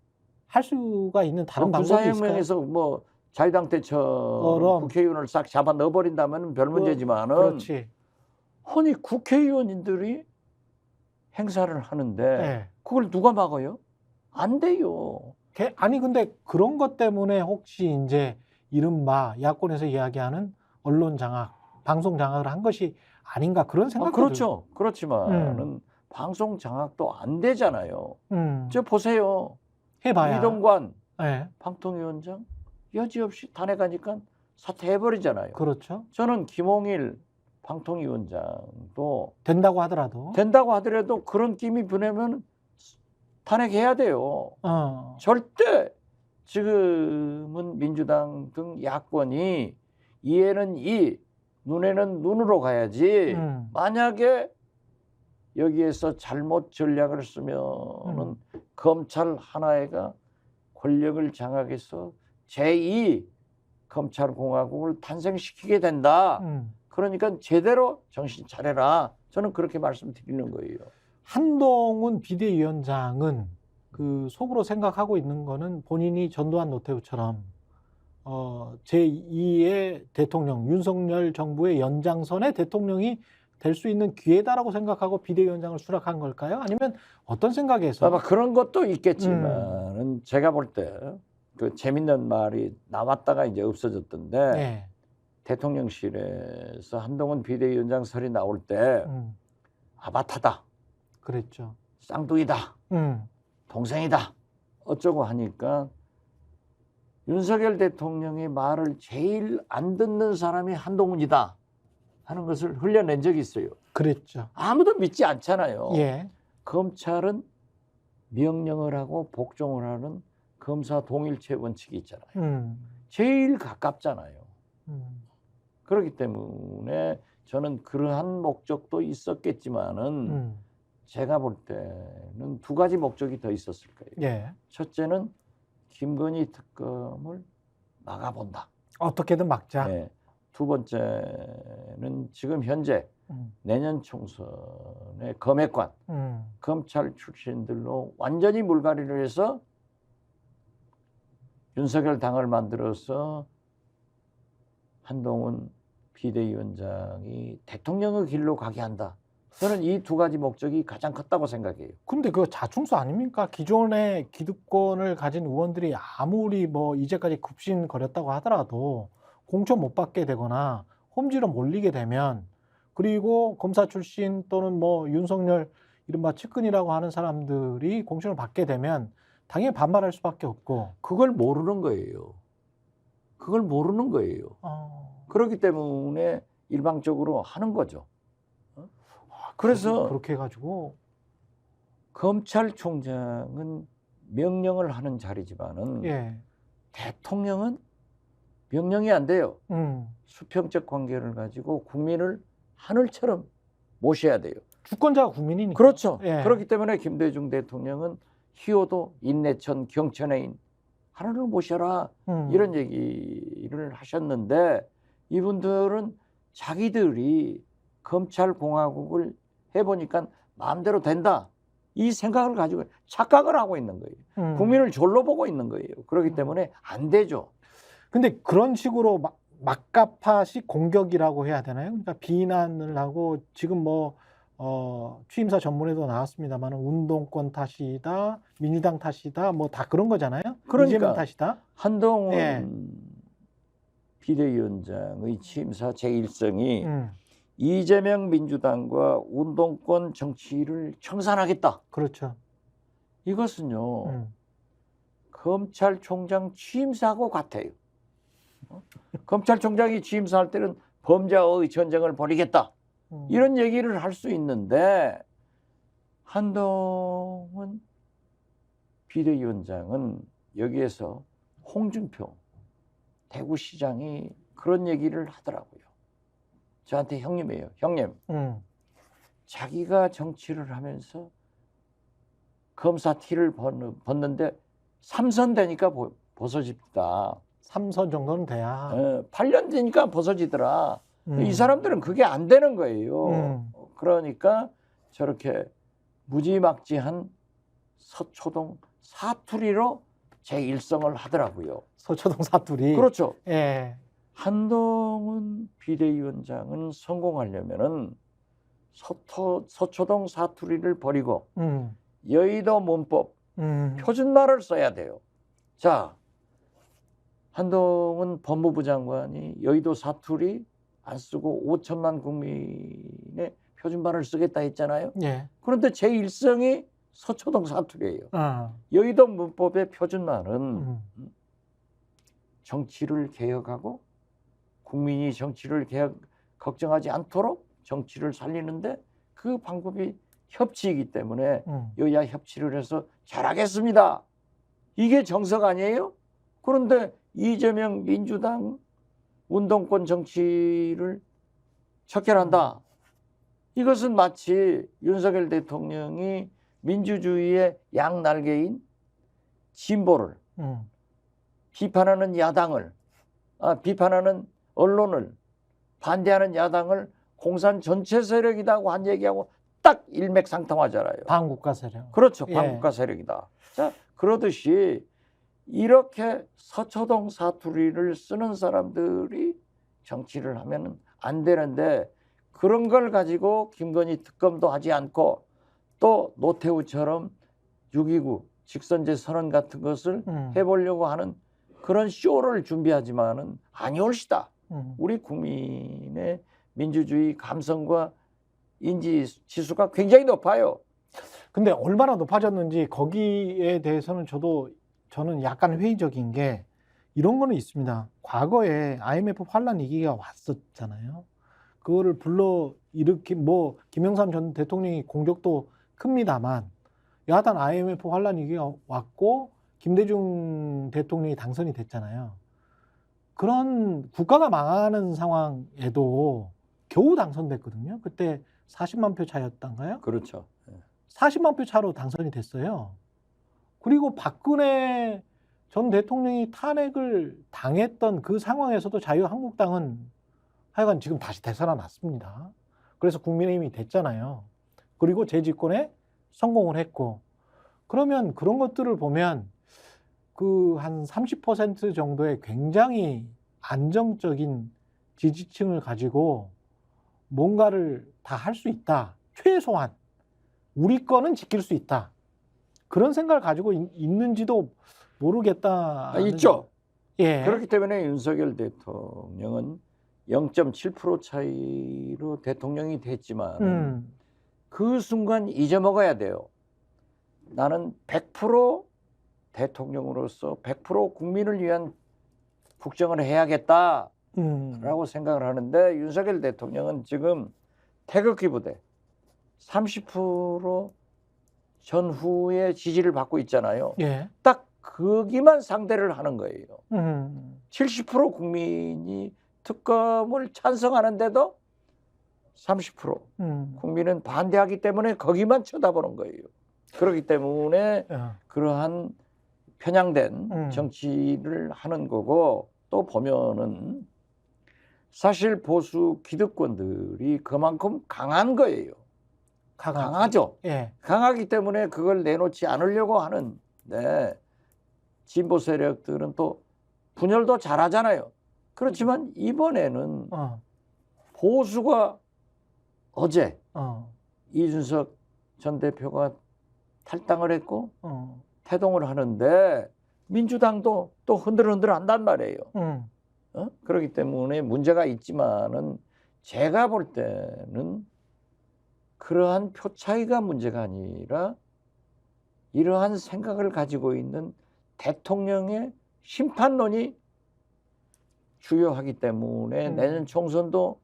할 수가 있는 다른 방법이 있을까요? 군사혁명에서 뭐 자유당 때처럼 국회의원을 싹 잡아 넣어버린다면 별 문제지만은 그렇지. 아니 국회의원들이 행사를 하는데 네. 그걸 누가 막아요? 안 돼요. 아니 근데 그런 것 때문에 혹시 이제 이른바 야권에서 이야기하는 언론 장악, 방송 장악을 한 것이 아닌가 그런 생각도 그렇죠. 그렇지만은 방송 장악도 안 되잖아요. 저 보세요. 해봐야. 이동관 예. 방통위원장 여지없이 탄핵하니까 사퇴해버리잖아요. 그렇죠. 저는 김홍일 방통위원장도 된다고 하더라도. 된다고 하더라도 그런 끼미 부내면 탄핵해야 돼요. 절대 지금은 민주당 등 야권이 이에는 이, 눈에는 눈으로 가야지. 만약에 여기에서 잘못 전략을 쓰면은 검찰 하나가 권력을 장악해서 제2 검찰공화국을 탄생시키게 된다. 그러니까 제대로 정신 차려라. 저는 그렇게 말씀드리는 거예요. 한동훈 비대위원장은 그 속으로 생각하고 있는 거는 본인이 전두환 노태우처럼 제2의 대통령, 윤석열 정부의 연장선의 대통령이 될 수 있는 기회다라고 생각하고 비대위원장을 수락한 걸까요? 아니면 어떤 생각에서? 아마 그런 것도 있겠지만은 제가 볼 때 그 재밌는 말이 나왔다가 이제 없어졌던데 네. 대통령실에서 한동훈 비대위원장 설이 나올 때 아바타다, 그랬죠. 쌍둥이다, 동생이다 어쩌고 하니까 윤석열 대통령의 말을 제일 안 듣는 사람이 한동훈이다 하는 것을 흘려낸 적이 있어요. 그랬죠. 아무도 믿지 않잖아요. 예. 검찰은 명령을 하고 복종을 하는 검사 동일체 원칙이 있잖아요. 제일 가깝잖아요. 그렇기 때문에 저는 그러한 목적도 있었겠지만은 제가 볼 때는 두 가지 목적이 더 있었을 거예요. 예. 첫째는 김건희 특검을 막아본다. 어떻게든 막자. 네. 두 번째는 지금 현재 내년 총선의 검핵관, 검찰 출신들로 완전히 물갈이를 해서 윤석열 당을 만들어서 한동훈 비대위원장이 대통령의 길로 가게 한다. 저는 이 두 가지 목적이 가장 컸다고 생각해요. 근데 그거 자충수 아닙니까? 기존의 기득권을 가진 의원들이 아무리 뭐 이제까지 굽신거렸다고 하더라도 공천 못 받게 되거나 홈지로 몰리게 되면, 그리고 검사 출신 또는 뭐 윤석열 이른바 측근이라고 하는 사람들이 공천을 받게 되면 당연히 반발할 수밖에 없고. 그걸 모르는 거예요. 그걸 모르는 거예요. 그렇기 때문에 일방적으로 하는 거죠. 그래서 그렇게 해가지고 검찰총장은 명령을 하는 자리지만은 예. 대통령은 명령이 안 돼요. 수평적 관계를 가지고 국민을 하늘처럼 모셔야 돼요. 주권자가 국민이니까. 그렇죠. 예. 그렇기 때문에 김대중 대통령은 희호도 인내천 경천의인 하늘을 모셔라 이런 얘기를 하셨는데, 이분들은 자기들이 검찰공화국을 해보니까 마음대로 된다 이 생각을 가지고 착각을 하고 있는 거예요. 국민을 졸로 보고 있는 거예요. 그렇기 때문에 안 되죠. 근데 그런 식으로 막가파식 공격이라고 해야 되나요? 그러니까 비난을 하고, 지금 뭐 취임사 전문에도 나왔습니다만 운동권 탓이다, 민주당 탓이다, 뭐 다 그런 거잖아요. 그러니까 이재명 탓이다. 한동훈 예. 비대위원장의 취임사 제1성이 이재명 민주당과 운동권 정치를 청산하겠다. 그렇죠. 이것은요 검찰총장 취임사하고 같아요. 검찰총장이 취임사할 때는 범죄와의 전쟁을 벌이겠다 이런 얘기를 할 수 있는데, 한동훈 비대위원장은 여기에서 홍준표 대구시장이 그런 얘기를 하더라고요. 저한테 형님이에요. 형님, 자기가 정치를 하면서 검사 티를 벗는데 3선 되니까 벗어집니다. 3선 정도는 돼야. 8년 되니까 벗어지더라. 이 사람들은 그게 안 되는 거예요. 그러니까 저렇게 무지막지한 서초동 사투리로 제1성을 하더라고요. 서초동 사투리. 그렇죠. 예. 한동훈 비대위원장은 성공하려면은 서초동 사투리를 버리고 여의도 문법 표준말을 써야 돼요. 자, 한동훈 법무부 장관이 여의도 사투리 안 쓰고 5천만 국민의 표준말을 쓰겠다 했잖아요. 예. 그런데 제1성이 서초동 사투리예요. 어. 여의도 문법의 표준말은 정치를 개혁하고 국민이 정치를 걱정하지 않도록 정치를 살리는데 그 방법이 협치이기 때문에 여야 협치를 해서 잘하겠습니다. 이게 정석 아니에요? 그런데 이재명 민주당 운동권 정치를 척결한다. 이것은 마치 윤석열 대통령이 민주주의의 양날개인 진보를 비판하는 야당을 비판하는 언론을 반대하는 야당을 공산 전체 세력이라고 한 얘기하고 딱 일맥상통하잖아요. 반국가 세력. 그렇죠. 예. 반국가 세력이다. 자, 그러듯이 이렇게 서초동 사투리를 쓰는 사람들이 정치를 하면 안 되는데 그런 걸 가지고 김건희 특검도 하지 않고 또 노태우처럼 6.29 직선제 선언 같은 것을 해보려고 하는 그런 쇼를 준비하지만은 아니올시다. 우리 국민의 민주주의 감성과 인지 지수가 굉장히 높아요. 근데 얼마나 높아졌는지 거기에 대해서는 저는 약간 회의적인 게 이런 거는 있습니다. 과거에 IMF 환란 위기가 왔었잖아요. 그거를 불러 일으킨 김영삼 전 대통령이 공적도 큽니다만 여하튼 IMF 환란 위기가 왔고 김대중 대통령이 당선이 됐잖아요. 그런 국가가 망하는 상황에도 겨우 당선됐거든요. 그때 40만 표 차였던가요? 그렇죠. 40만 표 차로 당선이 됐어요. 그리고 박근혜 전 대통령이 탄핵을 당했던 그 상황에서도 자유한국당은 하여간 지금 다시 되살아났습니다. 그래서 국민의힘이 됐잖아요. 그리고 재집권에 성공을 했고 그러면 그런 것들을 보면 그 한 30% 정도의 굉장히 안정적인 지지층을 가지고 뭔가를 다 할 수 있다. 최소한 우리 거는 지킬 수 있다. 그런 생각을 가지고 있는지도 모르겠다. 있죠. 예. 그렇기 때문에 윤석열 대통령은 0.7% 차이로 대통령이 됐지만 그 순간 잊어먹어야 돼요. 나는 100% 대통령으로서 100% 국민을 위한 국정을 해야겠다라고 생각을 하는데 윤석열 대통령은 지금 태극기 부대 30% 전후의 지지를 받고 있잖아요. 예. 딱 거기만 상대를 하는 거예요. 70% 국민이 특검을 찬성하는데도 30% 국민은 반대하기 때문에 거기만 쳐다보는 거예요. 그렇기 때문에 그러한 편향된 정치를 하는 거고 또 보면은 사실 보수 기득권들이 그만큼 강한 거예요. 강하죠. 예. 강하기 때문에 그걸 내놓지 않으려고 하는데 진보 세력들은 또 분열도 잘하잖아요. 그렇지만 이번에는 보수가 어제 이준석 전 대표가 탈당을 했고 태동을 하는데 민주당도 또 흔들흔들 한단 말이에요. 그렇기 때문에 문제가 있지만은 제가 볼 때는 그러한 표 차이가 문제가 아니라 이러한 생각을 가지고 있는 대통령의 심판론이 주요하기 때문에 내년 총선도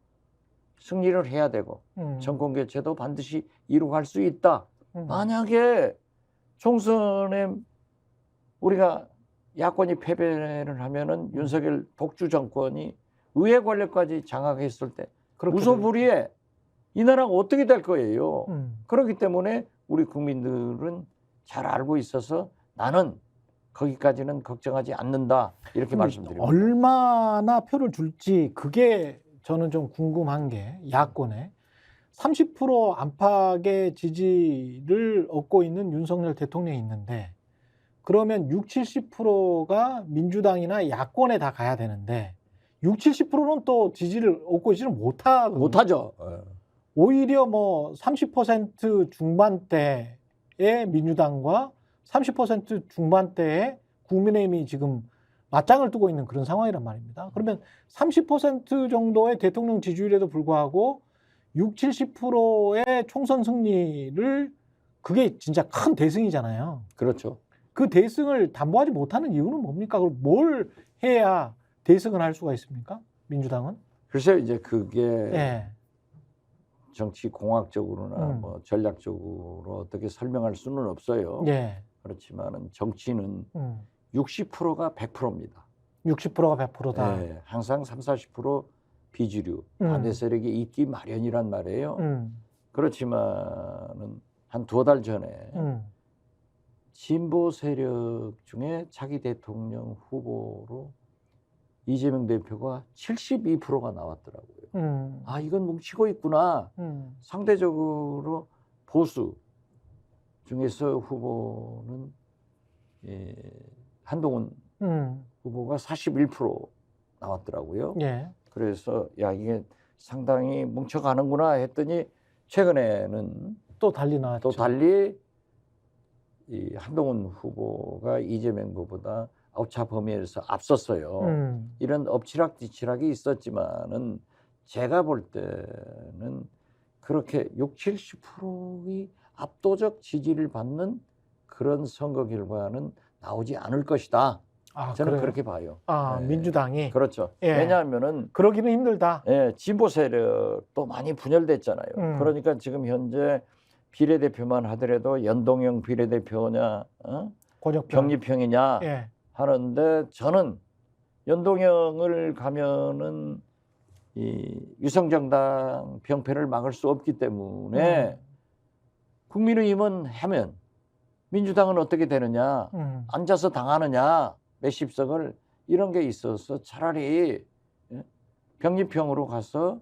승리를 해야 되고 정권 교체도 반드시 이루어갈 수 있다. 만약에 총선에 우리가 야권이 패배를 하면은 윤석열 독주 정권이 의회 권력까지 장악했을 때 무소불위에 이 나라가 어떻게 될 거예요. 그렇기 때문에 우리 국민들은 잘 알고 있어서 나는 거기까지는 걱정하지 않는다 이렇게 말씀드립니다. 얼마나 표를 줄지 그게 저는 좀 궁금한 게 야권에 30% 안팎의 지지를 얻고 있는 윤석열 대통령이 있는데 그러면 60, 70%가 민주당이나 야권에 다 가야 되는데 60, 70%는 또 지지를 얻고 있지는 못하죠. 오히려 뭐 30% 중반대의 민주당과 30% 중반대의 국민의힘이 지금 맞짱을 뜨고 있는 그런 상황이란 말입니다. 그러면 30% 정도의 대통령 지지율에도 불구하고 60, 70%의 총선 승리를 그게 진짜 큰 대승이잖아요. 그렇죠. 그 대승을 담보하지 못하는 이유는 뭡니까? 그럼 뭘 해야 대승을 할 수가 있습니까? 민주당은? 글쎄요, 이제 그게 예. 정치 공학적으로나 음. 뭐 전략적으로 어떻게 설명할 수는 없어요. 예. 그렇지만은 정치는 음. 60%가 100%입니다. 60%가 100%다. 예, 항상 30~40% 비주류, 음. 반대 세력이 있기 마련이란 말이에요. 음. 그렇지만은 한 2달 전에 음. 진보 세력 중에 차기 대통령 후보로 이재명 대표가 72%가 나왔더라고요. 아, 이건 뭉치고 있구나. 상대적으로 보수 중에서 후보는 한동훈 후보가 41% 나왔더라고요. 예. 그래서 야, 이게 상당히 뭉쳐가는구나 했더니 최근에는 또 달리 나왔죠. 또 달리 이 한동훈 후보가 이재명 후보보다 오차 범위에서 앞섰어요. 이런 엎치락뒤치락이 있었지만은 제가 볼 때는 그렇게 60~70%의 압도적 지지를 받는 그런 선거 결과는 나오지 않을 것이다. 아, 저는 그래요? 그렇게 봐요. 아, 네. 민주당이. 그렇죠. 예. 왜냐하면은 그러기는 힘들다. 진보 세력도 많이 분열됐잖아요. 그러니까 지금 현재 비례대표만 하더라도 연동형 비례대표냐, 권역별. 병립형이냐 예. 하는데 저는 연동형을 가면은 이 위성정당 병폐를 막을 수 없기 때문에 국민의힘은 하면 민주당은 어떻게 되느냐, 앉아서 당하느냐, 몇십 석을 이런 게 있어서 차라리 병립형으로 가서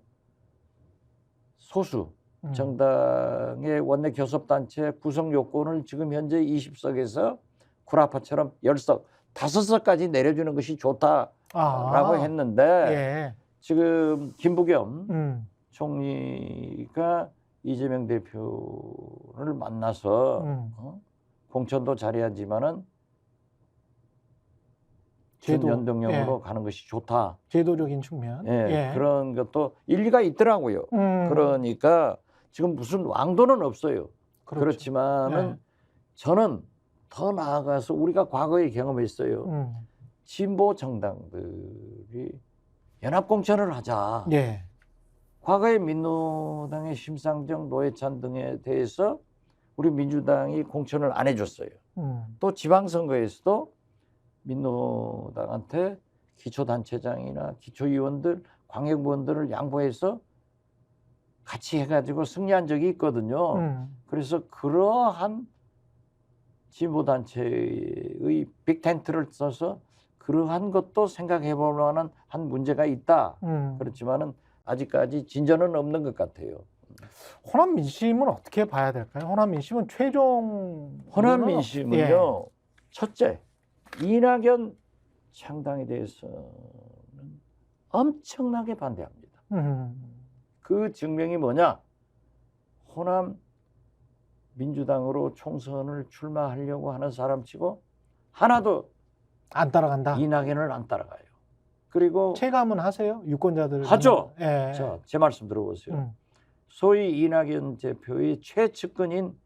소수 정당의 원내 교섭단체 구성 요건을 지금 현재 20석에서 구라파처럼 10석, 5석까지 내려주는 것이 좋다라고 했는데 예. 지금 김부겸 총리가 이재명 대표를 만나서 공천도 잘해야지만은 제도, 연동형으로 가는 것이 좋다. 제도적인 측면. 예, 그런 것도 일리가 있더라고요. 그러니까 지금 무슨 왕도는 없어요. 그렇죠. 그렇지만은 저는 더 나아가서 우리가 과거에 경험했어요. 진보 정당들이 연합공천을 하자. 예. 과거에 민노당의 심상정, 노회찬 등에 대해서 우리 민주당이 공천을 안 해줬어요. 또 지방선거에서도 민노당한테 기초단체장이나 기초위원들, 광역위원들을 양보해서 같이 해가지고 승리한 적이 있거든요. 그래서 그러한 진보단체의 빅텐트를 써서 그러한 것도 생각해 볼 만한 한 문제가 있다. 그렇지만은 아직까지 진전은 없는 것 같아요. 호남 민심은 어떻게 봐야 될까요? 호남 민심은 최종 호남 민심은요. 첫째, 이낙연 창당에 대해서는 엄청나게 반대합니다. 그 증명이 뭐냐? 호남 민주당으로 총선을 출마하려고 하는 사람치고 하나도 안 따라간다. 이낙연을 안 따라가요. 그리고 체감은 하세요? 유권자들 하죠. 예. 자, 제 말씀 들어보세요. 소위 이낙연 대표의 최측근인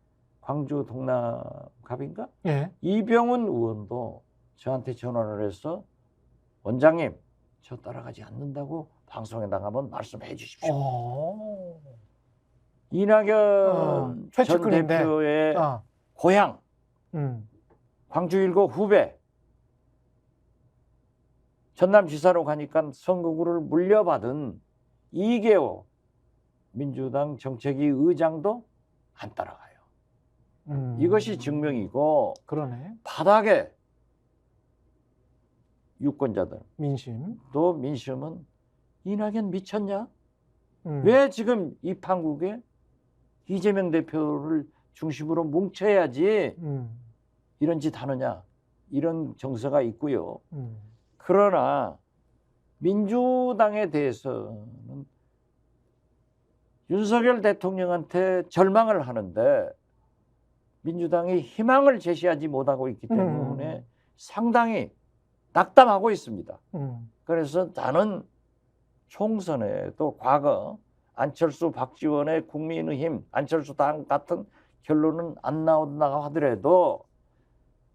광주 동남갑인가? 예. 이병훈 의원도 저한테 전화를 해서 원장님, 저 따라가지 않는다고 방송에 나가면 말씀해 주십시오. 이낙연 전 최측근인데. 대표의 고향 광주 일고 후배 전남지사로 가니까 선거구를 물려받은 이계호 민주당 정책위 의장도 안 따라가요. 이것이 증명이고 그러네. 바닥에 유권자들 민심. 또 민심은 이낙연 미쳤냐? 왜 지금 이 판국에 이재명 대표를 중심으로 뭉쳐야지 이런 짓 하느냐? 이런 정서가 있고요. 그러나 민주당에 대해서는 윤석열 대통령한테 절망을 하는데 민주당이 희망을 제시하지 못하고 있기 때문에 상당히 낙담하고 있습니다. 그래서 나는 총선에 또 과거 안철수, 박지원의 국민의힘, 안철수 당 같은 결론은 안 나온다고 하더라도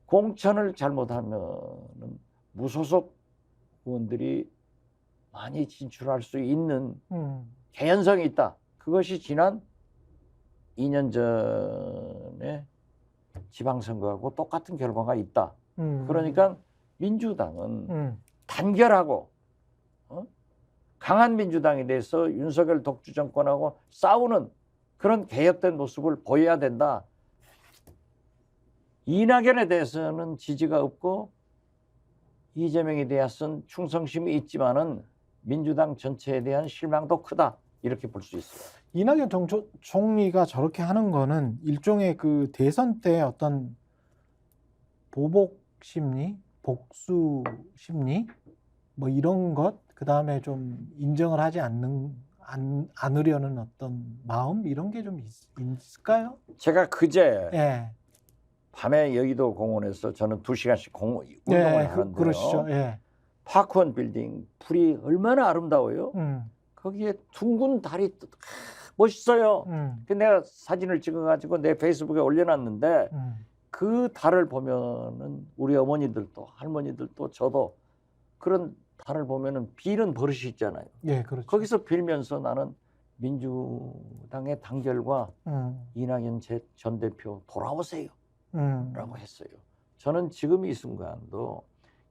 공천을 잘못하면은 무소속 의원들이 많이 진출할 수 있는 개연성이 있다. 그것이 지난 2년 전에 지방선거하고 똑같은 결과가 있다. 그러니까 민주당은 단결하고 강한 민주당에 대해서 윤석열 독주 정권하고 싸우는 그런 개혁된 모습을 보여야 된다. 이낙연에 대해서는 지지가 없고 이재명에 대해서는 충성심이 있지만은 민주당 전체에 대한 실망도 크다. 이렇게 볼 수 있어요. 이낙연 총리가 저렇게 하는 거는 일종의 그 대선 때 어떤 보복 심리, 복수 심리, 뭐 이런 것, 그 다음에 좀 인정을 하지 않으려는 어떤 마음 이런 게 좀 있을까요? 제가 그제 예. 밤에 여의도 공원에서 저는 2시간씩 운동을 예, 하는데요. 그러시죠. 예. 파크원 빌딩 불이 얼마나 아름다워요. 거기에 둥근 달이 멋있어요. 그 내가 사진을 찍어가지고 내 페이스북에 올려놨는데 그 달을 보면은 우리 어머니들도 할머니들도 저도 그런 달을 보면은 비는 버릇이 있잖아요. 예, 그렇죠. 거기서 빌면서 나는 민주당의 단결과 이낙연 전 대표 돌아오세요 라고 했어요. 저는 지금 이 순간도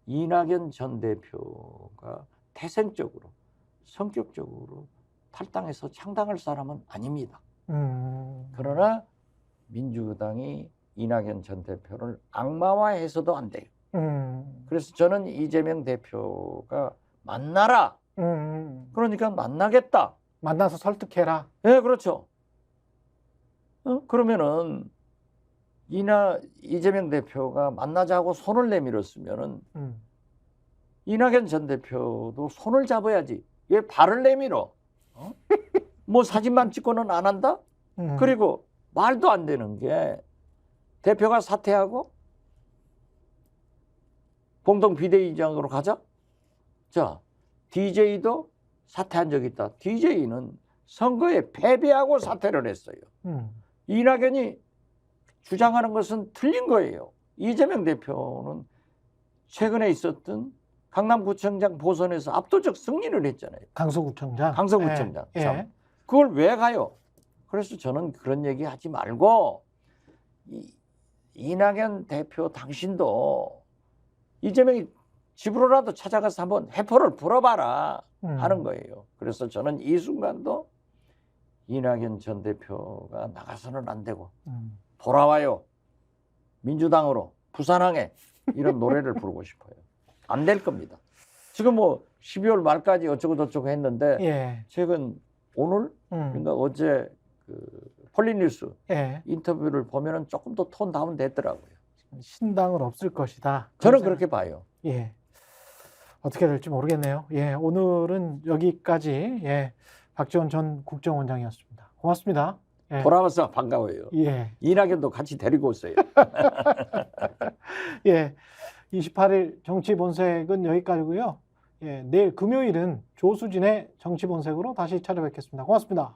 이낙연 전 대표가 태생적으로 성격적으로 탈당해서 창당할 사람은 아닙니다. 그러나 민주당이 이낙연 전 대표를 악마화해서도 안 돼요. 그래서 저는 이재명 대표가 만나라. 그러니까 만나겠다. 만나서 설득해라. 네, 그렇죠. 그러면은 이재명 대표가 만나자고 손을 내밀었으면은 이낙연 전 대표도 손을 잡아야지. 왜 발을 내밀어? 뭐 사진만 찍고는 안 한다? 그리고 말도 안 되는 게 대표가 사퇴하고 공동 비대위원장으로 가자. 자, DJ도 사퇴한 적이 있다. DJ는 선거에 패배하고 사퇴를 했어요. 이낙연이 주장하는 것은 틀린 거예요. 이재명 대표는 최근에 있었던 강남구청장 보선에서 압도적 승리를 했잖아요. 강서구청장. 강서구청장. 예. 참. 그걸 왜 가요? 그래서 저는 그런 얘기 하지 말고 이낙연 대표 당신도 이재명이 집으로라도 찾아가서 한번 해포를 불어봐라 하는 거예요. 그래서 저는 이 순간도 이낙연 전 대표가 나가서는 안 되고 돌아와요. 민주당으로 부산항에 이런 노래를 부르고 싶어요. 안 될 겁니다. 지금 뭐 12월 말까지 어쩌고 저쩌고 했는데 예. 최근 오늘 그러니까 어제 그 폴리뉴스 예. 인터뷰를 보면은 조금 더 톤 다운 됐더라고요. 신당은 없을 것이다. 저는 그래서- 그렇게 봐요. 예. 어떻게 될지 모르겠네요. 예. 오늘은 여기까지 예. 박지원 전 국정원장이었습니다. 고맙습니다. 예. 돌아와서 반가워요. 예. 이낙연도 같이 데리고 오세요. 예. 28일 정치본색은 여기까지고요. 예. 내일 금요일은 조수진의 정치본색으로 다시 찾아뵙겠습니다. 고맙습니다.